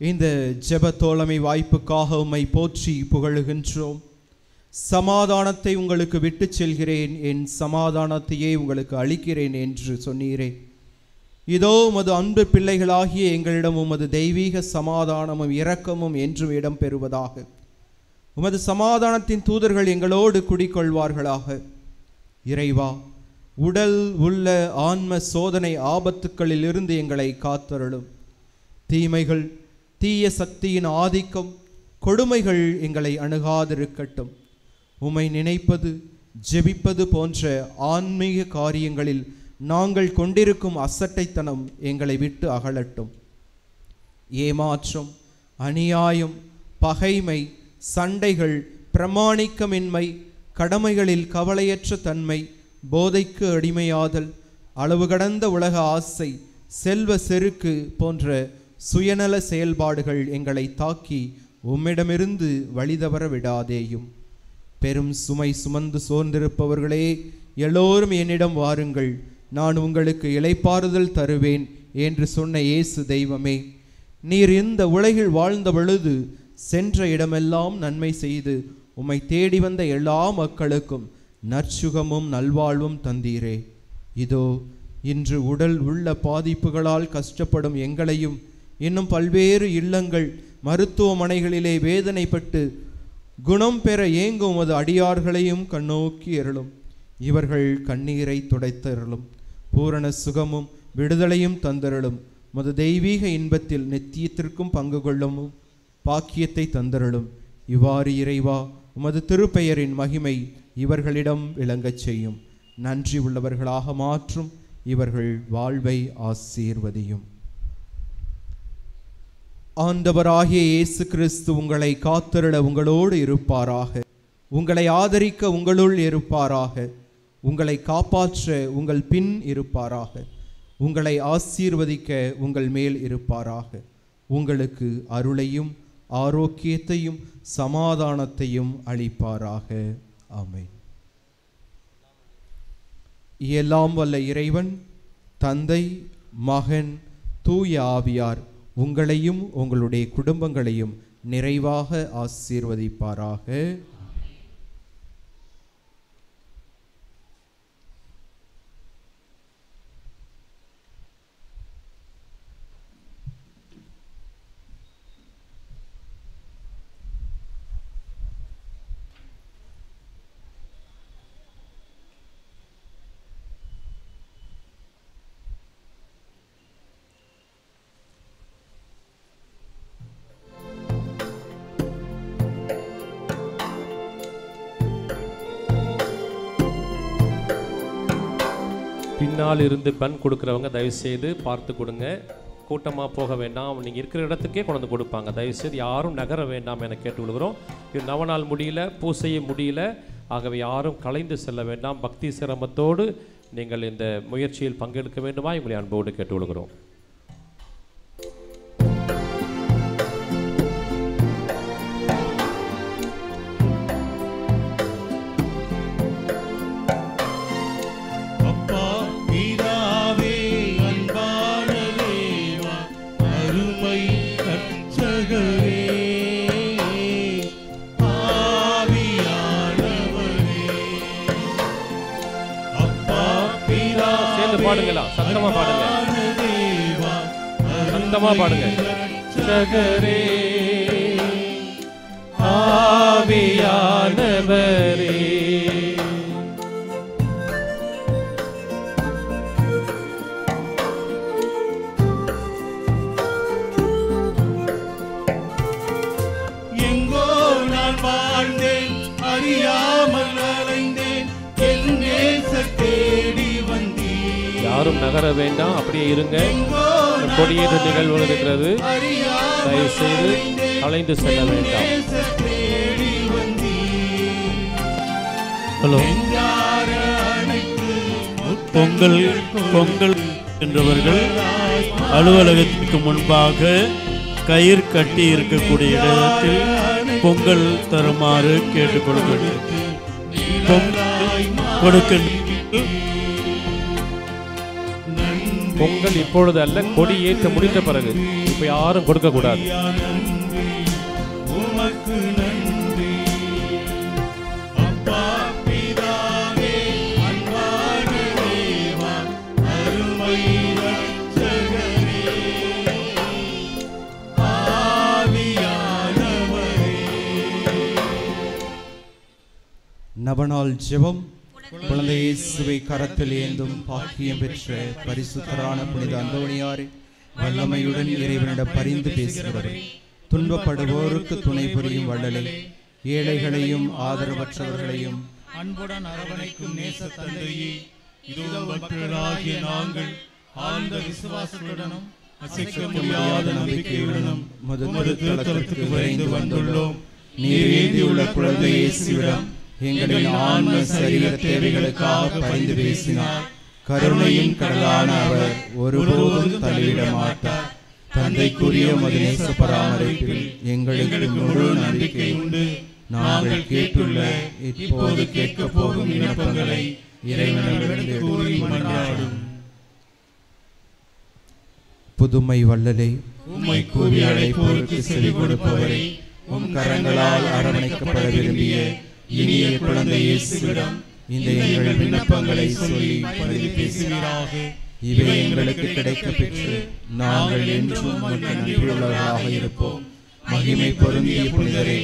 இந்த ஜெப தோழமை வாய்ப்புக்காக உம்மை போற்றி புகழுகின்றோம். சமாதானத்தை உங்களுக்கு விட்டு செல்கிறேன், என் சமாதானத்தையே உங்களுக்கு அளிக்கிறேன் என்று சொன்னீரே. இதோ உமது அன்பு பிள்ளைகளாகிய எங்களிடம் உமது தெய்வீக சமாதானமும் இரக்கமும் என்றும் இடம் பெறுவதாக. உமது சமாதானத்தின் தூதர்கள் எங்களோடு குடிக்கொள்வார்களாக. இறைவா, உடல் உள்ள ஆன்ம சோதனை ஆபத்துக்களில் இருந்து எங்களை காத்தருளும். தீமைகள், தீய சக்தியின் ஆதிக்கம், கொடுமைகள் எங்களை அணுகாதிருக்கட்டும். உம்மை நினைப்பது, ஜெபிப்பது போன்ற ஆன்மீக காரியங்களில் நாங்கள் கொண்டிருக்கும் அசட்டைத்தனம் எங்களை விட்டு அகலட்டும். ஏமாற்றம், அநியாயம், பகைமை, சண்டைகள், பிரமாணிக்கமின்மை, கடமைகளில் கவலையற்ற தன்மை, போதைக்கு அடிமையாதல், அளவு கடந்த உலக ஆசை, செல்வ செருக்கு போன்ற சுயநல செயல்பாடுகள் எங்களை தாக்கி உம்மிடமிருந்து வழிதவற விடாதேயும். பெரும் சுமை சுமந்து சோர்ந்திருப்பவர்களே, எல்லோரும் என்னிடம் வாருங்கள், நான் உங்களுக்கு இளைப்பாறுதல் தருவேன் என்று சொன்ன இயேசு தெய்வமே, நீர் இந்த உலகில் வாழ்ந்த பொழுது சென்ற இடமெல்லாம் நன்மை செய்து உம்மை தேடி வந்த எல்லா மக்களுக்கும் நற்சுகமும் நல்வாழ்வும் தந்தீரே. இதோ இன்று உடல் உள்ள பாதிப்புகளால் கஷ்டப்படும் எங்களையும், இன்னும் பல்வேறு இல்லங்கள், மருத்துவமனைகளிலே வேதனைப்பட்டு குணம் பெற ஏங்கும் உமது அடியார்களையும் கண்ணோக்கி அருளும். இவர்கள் கண்ணீரை துடைத்தருளும். பூரண சுகமும் விடுதலையும் தந்தருளும். உமது தெய்வீக இன்பத்தில் நித்தியத்திற்கும் பங்கு கொள்ளவும் பாக்கியத்தை தந்தருளும். இவ்வாறு இறைவா, உமது திருப்பெயரின் மகிமை இவர்களிடம் விளங்கச் செய்யும். நன்றி உள்ளவர்களாக மாற்றும் இவர்கள் வாழ்வை ஆசீர்வதியும். ஆண்டவராகிய இயேசு கிறிஸ்து உங்களை காத்தருள உங்களோடு இருப்பாராக. உங்களை ஆதரிக்க உங்களுள் இருப்பாராக. உங்களை காப்பாற்ற உங்கள் பின் இருப்பாராக. உங்களை ஆசீர்வதிக்க உங்கள் மேல் இருப்பாராக. உங்களுக்கு அருளையும் ஆரோக்கியத்தையும் சமாதானத்தையும் அளிப்பாராக. ஆமென். எல்லாம் வல்ல இறைவன் தந்தை, மகன், தூய ஆவியார் உங்களையும் உங்களுடைய குடும்பங்களையும் நிறைவாக ஆசீர்வதிப்பாராக. பின்னால் இருந்து பெண் கொடுக்குறவங்க தயவுசெய்து பார்த்து கொடுங்க. கூட்டமாக போக வேண்டாம், நீங்கள் இருக்கிற இடத்துக்கே கொண்டு வந்து கொடுப்பாங்க. தயவுசெய்து யாரும் நகர வேண்டாம் என கேட்டுக்கொள்கிறோம். இது நவநாள் முடியல, பூசையை முடியல, ஆகவே யாரும் கலைந்து செல்ல வேண்டாம். பக்தி சிரமத்தோடு நீங்கள் இந்த முயற்சியில் பங்கெடுக்க வேண்டுமா உங்களை அன்போடு கேட்டுக்கொள்கிறோம். சத்தமா பாடுங்க, சத்தமா பாடுங்க. ரட்சகரே, ஆவியானவரே, எங்கோ நான் வாழ்ந்தேன், அறியாமல் அலைந்தேன், என் நேசர் தேடி வந்தீர். யாரும் நகர வேண்டாம், அப்படியே இருங்க. கொடியேற்ற நிகழ்வு இருக்கிறது, தயவு செய்து அலைந்து செல்ல வேண்டாம். ஹலோ, பொங்கல் என்றவர்கள் அலுவலகத்திற்கு முன்பாக கயிறு கட்டி இருக்கக்கூடிய இடத்தில் பொங்கல் தருமாறு கேட்டுக்கொள்கிறேன். பொங்கல் இப்பொழுது அல்ல, கொடி ஏற்ற முடிந்த பிறகு. இப்ப யாரும் கொடுக்க கூடாது. உமக்கு நன்றி அப்பா பிதாவே, அன்பான தேவா, அருமை ரட்சகரே, ஆவியானவரே. நவநாள் ஜெபம். குழந்தை இயேசுவை கரத்தில் ஏந்தும் பாக்கியம் பெற்ற பரிசுத்தரான புனித அந்தோணியாரே, வல்லமையுடன் இறைவனிடம் பரிந்து பேசுகிறவரே, துன்பப்படுவோருக்கு துணை புரியும் வள்ளலே, ஏழைகளையும் ஆதரவற்றவர்களையும் அன்புடன் அரவணைக்கும் நேச தந்தையே, இதோ பக்தர்களாகிய நாங்கள் ஆழ்ந்த விசுவாசத்துடனும் அசைக்க முடியாத நம்பிக்கையுடனும் உமது திருத்தலத்துக்கு விரைந்து வந்துள்ளோம். நீர் ஏந்தியுள்ள குழந்தை இயேசுவிடம் எங்களின் ஆன்ம சரீர தேவைகளுக்காக பரிந்து பேசினார். கருணையின் கடலான அவர் ஒருபோதும் தள்ளிவிட மாட்டார். தந்தைக்குரிய உமது நேச பராமரிப்பில் எங்களுக்கு முழு நம்பிக்கை உண்டு. நாங்கள் கேட்டுள்ள இப்போது கேட்கப் போகும் விண்ணப்பங்களை இறைவனிடமிருந்து கூறி மன்றாடும். புதுமை வள்ளலே, உம்மை கூவி அழைப்போருக்கு செவி கொடுப்பவரை, உம் கரங்களால் அரவணைக்கப்பட விரும்பிய இனிய குழந்தை இயேசுவிடம் இந்த எங்கள் விண்ணப்பங்களை சொல்லி பரிந்து பேசுவீராக. இவை எங்களுக்கு கிடைக்க பெற்று நாங்கள் என்றும் உமக்கு நன்றியுள்ளவர்களாக இருப்போம். மகிமை பொருந்திய புனிதரே,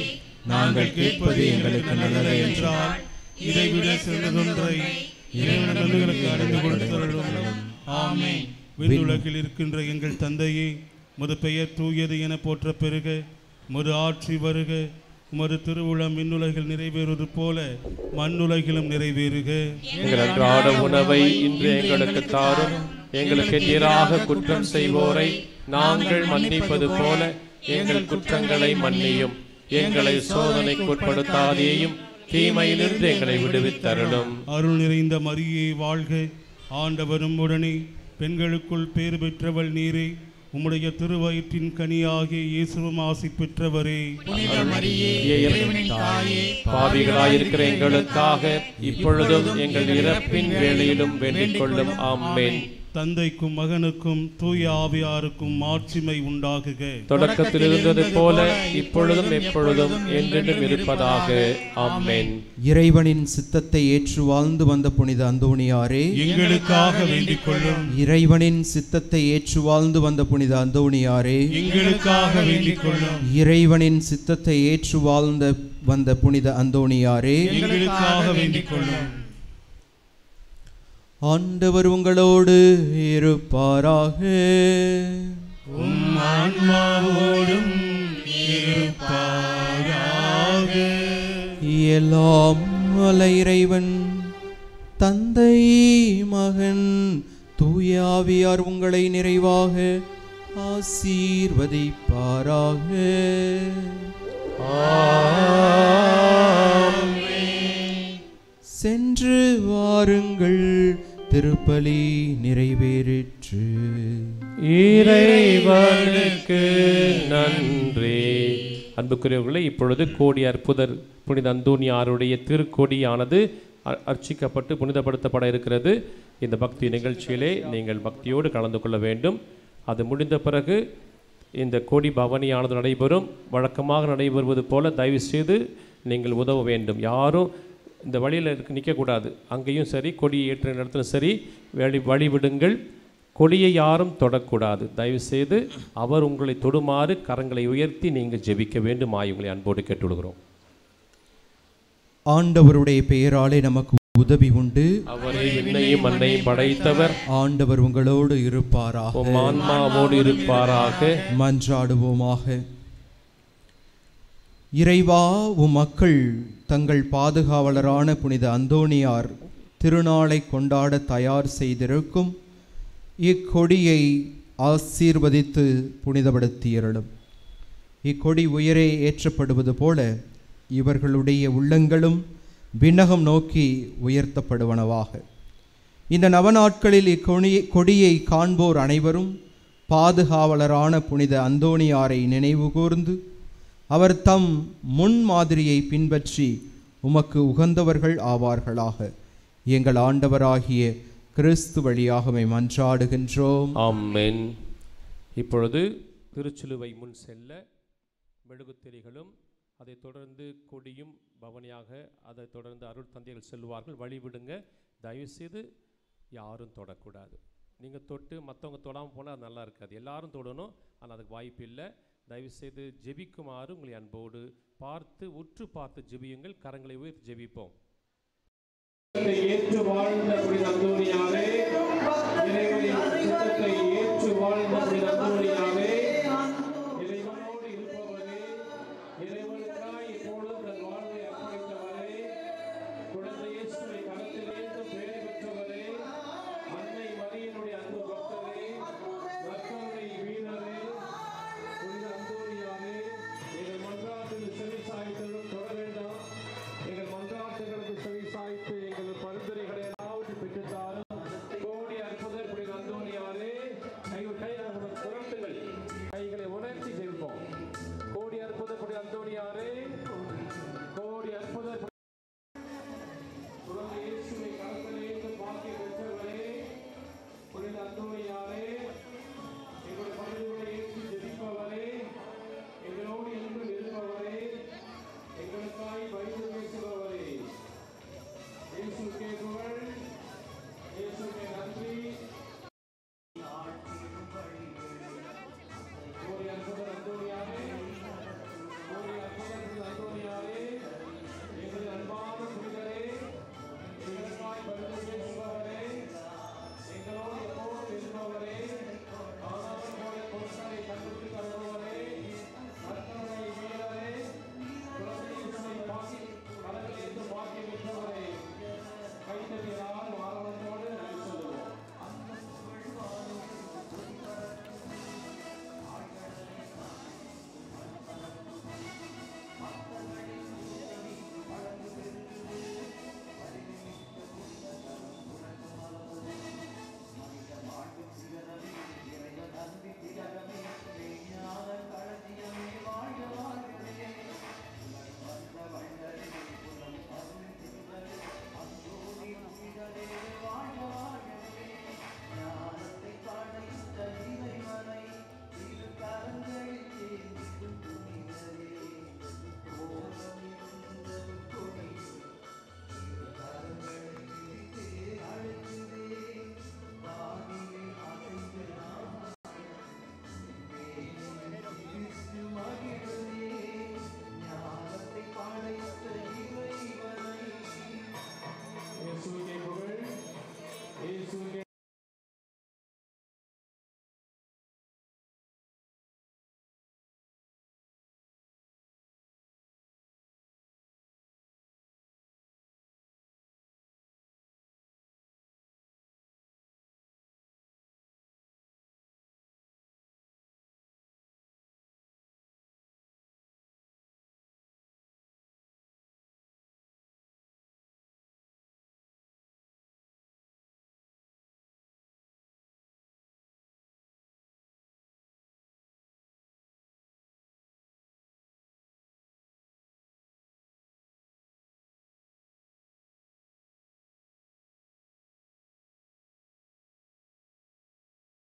நாங்கள் கேட்பது எங்களுக்கு நல்லது என்றால் இதைவிட சிறந்தொன்றை இறைவனுக்கு அறிந்து கொடுத்தருளும். ஆமென். விண்ணுலகில் இருக்கின்ற எங்கள் தந்தையே, உமது பெயர் தூயது என போற்ற பெருக, உமது ஆட்சி வருக, உமது திருவுளம் விண்ணுலகில் நிறைவேறுவது போல மண்ணுலகிலும் நிறைவேறுக. எங்கள் அன்றாட உணவை இன்று எங்களுக்கு தாரும். எங்களுக்கு எதிராக குற்றம் செய்வோரை நாங்கள் மன்னிப்பது போல எங்கள் குற்றங்களை மன்னியும். எங்களை சோதனைக்கு உட்படுத்தாதேயும், தீமையிலிருந்து எங்களை விடுவித்தருளும். அருள் நிறைந்த மரியே வாழ்க, ஆண்டவரும் உடனே பெண்களுக்குள் பேறு பெற்றவள் நீரே, உம்முடைய திருவயிற்றின் கனியாகிய இயேசுவும் ஆசி பெற்றவரே. பாவிகளாயிருக்கிற எங்களுக்காக இப்பொழுதும் எங்கள் இறப்பின் வேளையிலும் வேண்டிக் கொள்ளும். ஆமென். தந்தைக்கும் மகனுக்கும் தூய ஆவியாருக்கும் மாட்சிமை உண்டாகுக. தொடக்கத்தில் இருந்தது போல இப்பொழுதும் எப்பொழுதும் என்றென்றும் இருப்பதாக. ஆமென். இறைவனின் சித்தத்தை ஏற்று வாழ்ந்து வந்த புனித அந்தோணியாரே, எங்களுக்காக வேண்டிக் கொள்ளும். இறைவனின் சித்தத்தை ஏற்று வாழ்ந்து வந்த புனித அந்தோணியாரே, எங்களுக்காக வேண்டிக் கொள்ளும். இறைவனின் சித்தத்தை ஏற்று வந்த புனித அந்தோணியாரே, எங்களுக்காக வேண்டிக் கொள்ளும். ஆண்டவர் உங்களோடு இருப்பாராக. உம் ஆன்மாவோடும் இருப்பாராக. எல்லாம் வல்ல இறைவன் தந்தை மகன் தூய ஆவியார் உங்களை நிறைவாக ஆசீர்வதிப்பாராக. சென்று வாருங்கள், திருப்பலி நிறைவேறிற்று. இறைவனுக்கு நன்றி. அன்புக்குரியவர்களே, இப்பொழுது கோடி அற்புதர் புனித அந்தோணியாருடைய திருக்கொடியானது அர்ச்சிக்கப்பட்டு புனிதப்படுத்தப்பட இருக்கிறது. இந்த பக்தி நிகழ்ச்சியிலே நீங்கள் பக்தியோடு கலந்து கொள்ள வேண்டும். அது முடிந்த பிறகு இந்த கோடி பவனியானது நடைபெறும். வழக்கமாக நடைபெறுவது போல தயவு செய்து நீங்கள் உதவ வேண்டும். யாரும் இந்த வழியில் நிற்கக்கூடாது. அங்கேயும் சரி, கொடி ஏற்ற இடத்துல சரி, வழிவிடுங்கள். கொடியை யாரும் தொடக்கூடாது. தயவுசெய்து அவர் உங்களை தொடுமாறு கரங்களை உயர்த்தி நீங்கள் ஜெபிக்க வேண்டுமாய் உங்களை அன்போடு கேட்டுவிடுகிறோம். ஆண்டவருடைய பெயராலே நமக்கு உதவி உண்டு. அவரே விண்ணையும் மண்ணையும் படைத்தவர். ஆண்டவர் உங்களோடு இருப்பாராக. உம் ஆன்மாவோடு இருப்பாராக. மன்றாடுவோமாக. இறைவா, உம் மக்கள் தங்கள் பாதுகாவலரான புனித அந்தோணியார் திருநாளை கொண்டாட தயார் செய்திருக்கும் இக்கொடியை ஆசீர்வதித்து புனிதப்படுத்தியருளும். இக்கொடி உயரே ஏற்றப்படுவது போல இவர்களுடைய உள்ளங்களும் விண்ணகம் நோக்கி உயர்த்தப்படுவனவாக. இந்த நவநாட்களில் கொடியை காண்போர் அனைவரும் பாதுகாவலரான புனித அந்தோணியாரை நினைவு கூர்ந்து அவர் தம் முன்மாதிரியை பின்பற்றி உமக்கு உகந்தவர்கள் ஆவார்களாக. எங்கள் ஆண்டவராகிய கிறிஸ்து வழியாக மன்றாடுகின்றோம். ஆமென். இப்பொழுது திருச்சிலுவை முன் செல்ல மெழுகுத்திரிகளும் அதைத் தொடர்ந்து கொடியும் பவனியாக அதைத் தொடர்ந்து அருள் தந்தைகள் செல்வார்கள். வழிவிடுங்க. தயவுசெய்து யாரும் தொடக்கூடாது. நீங்கள் தொட்டு மற்றவங்க தொடாமல் போனால் அது நல்லா இருக்காது. எல்லாரும் தொடணும், ஆனால் அதுக்கு வாய்ப்பு இல்லை. தயவுசெய்து ஜெபிக்குமாறு உங்களை அன்போடு உற்று பார்த்து ஜெபியுங்கள். கரங்களை உயர்த்தி ஜெபிப்போம். ஏற்று வாழ்ந்த புனித அந்தோணியாரே, இறைவனின் சித்தத்தை ஏற்று வாழ்ந்த